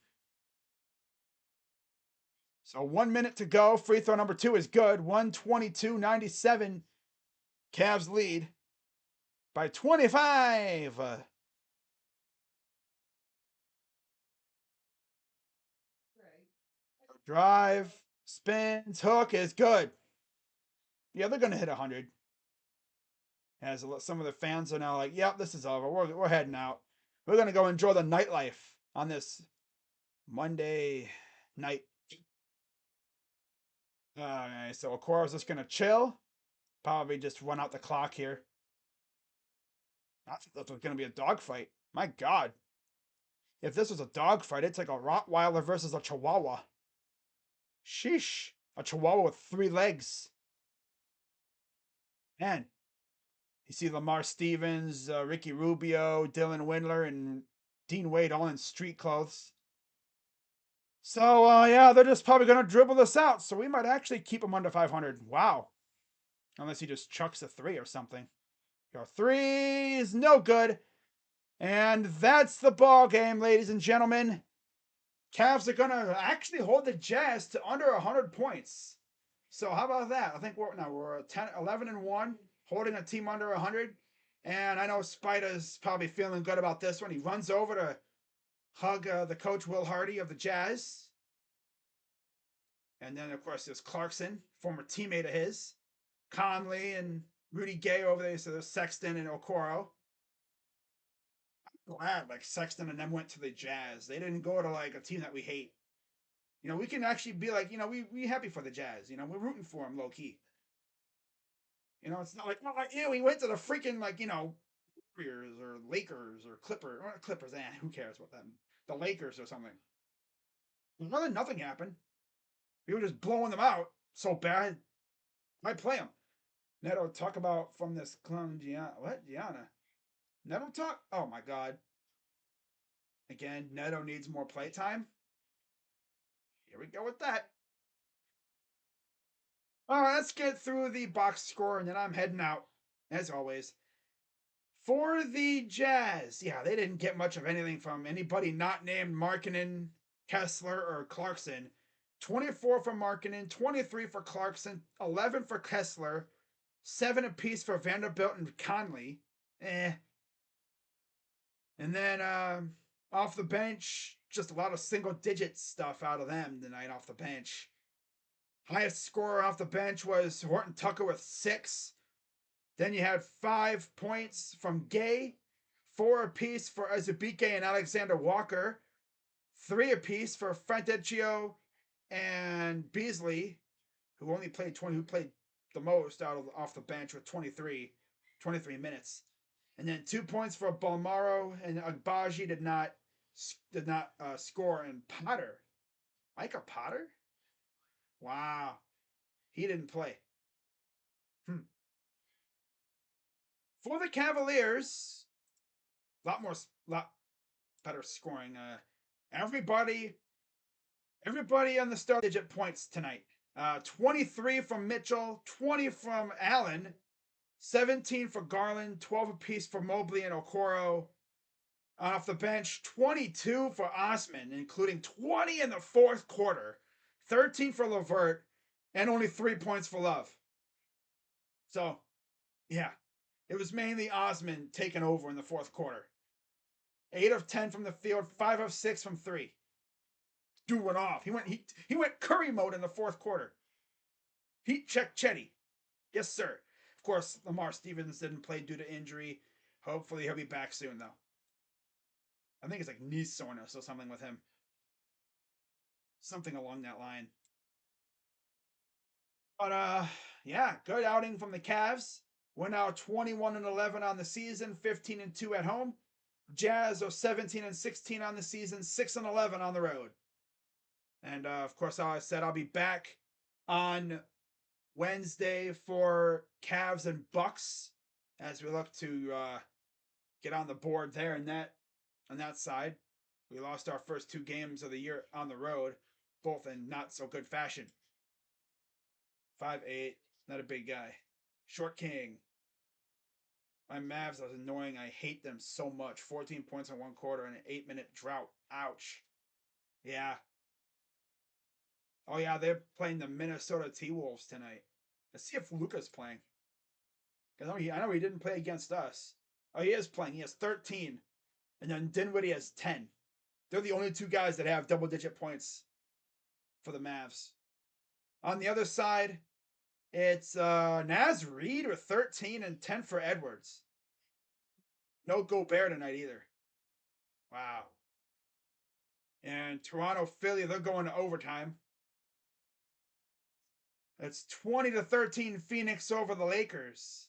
So 1 minute to go. Free throw number 2 is good. 122.97. Cavs lead by 25. Drive, spins, hook is good. Yeah, they're going to hit 100. As some of the fans are now like, yep, this is over. We're heading out. We're going to go enjoy the nightlife on this Monday night. Alright, so Okoro's just going to chill. Probably just run out the clock here. That's going to be a dogfight. My God. If this was a dogfight, it's like a Rottweiler versus a Chihuahua. Sheesh. A Chihuahua with 3 legs. Man. You see Lamar Stevens, Ricky Rubio, Dylan Windler, and Dean Wade all in street clothes. So, yeah, they're just probably going to dribble this out. So we might actually keep him under 500. Wow. Unless he just chucks a 3 or something. Your 3 is no good. And that's the ball game, ladies and gentlemen. Cavs are going to actually hold the Jazz to under 100 points. So how about that? I think we're 10, 11 and 1, holding a team under 100. And I know Spider's probably feeling good about this one. He runs over to hug the coach, Will Hardy of the Jazz. And then, of course, there's Clarkson, former teammate of his. Conley and Rudy Gay over there. So there's Sexton and Okoro. I'm glad, like, Sexton and them went to the Jazz. They didn't go to, like, a team that we hate. You know, we can actually be like, you know, we happy for the Jazz. You know, we're rooting for them low-key. You know, it's not like, well, like, ew, he went to the freaking, like, you know, Warriors or Lakers or Clippers. Or Clippers, who cares about them? The Lakers or something. Well, then nothing happened. We were just blowing them out so bad. Might play them. Neto, talk about from this clone Gianna. What? Gianna? Neto talk? Oh my God. Again, Neto needs more playtime. Here we go with that. All right, let's get through the box score and then I'm heading out, as always. For the Jazz, yeah, they didn't get much of anything from anybody not named Markkanen, Kessler, or Clarkson. 24 for Markkanen, 23 for Clarkson, 11 for Kessler, 7 apiece for Vanderbilt and Conley. And then off the bench, just a lot of single-digit stuff out of them tonight off the bench. Highest scorer off the bench was Horton Tucker with 6. Then you had 5 points from Gay, 4 apiece for Azubike and Alexander Walker, 3 apiece for Fantecchio and Beasley, who only played 20, who played the most off the bench with 23 minutes. And then 2 points for Balmaro, and Agbaji did not score. And Potter, Micah Potter, wow, he didn't play. For the Cavaliers, lot better scoring. Everybody on the start digit points tonight. 23 from Mitchell, 20 from Allen, 17 for Garland, 12 apiece for Mobley and Okoro. Off the bench, 22 for Osman, including 20 in the fourth quarter, 13 for Levert, and only 3 points for Love. So, yeah, it was mainly Osman taking over in the fourth quarter. 8 of 10 from the field, 5 of 6 from 3. Dude went off. He went Curry mode in the fourth quarter. Heat check Chetty. Yes, sir. course, Lamar Stevens didn't play due to injury. Hopefully, he'll be back soon, though. I think it's like knee soreness or something with him. Something along that line. But yeah, good outing from the Cavs. We're now 21-11 on the season, 15-2 at home. Jazz are 17-16 on the season, 6-11 on the road. And of course, I said I'll be back on Wednesday for Cavs and Bucks as we look to get on the board there and that on that side. We lost our first 2 games of the year on the road, both in not so good fashion. 5'8", not a big guy. Short king. My Mavs are annoying. I hate them so much. 14 points in 1 quarter and an 8-minute drought. Ouch. Yeah. Oh yeah, they're playing the Minnesota T-Wolves tonight. Let's see if Luka's playing. Because I know he didn't play against us. Oh, he is playing. He has 13. And then Dinwiddie has 10. They're the only 2 guys that have double-digit points for the Mavs. On the other side, it's Naz Reid with 13 and 10 for Edwards. No Gobert tonight either. Wow. And Toronto, Philly, they're going to overtime. It's 20-13 Phoenix over the Lakers.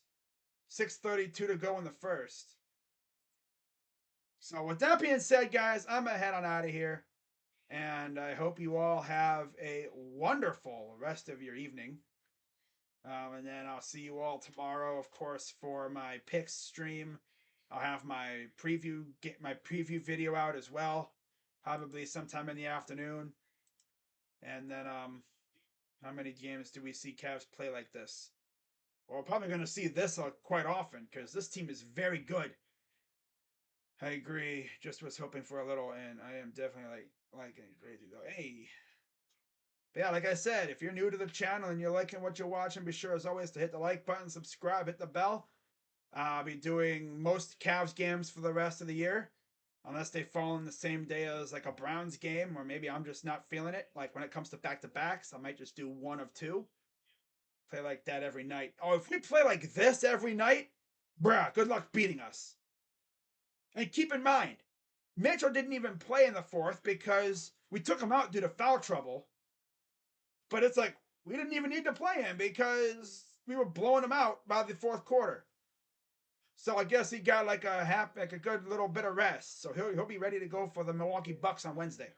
6:32 to go in the first. So with that being said, guys, I'm gonna head on out of here. And I hope you all have a wonderful rest of your evening. And then I'll see you all tomorrow, of course, for my picks stream. I'll have my preview video out as well, probably sometime in the afternoon. And then how many games do we see Cavs play like this? Well, we're probably going to see this quite often because this team is very good. I agree. Just was hoping for a little, and I am definitely liking crazy though. Hey. But yeah, like I said, if you're new to the channel and you're liking what you're watching, be sure as always to hit the like button, subscribe, hit the bell. I'll be doing most Cavs games for the rest of the year. Unless they fall in the same day as like a Browns game, or maybe I'm just not feeling it. Like when it comes to back-to-backs, I might just do one of 2. Play like that every night. Oh, if we play like this every night, bruh, good luck beating us. And keep in mind, Mitchell didn't even play in the 4th because we took him out due to foul trouble. But it's like, we didn't even need to play him because we were blowing him out by the 4th quarter. So I guess he got like a good little bit of rest. So he'll be ready to go for the Milwaukee Bucks on Wednesday.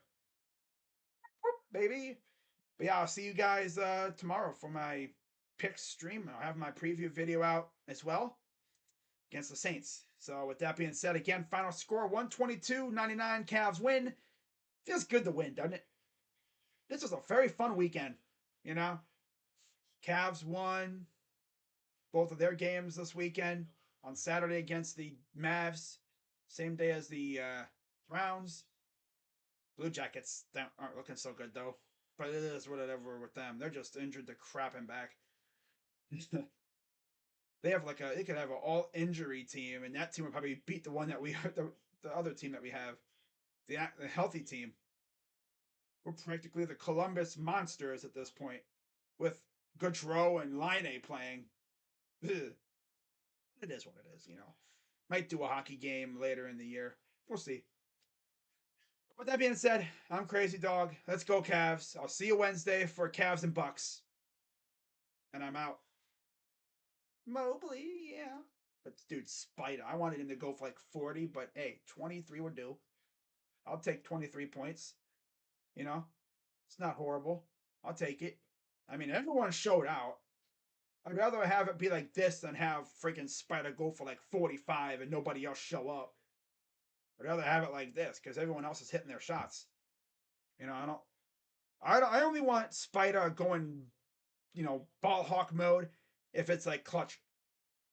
Baby. But yeah, I'll see you guys tomorrow for my picks stream. I'll have my preview video out as well against the Saints. So with that being said, again, final score 122-99 Cavs win. Feels good to win, doesn't it? This was a very fun weekend, you know? Cavs won both of their games this weekend. On Saturday against the Mavs, same day as the Browns. Blue Jackets aren't looking so good though, but it is whatever with them. They're just injured to crap and back. They have they could have an all injury team, and that team would probably beat the one that we the other team that we have, the healthy team. We're practically the Columbus Monsters at this point, with Gaudreau and Line playing. Ugh. It is what it is, you know. Might do a hockey game later in the year. We'll see. With that being said, I'm Crazy Dog. Let's go Cavs. I'll see you Wednesday for Cavs and Bucks. And I'm out. Mobley, yeah. But dude, Spider. I wanted him to go for like 40, but hey, 23 would do. I'll take 23 points. You know? It's not horrible. I'll take it. I mean, everyone showed out. I'd rather have it be like this than have freaking Spider go for like 45 and nobody else show up. I'd rather have it like this because everyone else is hitting their shots. You know, I only want Spider going, you know, ball hawk mode if it's like clutch,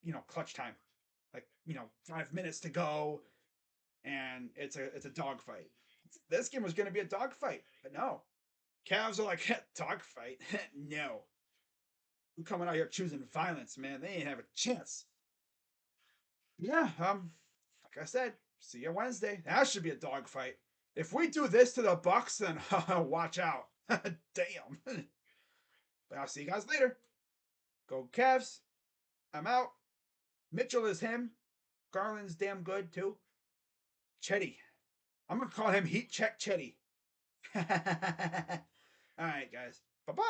you know, clutch time. Like, you know, 5 minutes to go and it's a dogfight. This game was going to be a dogfight, but no. Cavs are like, dogfight? No. We're coming out here choosing violence, man. They ain't have a chance. Yeah, like I said, see you Wednesday. That should be a dogfight. If we do this to the Bucks, then watch out. Damn. But I'll see you guys later. Go Cavs. I'm out. Mitchell is him. Garland's damn good too. Chetty. I'm gonna call him Heat Check Chetty.